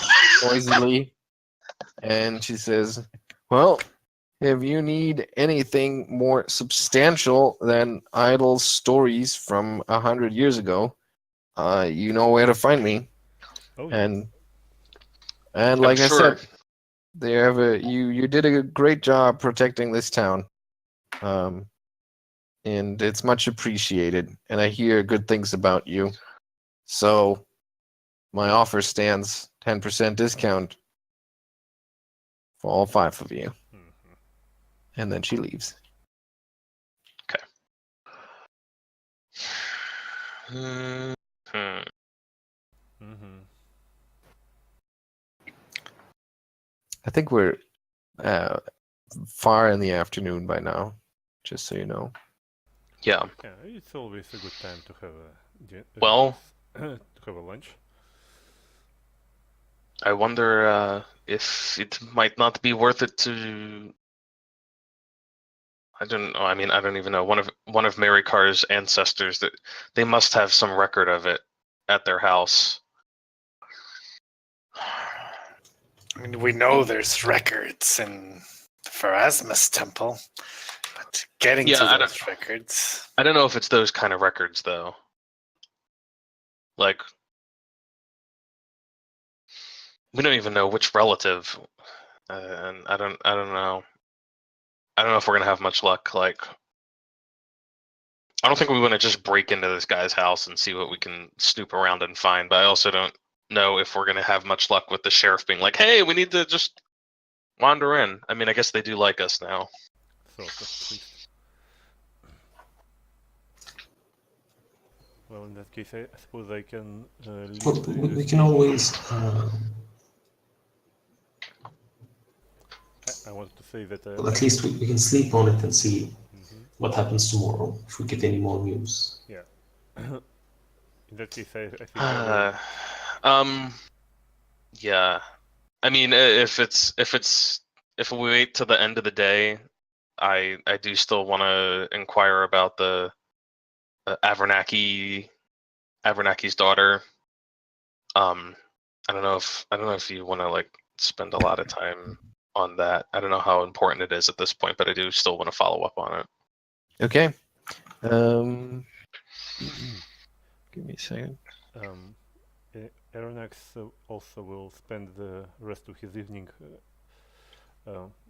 noisily, and she says, "Well, if you need anything more substantial than idle stories from 100 years ago, you know where to find me." Oh yeah. And I'm like I sure. said, you did a great job protecting this town, and it's much appreciated. And I hear good things about you, so my offer stands: 10% discount for all 5 of you. Mhm. And then she leaves. Hmm. Mhm. I think we're far in the afternoon by now, just so you know. Yeah. Yeah, it's always a good time to have Well, to have a lunch. I wonder if it might not be worth it to. I don't know. I mean, I don't even know. One of Mary Carr's ancestors, that they must have some record of it at their house. I mean, we know there's records in the Pharasma's temple, but getting Yeah, to those records. I don't know if it's those kind of records though. Like, we don't even know which relative, and I don't know. I don't know if we're gonna have much luck. Like, I don't think we want to just break into this guy's house and see what we can snoop around and find. But I also don't know if we're gonna have much luck with the sheriff being like, "Hey, we need to just wander in." I mean, I guess they do like us now. Sort of, at least. Well, in that case, I suppose I can leave Well, the we can always. I wanted to say that Well, at least we can sleep on it and see Mhm. what happens tomorrow if we get any more news. Yeah. In that case, I think I will. Yeah. I mean, if we wait till the end of the day, I do still want to inquire about the Avernacky's daughter. I don't know if you want to like spend a lot of time on that. I don't know how important it is at this point, but I do still want to follow up on it. Okay. Give me a second. Arronax also will spend the rest of his evening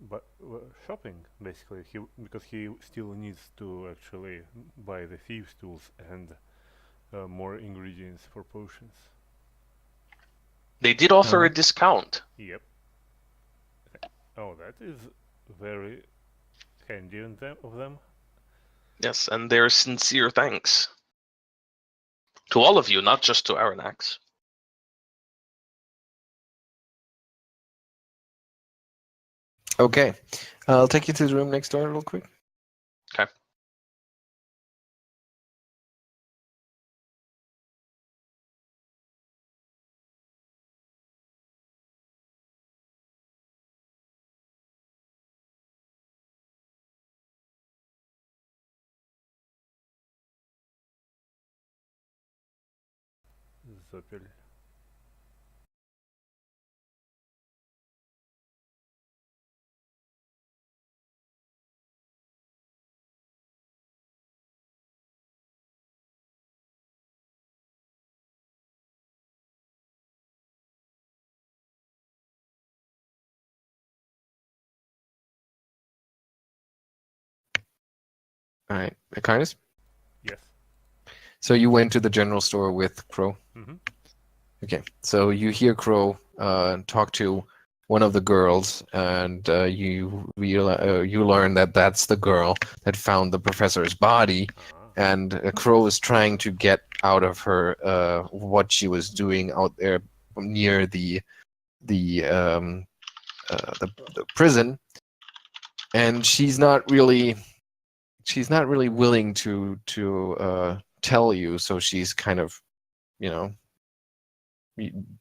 but shopping, basically. Because he still needs to actually buy the thieves' tools and more ingredients for potions. They did offer a Alright. discount. Yep. Oh, that is very handy of them. Yes, and their sincere thanks to all of you, not just to Arronax. Okay. I'll take you to the room next door real quick. Okay. Zoppel. All right, Kindness. Yes. So you went to the general store with Crow. Mm-hmm. Okay, so you hear Crow talk to one of the girls, and you learn that that's the girl that found the professor's body, and Crow is trying to get out of her what she was doing out there near the prison, and she's not really willing to tell you, so she's kind of, you know,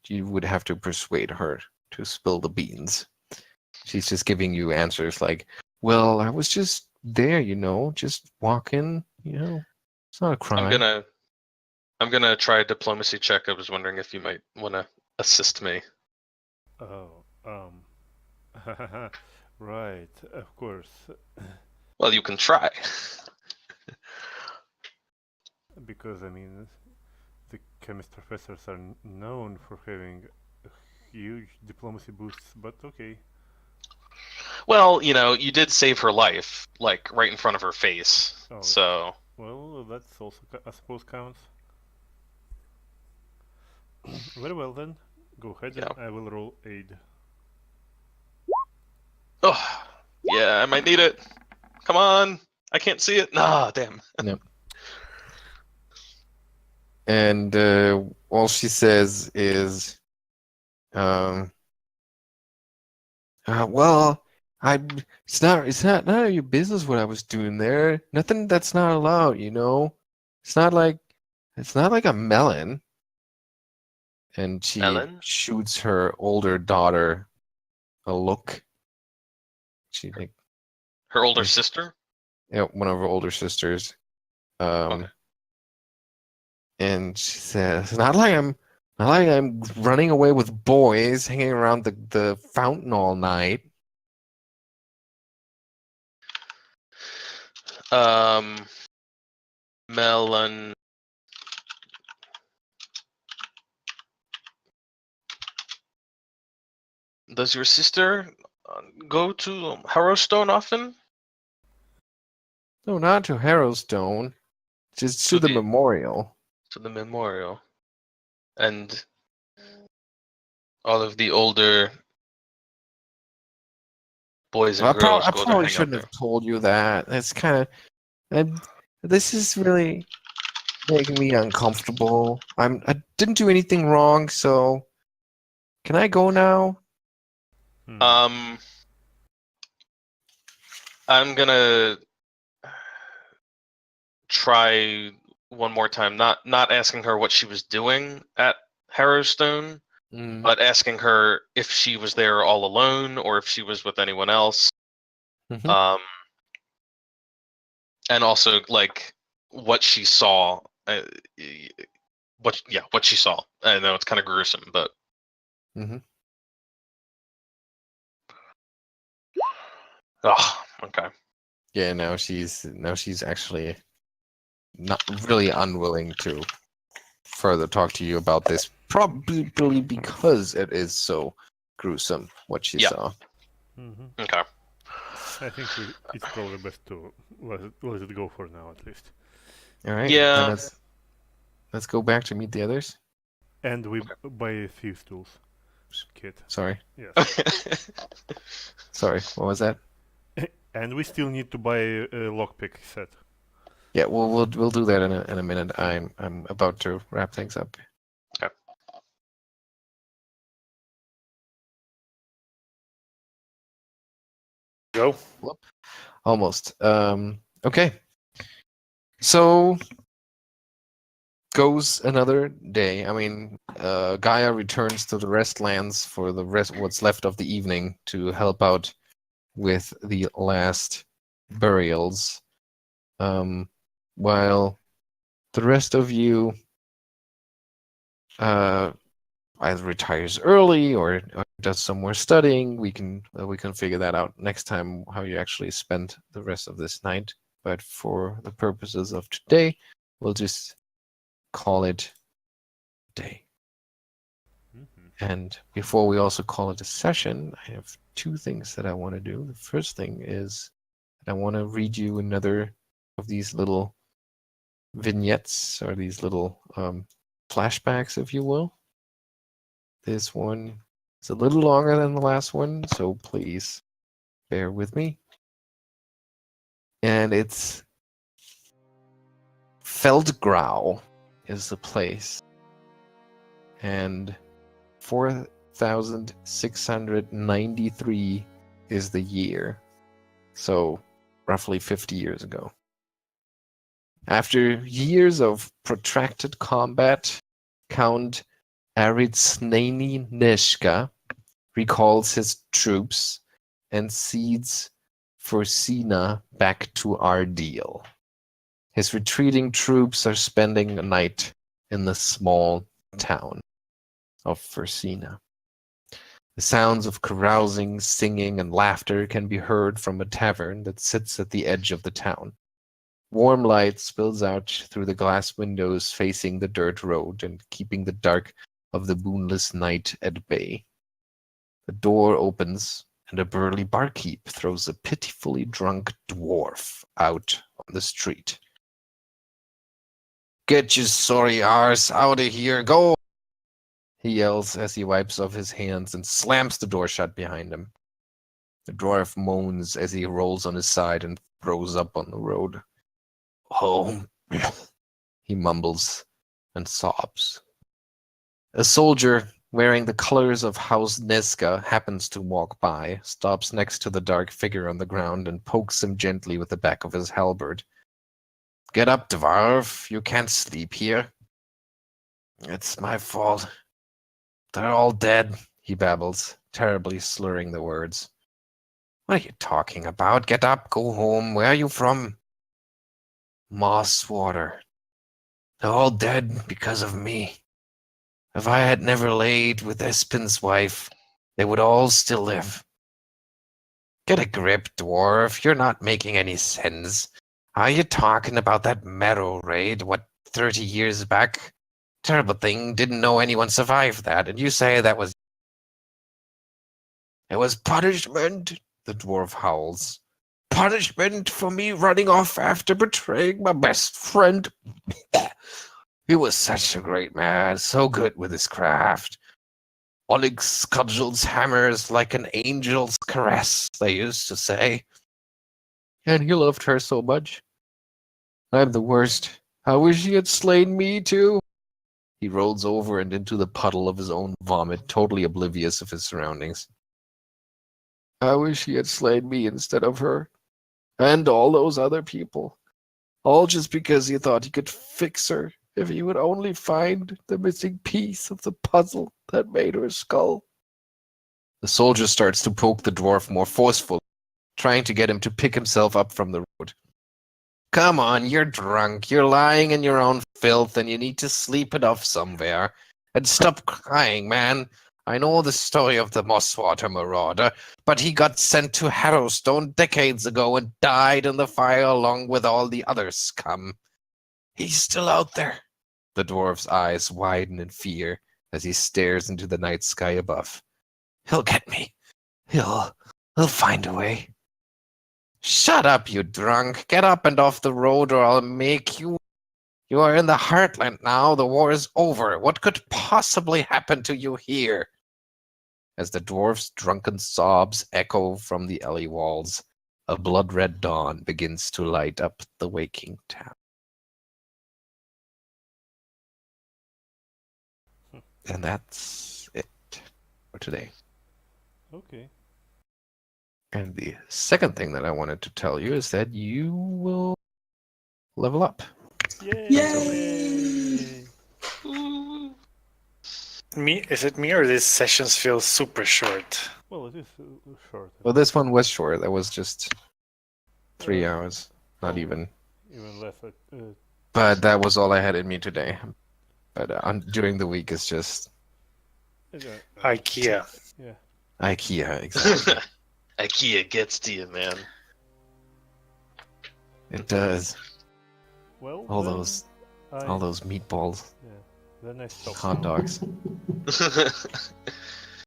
you would have to persuade her to spill the beans. She's just giving you answers like, well, I was just there, just walking, it's not a crime. I'm gonna try a diplomacy check. I was wondering if you might want to assist me. Oh, right, of course. Well, you can try. Because, I mean, the chemist professors are known for having huge diplomacy boosts, but okay. Well, you did save her life, like, right in front of her face. Oh. So... Well, that's also, I suppose, counts. Very well, then. Go ahead, Yeah. and I will roll aid. Oh, yeah, I might need it. Come on. I can't see it. Nah, damn. No. And all she says is, well, it's not none of your business what I was doing there. Nothing that's not allowed, It's not like a melon. And she Melon? shoots her older daughter a look. She like Her older sister? Yeah, one of her older sisters. Okay. And she says, not like I'm running away with boys, hanging around the fountain all night. Melon. Does your sister go to Harrowstone often? No, not to Harrowstone. Just to the memorial. To the memorial. And all of the older boys and girls I go probably to hang out shouldn't there. have told you that. That's kind of... This is really making me uncomfortable. I didn't do anything wrong, so... Can I go now? I'm gonna try one more time. Not asking her what she was doing at Harrowstone, but asking her if she was there all alone or if she was with anyone else. Mm-hmm. And also like what she saw. What she saw. I know it's kind of gruesome, but. Mm-hmm. Oh, okay. Yeah, now she's actually not really unwilling to further talk to you about this, probably because it is so gruesome what she saw. Mm-hmm. Okay. I think it's probably best to let it go for now, at least. All right. Yeah. Then let's go back to meet the others. And we buy a few stools. Kit. Sorry. Yes. Sorry. What was that? And we still need to buy a lockpick set. Yeah, we'll do that in a minute. I'm about to wrap things up. Okay. Go. Almost. Okay. So goes another day. I mean, Gaia returns to the Restlands for what's left of the evening to help out with the last burials. While the rest of you either retires early or does some more studying, we can figure that out next time how you actually spend the rest of this night. But for the purposes of today, we'll just call it a day. Mm-hmm. And before we also call it a session, I have two things that I want to do. The first thing is that I want to read you another of these little vignettes, or these little flashbacks, if you will. This one is a little longer than the last one, so please bear with me. And it's Feldgrau is the place. And 4,693 is the year. So roughly 50 years ago. After years of protracted combat, Count Naėllaŕian recalls his troops and cedes Pharasma back to Ardeel. His retreating troops are spending a night in the small town of Pharasma. The sounds of carousing, singing, and laughter can be heard from a tavern that sits at the edge of the town. Warm light spills out through the glass windows facing the dirt road and keeping the dark of the moonless night at bay. The door opens, and a burly barkeep throws a pitifully drunk dwarf out on the street. "Get your sorry arse out of here, go!" he yells as he wipes off his hands and slams the door shut behind him. The dwarf moans as he rolls on his side and throws up on the road. "Home," he mumbles and sobs. A soldier wearing the colors of House Niska happens to walk by, stops next to the dark figure on the ground, and pokes him gently with the back of his halberd. "Get up, dwarf. You can't sleep here." "It's my fault. They're all dead," he babbles, terribly slurring the words. "What are you talking about? Get up, go home. Where are you from?" "Mosswater. They're all dead because of me. If I had never laid with Espin's wife, they would all still live." "Get a grip, dwarf. You're not making any sense. Are you talking about that Marrow raid, 30 years back? Terrible thing, didn't know anyone survived that, and you say that was... It was punishment, the dwarf howls. Punishment for me running off after betraying my best friend. He was such a great man, so good with his craft. Onyx cudgels hammers like an angel's caress, they used to say. And he loved her so much. I'm the worst. I wish he had slain me too. He rolls over and into the puddle of his own vomit, totally oblivious of his surroundings. I wish he had slain me instead of her. And all those other people. All just because he thought he could fix her if he would only find the missing piece of the puzzle that made her skull. The soldier starts to poke the dwarf more forcefully, trying to get him to pick himself up from the road. Come on, you're drunk. You're lying in your own filth, and you need to sleep it off somewhere. And stop crying, man. I know the story of the Mosswater Marauder, but he got sent to Harrowstone decades ago and died in the fire along with all the other scum. He's still out there. The dwarf's eyes widen in fear as he stares into the night sky above. He'll get me. He'll find a way. Shut up, you drunk. Get up and off the road or I'll make you... You are in the heartland now. The war is over. What could possibly happen to you here? As the dwarf's drunken sobs echo from the alley walls, a blood-red dawn begins to light up the waking town. And that's it for today. Okay. And the second thing that I wanted to tell you is that you will level up. Yay! Yay! Is it me or these sessions feel super short? Well, it is short. Well, this one was short. That was just 3 hours, not even. Even less. But that was all I had in me today. But during the week, it's just IKEA. Yeah. IKEA, exactly. IKEA gets to you, man. It does. Well, All then those meatballs, Yeah. Then I stopped. hot dogs.